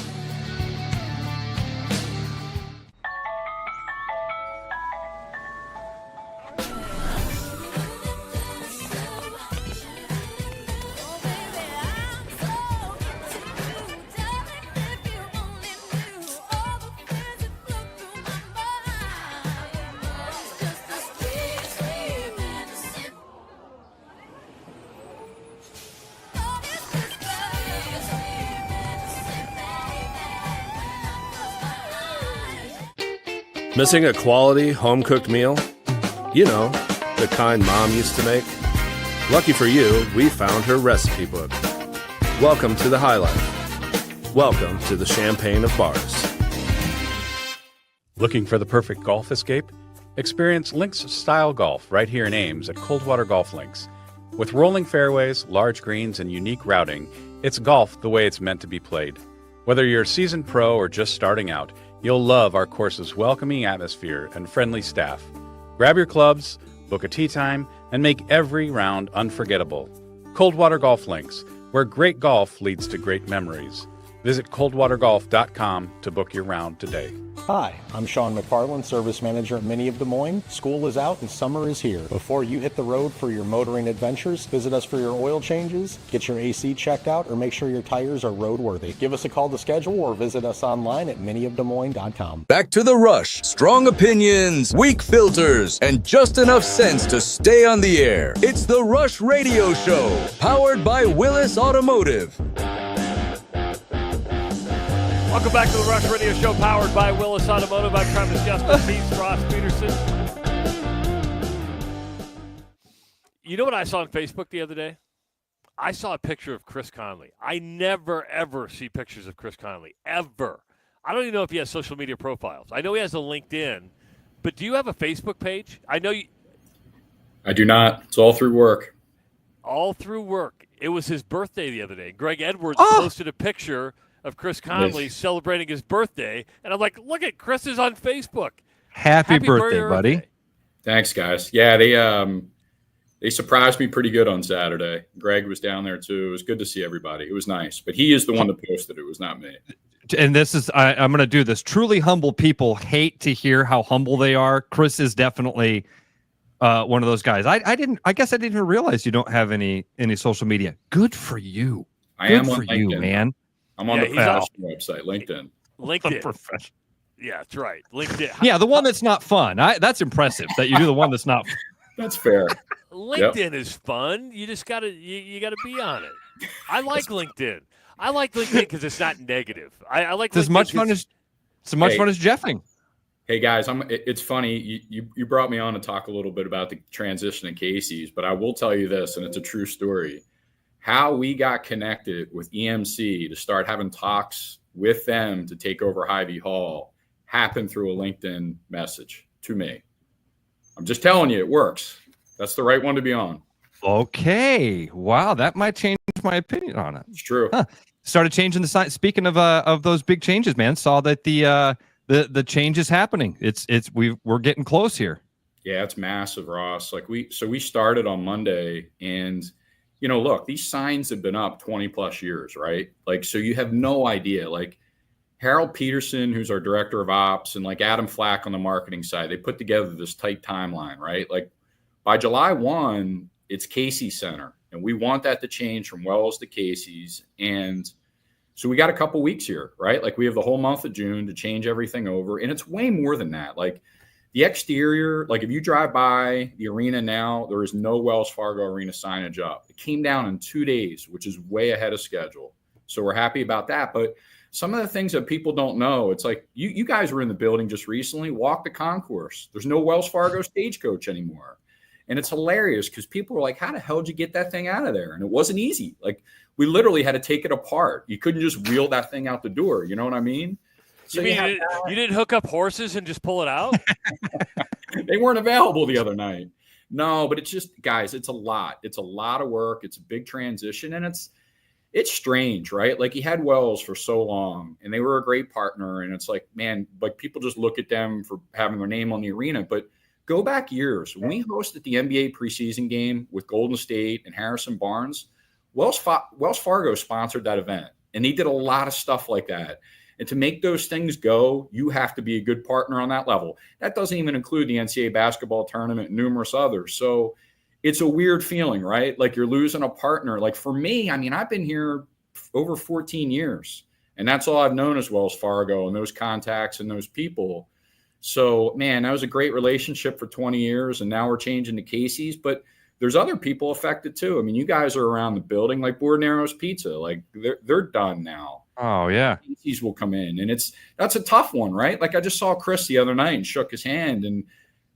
Missing a quality, home-cooked meal? You know, the kind Mom used to make? Lucky for you, we found her recipe book. Welcome to the High Life. Welcome to the Champagne of Bars. Looking for the perfect golf escape? Experience links-style golf right here in Ames at Coldwater Golf Links. With rolling fairways, large greens, and unique routing, it's golf the way it's meant to be played. Whether you're a seasoned pro or just starting out, you'll love our course's welcoming atmosphere and friendly staff. Grab your clubs, book a tee time, and make every round unforgettable. Coldwater Golf Links, where great golf leads to great memories. Visit coldwatergolf.com to book your round today. Hi, I'm Sean McFarland, Service Manager at Mini of Des Moines. School is out and summer is here. Before you hit the road for your motoring adventures, visit us for your oil changes, get your AC checked out, or make sure your tires are roadworthy. Give us a call to schedule or visit us online at miniofdesmoines.com. Back to the Rush. Strong opinions, weak filters, and just enough sense to stay on the air. It's the Rush Radio Show, powered by Willis Automotive. Welcome back to the Rush Radio Show, powered by Willis Automotive. I'm Travis Justice, he's Ross Peterson. You know what I saw on Facebook the other day? I saw a picture of Chris Conley. I never, ever see pictures of Chris Conley, ever. I don't even know if he has social media profiles. I know he has a LinkedIn, but do you have a Facebook page? I know you. I do not. It's all through work. All through work. It was his birthday the other day. Greg Edwards posted a picture of Chris Conley celebrating his birthday. And I'm like, look at Chris is on Facebook. Happy birthday, buddy. Thanks, guys. Yeah, they surprised me pretty good on Saturday. Greg was down there, too. It was good to see everybody. It was nice. But he is the one that posted it. It was not me. And this is, I'm going to do this. Truly humble people hate to hear how humble they are. Chris is definitely one of those guys. I guess I didn't even realize you don't have any social media. Good for you. I am on LinkedIn. You, man. I'm on the professional website, LinkedIn. LinkedIn. Yeah, that's right. LinkedIn. Yeah, the one that's not fun. That's impressive that you do the one that's not fun. That's fair. LinkedIn is fun. You just gotta you gotta be on it. I like LinkedIn. I like LinkedIn because it's not negative. I like it's as much fun as Jeffing. Hey guys, it's funny you brought me on to talk a little bit about the transition in Casey's, but I will tell you this, and it's a true story. How we got connected with EMC to start having talks with them to take over Hy-Vee Hall happened through a LinkedIn message to me. I'm just telling you, it works. That's the right one to be on. Okay. Wow, that might change my opinion on it. It's true. Started changing the sign. Speaking of those big changes, man, saw that the change is happening. We're getting close here. Yeah, it's massive, Ross. We started on Monday, and look, these signs have been up 20 plus years, right? So you have no idea. Harold Peterson, who's our director of ops, and Adam Flack on the marketing side, they put together this tight timeline, right? By July 1, it's Casey's Center, and we want that to change from Wells to Casey's. And so we got a couple weeks here, right? We have the whole month of June to change everything over. And it's way more than that. The exterior, if you drive by the arena now, there is no Wells Fargo Arena signage up. It came down in 2 days, which is way ahead of schedule. So we're happy about that. But some of the things that people don't know, it's you guys were in the building just recently, walk the concourse. There's no Wells Fargo Stagecoach anymore. And it's hilarious because people were like, how the hell did you get that thing out of there? And it wasn't easy. We literally had to take it apart. You couldn't just wheel that thing out the door. You know what I mean? So you didn't hook up horses and just pull it out? They weren't available the other night. No, but it's just, guys, it's a lot. It's a lot of work. It's a big transition. And it's strange, right? You had Wells for so long and they were a great partner. And it's man, people just look at them for having their name on the arena. But go back years. When we hosted the NBA preseason game with Golden State and Harrison Barnes, Wells Fargo sponsored that event. And they did a lot of stuff like that. And to make those things go, you have to be a good partner on that level. That doesn't even include the NCAA basketball tournament and numerous others. So it's a weird feeling, right? You're losing a partner. For me, I've been here over 14 years, and that's all I've known as Wells Fargo and those contacts and those people. So, man, that was a great relationship for 20 years, and now we're changing to Casey's. But there's other people affected too. You guys are around the building, Bordenero's Pizza. They're done now. Oh yeah. Casey's will come in, and that's a tough one, right? Like I just saw Chris the other night and shook his hand, and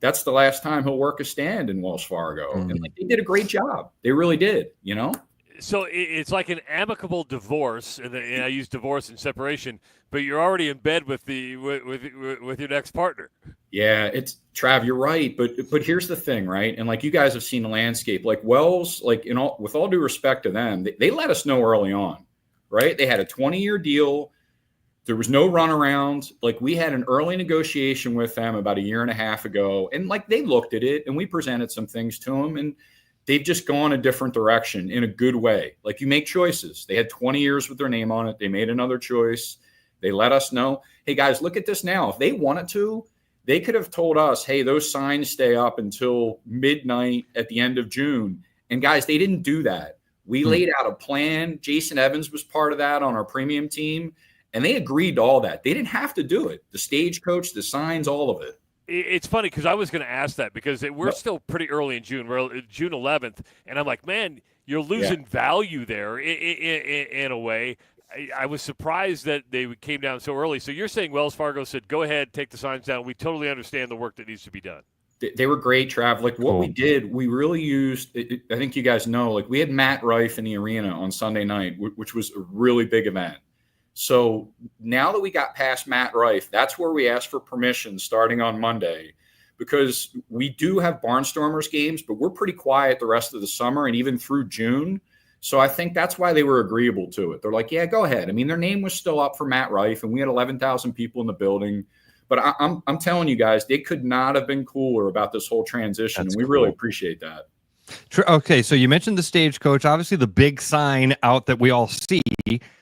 that's the last time he'll work a stand in Wells Fargo. And like, they did a great job. They really did, you know? So it's like an amicable divorce, and I use divorce and separation, but you're already in bed with with your next partner. Yeah, it's Trav, you're right. But here's the thing, right? And like you guys have seen the landscape, like Wells, like with all due respect to them, they let us know early on, right? They had a 20-year deal. There was no runaround. Like we had an early negotiation with them about a year and a half ago. And like they looked at it and we presented some things to them, and they've just gone a different direction in a good way. Like you make choices. They had 20 years with their name on it. They made another choice. They let us know, hey guys, look at this now. If they wanted to, they could have told us, hey, those signs stay up until midnight at the end of June. And guys, they didn't do that. We laid out a plan. Jason Evans was part of that on our premium team. And they agreed to all that. They didn't have to do it. The stagecoach, the signs, all of it. It's funny because I was going to ask that because we're still pretty early in June. We're June 11th. And I'm like, man, you're losing value there in a way. I was surprised that they came down so early. So you're saying Wells Fargo said, go ahead, take the signs down. We totally understand the work that needs to be done. They were great, Trav. Like what we did, we really used, I think you guys know, like we had Matt Rife in the arena on Sunday night, which was a really big event. So now that we got past Matt Rife, that's where we asked for permission starting on Monday, because we do have Barnstormers games, but we're pretty quiet the rest of the summer and even through June. So I think that's why they were agreeable to it. They're like, yeah, go ahead. I mean, their name was still up for Matt Rife, and we had 11,000 people in the building. But I'm telling you guys, they could not have been cooler about this whole transition, and we really appreciate that. Okay, so you mentioned the stagecoach, obviously the big sign out that we all see,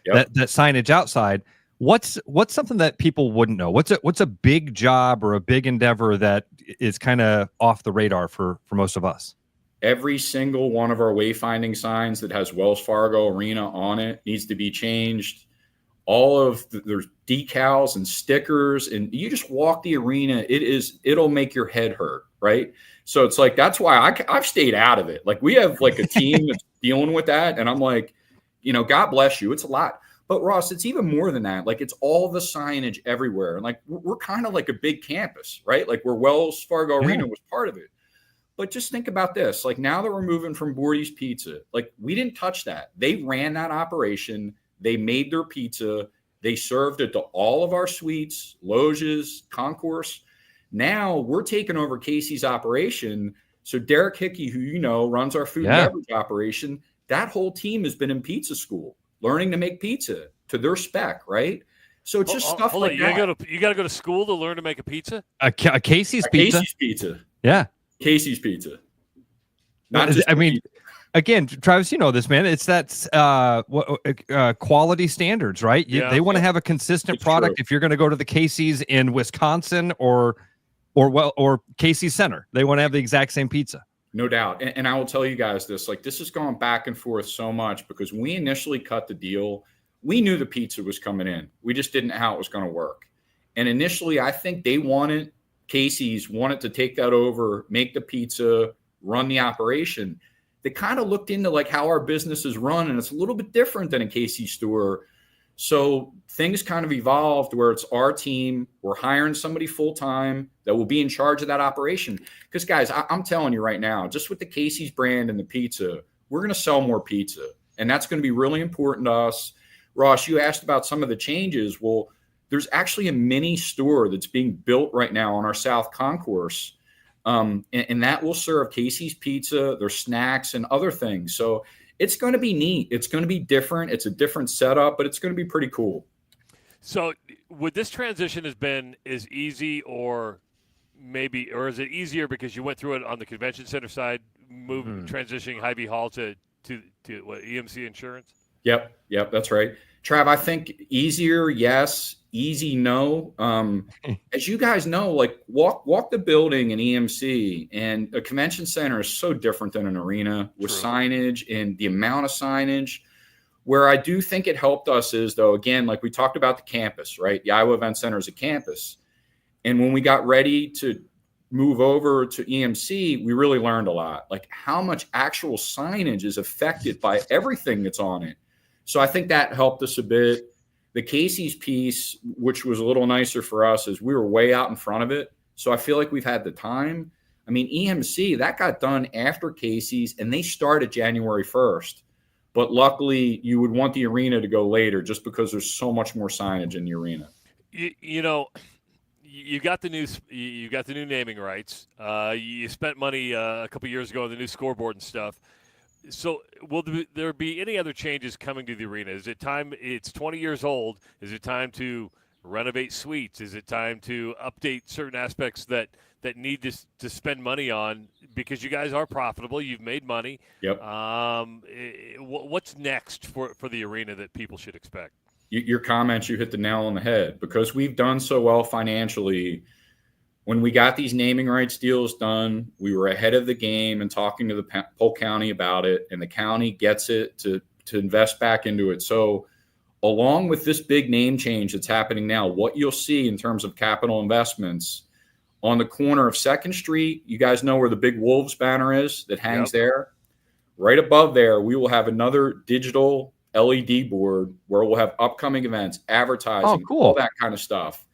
that signage outside. What's something that people wouldn't know? What's a big job or a big endeavor that is kind of off the radar for most of us? Every single one of our wayfinding signs that has Wells Fargo Arena on it needs to be changed. All of there's decals and stickers, and you just walk the arena. It'll make your head hurt, right? So it's like, that's why I've stayed out of it. Like we have like a team that's dealing with that. And I'm like, God bless you. It's a lot. But Ross, it's even more than that. Like it's all the signage everywhere. And like, we're kind of like a big campus, right? Like where Wells Fargo Arena was part of it. But just think about this. Like now that we're moving from Bordy's Pizza, like we didn't touch that. They ran that operation. They made their pizza. They served it to all of our suites, loges, concourse. Now we're taking over Casey's operation. So Derek Hickey, who runs our food and beverage operation, that whole team has been in pizza school, learning to make pizza to their spec, right? So it's just stuff like that. You got to go to school to learn to make a pizza? A Casey's pizza? Casey's pizza. Yeah. Casey's pizza. Again, Travis, you know this, man. It's that quality standards, right? They want to have a consistent product. True. If you're going to go to the Casey's in Wisconsin or Casey's Center, they want to have the exact same pizza. No doubt. And I will tell you guys this, like this has gone back and forth so much because when we initially cut the deal, we knew the pizza was coming in. We just didn't know how it was going to work. And initially, I think Casey's wanted to take that over, make the pizza, run the operation. They kind of looked into like how our business is run, and it's a little bit different than a Casey's store. So things kind of evolved where it's our team. We're hiring somebody full-time that will be in charge of that operation. Because guys, I'm telling you right now, just with the Casey's brand and the pizza, we're going to sell more pizza. And that's going to be really important to us. Ross, you asked about some of the changes. Well, there's actually a mini store that's being built right now on our South Concourse. And that will serve Casey's pizza, their snacks, and other things. So it's going to be neat. It's going to be different. It's a different setup, but it's going to be pretty cool. So would this transition has been as easy or is it easier because you went through it on the convention center side, transitioning Hy-Vee Hall to what, EMC Insurance? Yep, that's right. Trav, I think easier, yes. Easy, no. As you guys know, like walk the building in EMC, and a convention center is so different than an arena with signage and the amount of signage. Where I do think it helped us is, though, again, like we talked about the campus, right? The Iowa Event Center is a campus. And when we got ready to move over to EMC, we really learned a lot, like how much actual signage is affected by everything that's on it. So I think that helped us a bit. The Casey's piece, which was a little nicer for us, is we were way out in front of it. So I feel like we've had the time. I mean, EMC, that got done after Casey's, and they started January 1st. But luckily, you would want the arena to go later just because there's so much more signage in the arena. You know, you got the new naming rights. You spent money a couple years ago on the new scoreboard and stuff. So will there be any other changes coming to the arena? Is it time? It's 20 years old. Is it time to renovate suites? Is it time to update certain aspects that need to spend money on, because you guys are profitable? You've made money. Yep. What's next for the arena that people should expect? Your comments, you hit the nail on the head, because we've done so well financially. When we got these naming rights deals done, we were ahead of the game and talking to the Polk County about it, and the county gets it to invest back into it. So along with this big name change that's happening now, what you'll see in terms of capital investments on the corner of 2nd Street, you guys know where the big Wolves banner is that hangs there? Right above there, we will have another digital LED board where we'll have upcoming events, advertising, all that kind of stuff.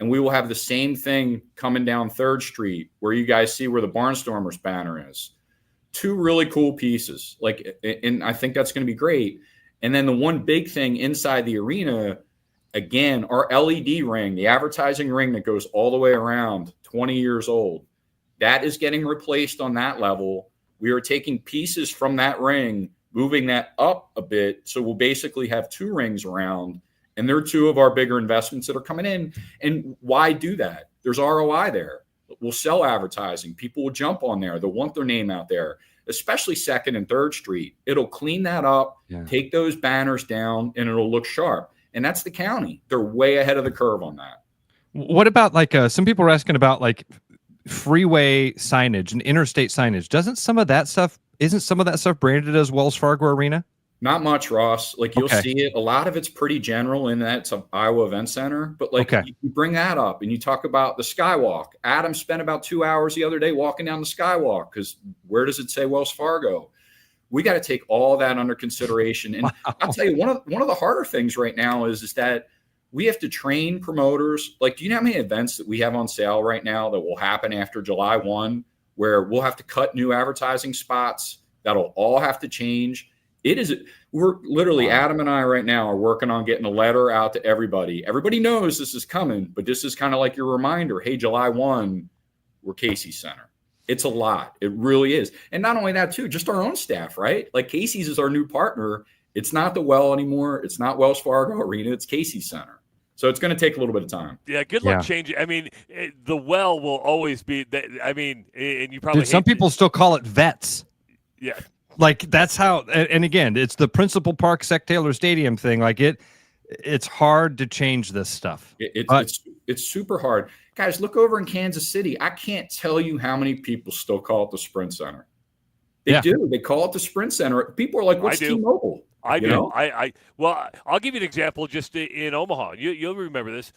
And we will have the same thing coming down 3rd Street where you guys see where the Barnstormers banner is. 2 really cool pieces. And I think that's going to be great. And then the one big thing inside the arena, again, our LED ring, the advertising ring that goes all the way around, 20 years old, that is getting replaced on that level. We are taking pieces from that ring, moving that up a bit. So we'll basically have 2 rings around. And they're 2 of our bigger investments that are coming in. And why do that? There's ROI there. We'll sell advertising. People will jump on there. They'll want their name out there, especially 2nd and 3rd Street. It'll clean that up, take those banners down, and it'll look sharp. And that's the county. They're way ahead of the curve on that. What about some people are asking about freeway signage and interstate signage? Isn't some of that stuff branded as Wells Fargo Arena? Not much, Ross. You'll see it. A lot of it's pretty general in that it's an Iowa Event Center. But you bring that up and you talk about the Skywalk. Adam spent about 2 hours the other day walking down the Skywalk because where does it say Wells Fargo? We got to take all that under consideration. And I'll tell you, one of the harder things right now is that we have to train promoters. Do you know how many events that we have on sale right now that will happen after July 1, where we'll have to cut new advertising spots? That'll all have to change. We're literally, Adam and I right now are working on getting a letter out to everybody. Everybody knows this is coming, but this is kind of like your reminder. Hey, July 1, we're Casey's Center. It's a lot. It really is. And not only that too, just our own staff, right? Casey's is our new partner. It's not the Well anymore. It's not Wells Fargo Arena. It's Casey's Center. So it's going to take a little bit of time. Yeah, good luck changing. I mean, the Well will always be. And you probably some people still call it Vets. Yeah. That's how, and again, it's the Principal Park Sec Taylor Stadium thing. It's hard to change this stuff. It's super hard. Guys, look over in Kansas City. I can't tell you how many people still call it the Sprint Center. They do. They call it the Sprint Center. People are like, what's T-Mobile? I do. Well, I'll give you an example just in Omaha. You'll remember this.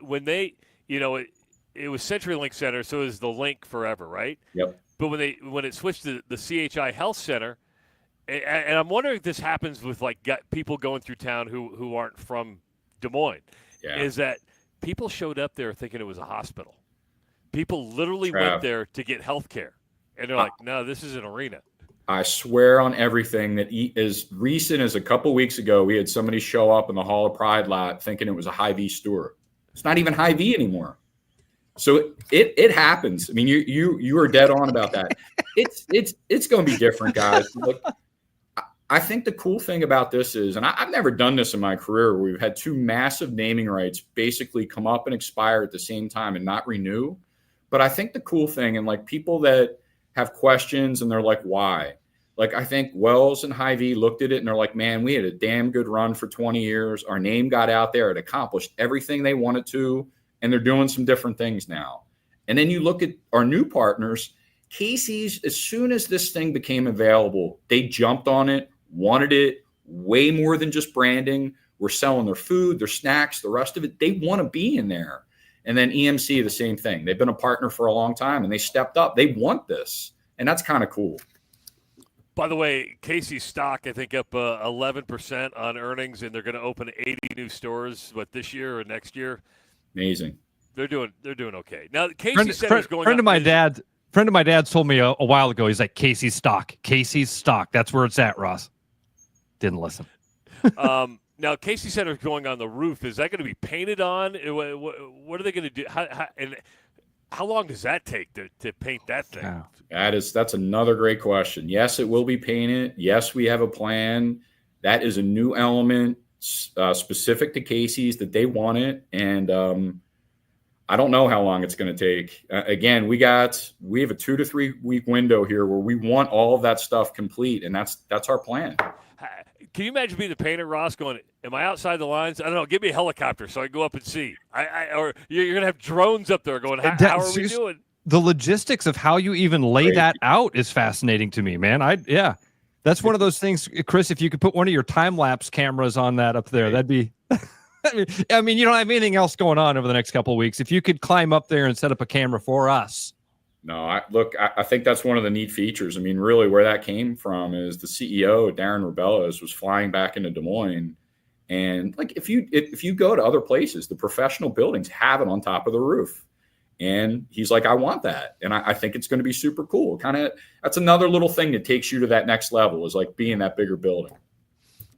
When they, it was CenturyLink Center, so it was the Link forever, right? Yep. But when it switched to the CHI Health Center, and I'm wondering if this happens with people going through town who aren't from Des Moines, is that people showed up there thinking it was a hospital. People literally went there to get health care, and they're like, "No, this is an arena." I swear on everything that as recent as a couple weeks ago, we had somebody show up in the Hall of Pride lot thinking it was a Hy-Vee store. It's not even Hy-Vee anymore. So it happens. I mean, you are dead on about that. It's going to be different, guys. I think the cool thing about this is, and I've never done this in my career, where we've had 2 massive naming rights basically come up and expire at the same time and not renew. But I think the cool thing, and people that have questions and they're like, why? I think Wells and Hy-Vee looked at it and they're like, man, we had a damn good run for 20 years. Our name got out there. It accomplished everything they wanted to. And they're doing some different things now. And then you look at our new partners, Casey's, as soon as this thing became available, they jumped on it, wanted it way more than just branding. We're selling their food, their snacks, the rest of it. They want to be in there. And then EMC, the same thing. They've been a partner for a long time and they stepped up. They want this. And that's kind of cool. By the way, Casey's stock, I think, up 11% on earnings, and they're going to open 80 new stores, this year or next year? Amazing. They're doing okay. Now, Casey Center's going friend of my dad's told me a while ago, he's like, Casey's stock. That's where it's at, Ross. Didn't listen. Now, Casey Center's going on the roof. Is that going to be painted on? What are they going to do? How long does that take to paint that thing? Oh. That's another great question. Yes, it will be painted. Yes, we have a plan. That is a new element specific to Casey's that they want it. And I don't know how long it's going to take. Again, we have a 2 to 3 week window here where we want all of that stuff complete. And that's our plan. Can you imagine being the painter, Ross, going, am I outside the lines? I don't know. Give me a helicopter so I can go up and see. Or you're going to have drones up there going, how are we doing? The logistics of how you even lay that out is fascinating to me, man. That's one of those things, Chris, if you could put one of your time-lapse cameras on that up there, that'd be I mean, you don't have anything else going on over the next couple of weeks. If you could climb up there and set up a camera for us. No, I think that's one of the neat features. I mean, really where that came from is the CEO, Darren Rebellas, was flying back into Des Moines. And like, if you go to other places, the professional buildings have it on top of the roof. And he's like, I want that. And I think it's going to be super cool. That's another little thing that takes you to that next level, is like being that bigger building.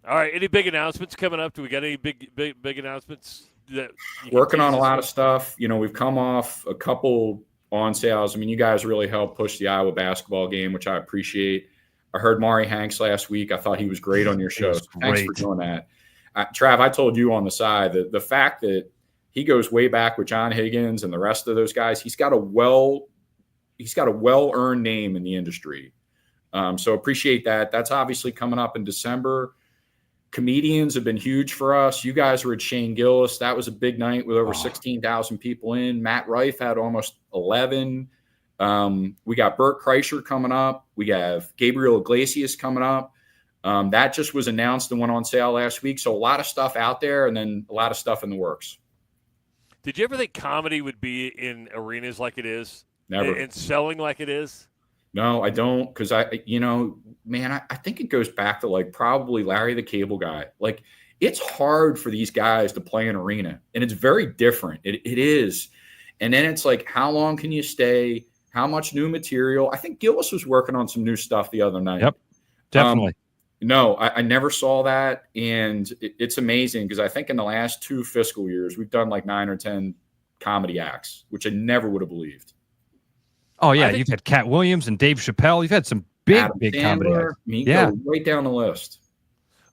All right. Any big announcements coming up? Do we got any big announcements? Working on a lot of stuff. We've come off a couple on sales. I mean, you guys really helped push the Iowa basketball game, which I appreciate. I heard Maury Hanks last week. I thought he was great on your show. Thanks for doing that. Trav, I told you on the side that the fact that he goes way back with John Higgins and the rest of those guys, he's got a well-earned name in the industry. So appreciate that. That's obviously coming up in December. Comedians have been huge for us. You guys were at Shane Gillis. That was a big night with over 16,000 people in. Matt Rife had almost 11. We got Bert Kreischer coming up. We have Gabriel Iglesias coming up. That just was announced and went on sale last week. So a lot of stuff out there, and then a lot of stuff in the works. Did you ever think comedy would be in arenas like it is? Never. And selling like it is? No, I don't, because I think it goes back to like probably Larry the Cable Guy. Like, it's hard for these guys to play an arena, and it's very different. It is. And then it's like, how long can you stay? How much new material? I think Gillis was working on some new stuff the other night. Yep, definitely. No, I never saw that. And it's amazing because I think in the last 2 fiscal years, we've done like 9 or 10 comedy acts, which I never would have believed. Oh, yeah. You've had Cat Williams and Dave Chappelle. You've had some big comedy acts. Go right down the list.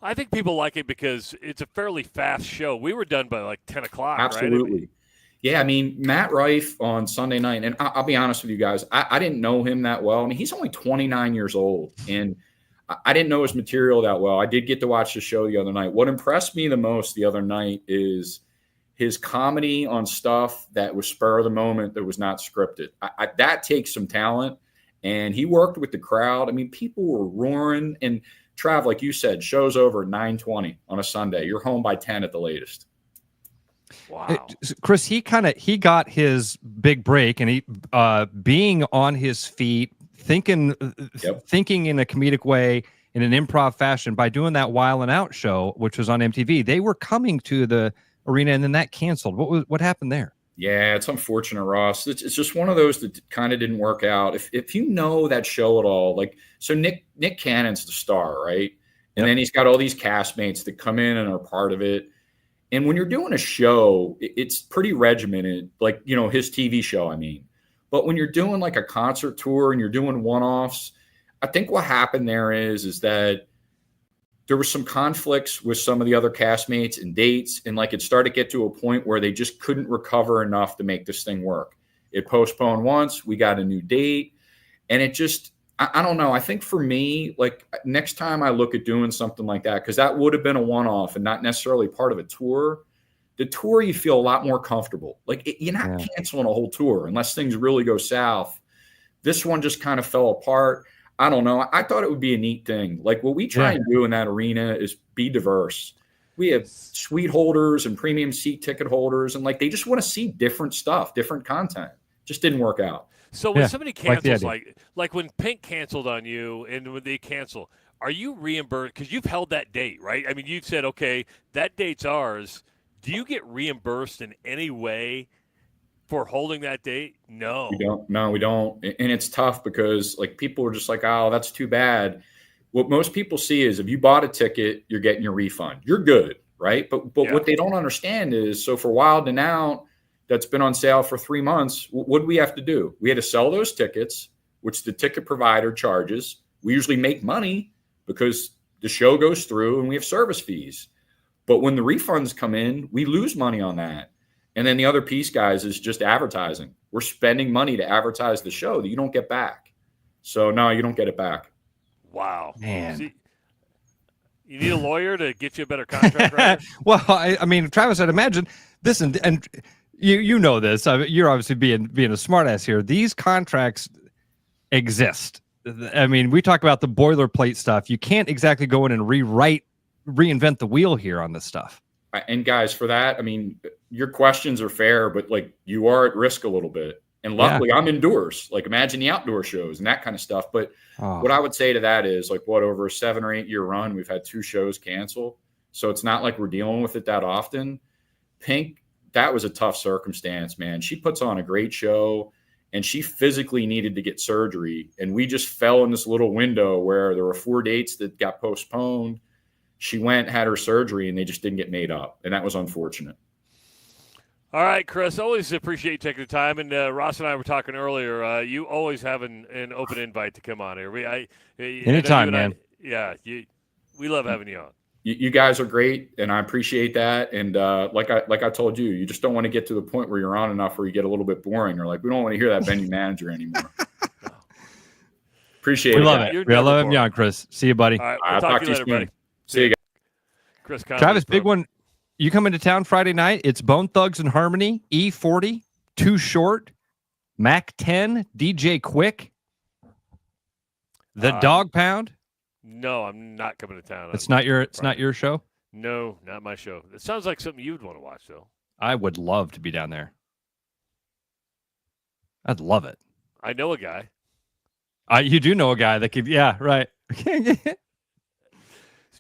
I think people like it because it's a fairly fast show. We were done by like 10 o'clock, Absolutely. Right? Yeah, I mean, Matt Rife on Sunday night, and I'll be honest with you guys, I didn't know him that well. I mean, he's only 29 years old, and I didn't know his material that well. I did get to watch the show the other night. What impressed me the most the other night is his comedy on stuff that was spur of the moment, that was not scripted. That takes some talent, and he worked with the crowd. I mean, people were roaring. And Trav, like you said, show's over at 9:20 on a Sunday. You're home by 10 at the latest. Wow. Chris, he got his big break, and he being on his feet, thinking in a comedic way, in an improv fashion, by doing that Wild 'N Out show, which was on MTV. They were coming to the arena, and then that canceled. What happened there? Yeah, it's unfortunate, Ross. It's just one of those that kind of didn't work out. If you know that show at all, like, so Nick Cannon's the star, right? And then he's got all these castmates that come in and are part of it. And when you're doing a show, it's pretty regimented, like, his TV show, I mean. But when you're doing like a concert tour and you're doing one-offs, I think what happened there is that there were some conflicts with some of the other castmates and dates. And like, it started to get to a point where they just couldn't recover enough to make this thing work. It postponed once, we got a new date, and it just, I don't know. I think for me, like, next time I look at doing something like that, because that would have been a one-off and not necessarily part of a tour. The tour, you feel a lot more comfortable. Like, you're not canceling a whole tour unless things really go south. This one just kind of fell apart. I don't know. I thought it would be a neat thing. Like, what we try and do in that arena is be diverse. We have suite holders and premium seat ticket holders, and like, they just want to see different stuff, different content. Just didn't work out. So when somebody cancels, like when Pink canceled on you and when they cancel, are you reimbursed? Because you've held that date, right? I mean, you've said, okay, that date's ours. Do you get reimbursed in any way for holding that date? No. We don't. No, we don't. And it's tough because like people are just like, oh, that's too bad. What most people see is if you bought a ticket, you're getting your refund. You're good, right? But what they don't understand is, so for Wild and Out, that's been on sale for 3 months, what do we have to do? We had to sell those tickets, which the ticket provider charges. We usually make money because the show goes through and we have service fees. But when the refunds come in, we lose money on that. And then the other piece, guys, is just advertising. We're spending money to advertise the show that you don't get back. So, no, you don't get it back. Wow. Man. See, you need a lawyer to get you a better contract, right? Well, I mean, Travis, I'd imagine this, and you know this. You're obviously being a smartass here. These contracts exist. I mean, we talk about the boilerplate stuff. You can't exactly go in and reinvent the wheel here on this stuff. And guys, for that, I mean, your questions are fair, but like you are at risk a little bit. And luckily I'm indoors, like imagine the outdoor shows and that kind of stuff. But what I would say to that is like over a 7 or 8 year run, we've had 2 shows cancel. So it's not like we're dealing with it that often. Pink, that was a tough circumstance, man. She puts on a great show and she physically needed to get surgery. And we just fell in this little window where there were 4 dates that got postponed. She went, had her surgery, and they just didn't get made up. And that was unfortunate. All right, Chris, always appreciate you taking the time. And Ross and I were talking earlier. You always have an open invite to come on here. Anytime, man. We love having you on. You guys are great, and I appreciate that. And like I told you, you just don't want to get to the point where you're on enough where you get a little bit boring, or like we don't want to hear that venue manager anymore. Appreciate it. We love it. We love having you on, Chris. See you, buddy. All right, we'll talk to you later, buddy. See you guys. Chris Conley, Travis, big one. You come into town Friday night. It's Bone Thugs and Harmony, E40, Too Short, Mac 10, DJ Quick, The Dog Pound. No, I'm not coming to town. It's not your show? No, not my show. It sounds like something you'd want to watch, though. I would love to be down there. I'd love it. I know a guy. You do know a guy that could, yeah, right.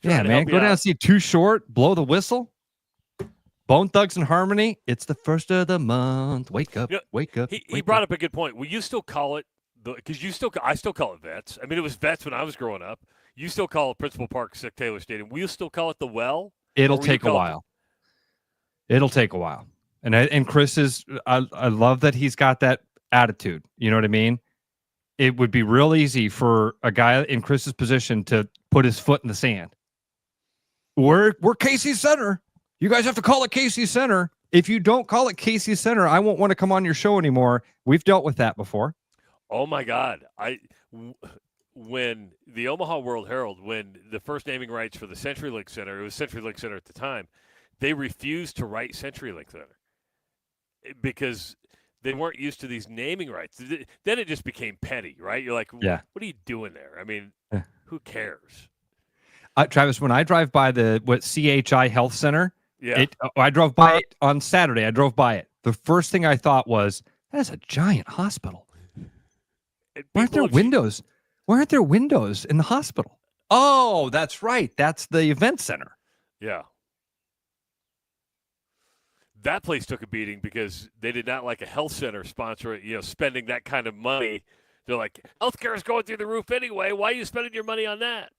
Yeah, man, go down and see Too Short, blow the whistle. Bone Thugs and Harmony, it's the first of the month. Wake up, wake up. He brought up a good point. Will you still call it, because I still call it Vets. I mean, it was Vets when I was growing up. You still call it Principal Park Sick Taylor Stadium. Will you still call it the Well? It'll take a while. It'll take a while. And Chris is, I love that he's got that attitude. You know what I mean? It would be real easy for a guy in Chris's position to put his foot in the sand. We're Casey Center. You guys have to call it Casey Center. If you don't call it Casey Center, I won't want to come on your show anymore. We've dealt with that before. Oh my God. When the Omaha World Herald, when the first naming rights for the CenturyLink Center, it was CenturyLink Center at the time, they refused to write CenturyLink Center because they weren't used to these naming rights. Then it just became petty, right? You're like, what are you doing there? I mean, who cares? Travis, when I drive by the CHI Health Center, I drove by it on Saturday. I drove by it. The first thing I thought was, that is a giant hospital. Why aren't there windows? Why aren't there windows in the hospital? Oh, that's right. That's the event center. Yeah. That place took a beating because they did not like a health center sponsor it, spending that kind of money. They're like, healthcare is going through the roof anyway. Why are you spending your money on that?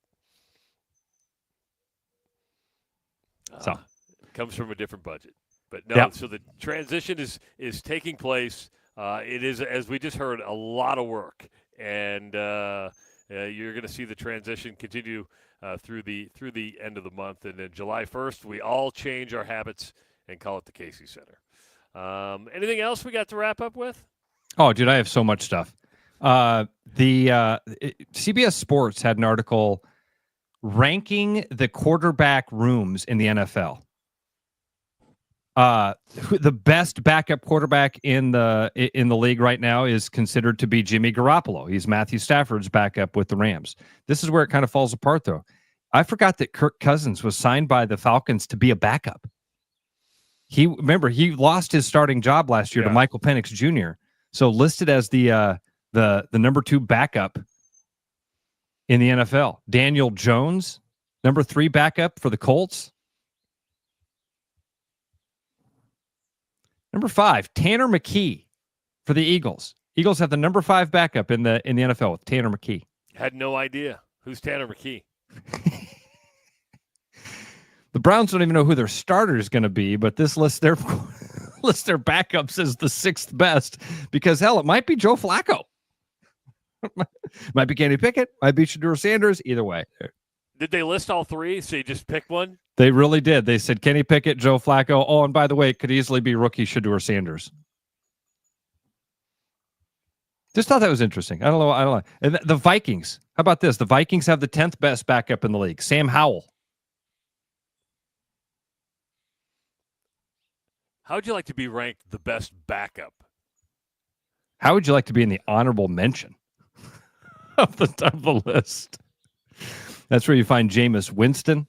So it comes from a different budget. But no, so the transition is taking place. It is, as we just heard, a lot of work. And you're going to see the transition continue through the end of the month. And then July 1st, we all change our habits and call it the Casey Center. Anything else we got to wrap up with? Oh, dude, I have so much stuff. CBS Sports had an article ranking the quarterback rooms in the NFL. The best backup quarterback in the league right now is considered to be Jimmy Garoppolo. He's Matthew Stafford's backup with the Rams. This is where it kind of falls apart, though. I forgot that Kirk Cousins was signed by the Falcons to be a backup. He lost his starting job last year to Michael Penix Jr. So listed as the number 2 backup in the NFL. Daniel Jones, number 3 backup for the Colts. Number 5, Tanner McKee for the Eagles. Eagles have the number 5 backup in the NFL with Tanner McKee. Had no idea. Who's Tanner McKee? The Browns don't even know who their starter is going to be, but this lists their backups as the 6th best because, hell, it might be Joe Flacco. Might be Kenny Pickett. Might be Shedeur Sanders. Either way. Did they list all 3, so you just pick one? They really did. They said Kenny Pickett, Joe Flacco. Oh, and by the way, it could easily be rookie Shedeur Sanders. Just thought that was interesting. I don't know. And the Vikings. How about this? The Vikings have the 10th best backup in the league, Sam Howell. How would you like to be ranked the best backup? How would you like to be in the honorable mention of the list? That's where you find Jameis Winston.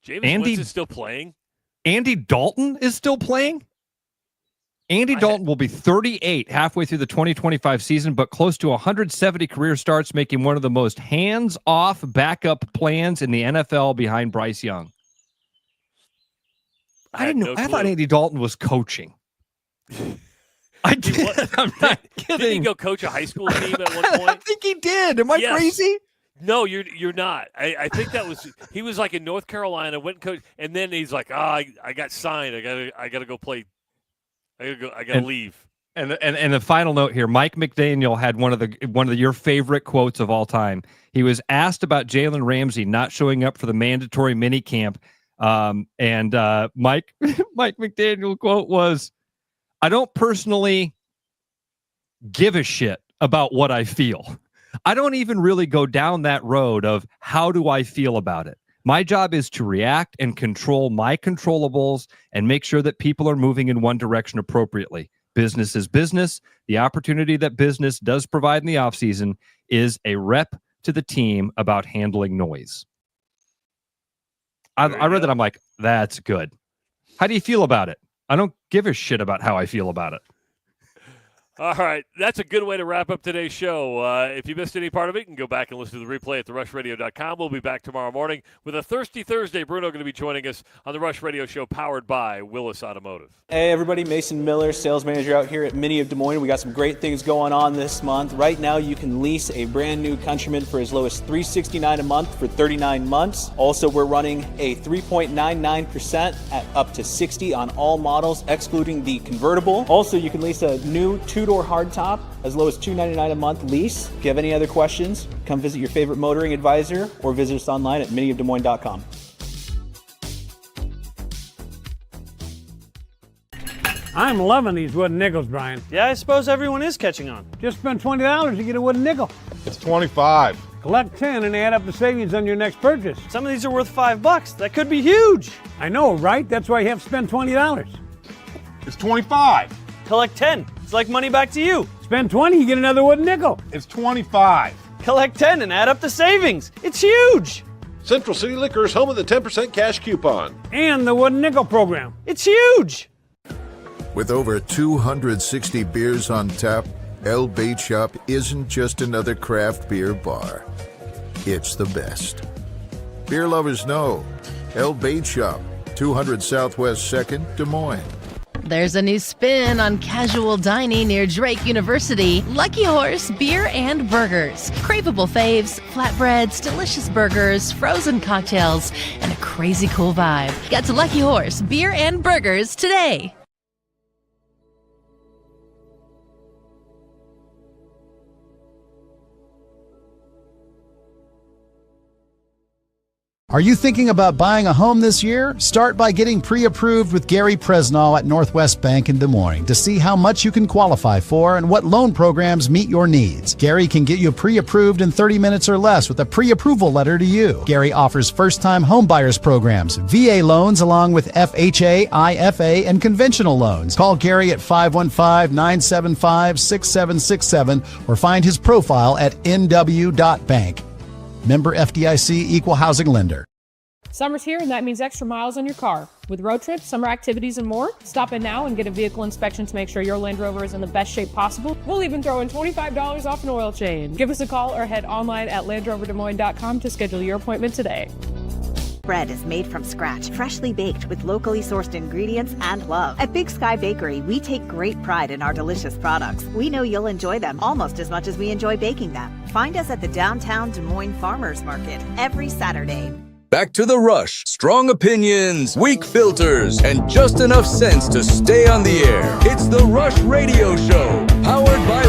Winston's still playing? Andy Dalton is still playing? Andy Dalton will be 38 halfway through the 2025 season, but close to 170 career starts, making one of the most hands-off backup plans in the NFL behind Bryce Young. I didn't know. I thought Andy Dalton was coaching. I did. I'm not kidding. Did he go coach a high school team at one point? I think he did. Am I crazy? No, you're not. I think that was he was like in North Carolina, went and coached, and then he's like, I got signed. I gotta go play. I gotta leave. And the final note here, Mike McDaniel had one of your favorite quotes of all time. He was asked about Jalen Ramsey not showing up for the mandatory mini camp. Mike McDaniel quote was, "I don't personally give a shit about what I feel. I don't even really go down that road of how do I feel about it. My job is to react and control my controllables and make sure that people are moving in one direction appropriately. Business is business. The opportunity that business does provide in the offseason is a rep to the team about handling noise." I read that. I'm like, that's good. How do you feel about it? I don't give a shit about how I feel about it. All right. That's a good way to wrap up today's show. If you missed any part of it, you can go back and listen to the replay at therushladio.com. We'll be back tomorrow morning with a Thirsty Thursday. Bruno going to be joining us on the Rush Radio Show powered by Willis Automotive. Hey, everybody. Mason Miller, sales manager out here at Mini of Des Moines. We got some great things going on this month. Right now, you can lease a brand new Countryman for as low as $369 a month for 39 months. Also, we're running a 3.99% at up to 60 on all models, excluding the convertible. Also, you can lease a new two-door hardtop as low as $299 a month lease. If you have any other questions, come visit your favorite motoring advisor or visit us online at miniofdesmoines.com. I'm loving these wooden nickels, Brian. Yeah, I suppose everyone is catching on. Just spend $20 to get a wooden nickel. It's 25. Collect 10 and add up the savings on your next purchase. Some of these are worth $5. That could be huge. I know, right? That's why you have to spend $20. It's 25. Collect 10. It's like money back to you. Spend 20, you get another wooden nickel. It's 25. Collect 10 and add up the savings. It's huge. Central City Liquors, home of the 10% cash coupon. And the wooden nickel program. It's huge. With over 260 beers on tap, El Bait Shop isn't just another craft beer bar. It's the best. Beer lovers know. El Bait Shop, 200 Southwest 2nd, Des Moines. There's a new spin on casual dining near Drake University. Lucky Horse Beer and Burgers. Craveable faves, flatbreads, delicious burgers, frozen cocktails, and a crazy cool vibe. Get to Lucky Horse Beer and Burgers today. Are you thinking about buying a home this year? Start by getting pre-approved with Gary Presnall at Northwest Bank in Des Moines to see how much you can qualify for and what loan programs meet your needs. Gary can get you pre-approved in 30 minutes or less with a pre-approval letter to you. Gary offers first-time home buyers programs, VA loans along with FHA, IFA, and conventional loans. Call Gary at 515-975-6767 or find his profile at nw.bank. Member FDIC, Equal Housing Lender. Summer's here, and that means extra miles on your car. With road trips, summer activities, and more, stop in now and get a vehicle inspection to make sure your Land Rover is in the best shape possible. We'll even throw in $25 off an oil change. Give us a call or head online at LandRoverDesMoines.com to schedule your appointment today. Bread is made from scratch, freshly baked with locally sourced ingredients and love. At Big Sky Bakery, we take great pride in our delicious products. We know you'll enjoy them almost as much as we enjoy baking them. Find us at the downtown Des Moines Farmers Market every Saturday. Back to the Rush. Strong opinions, weak filters, and just enough sense to stay on the air. It's the Rush Radio Show, powered by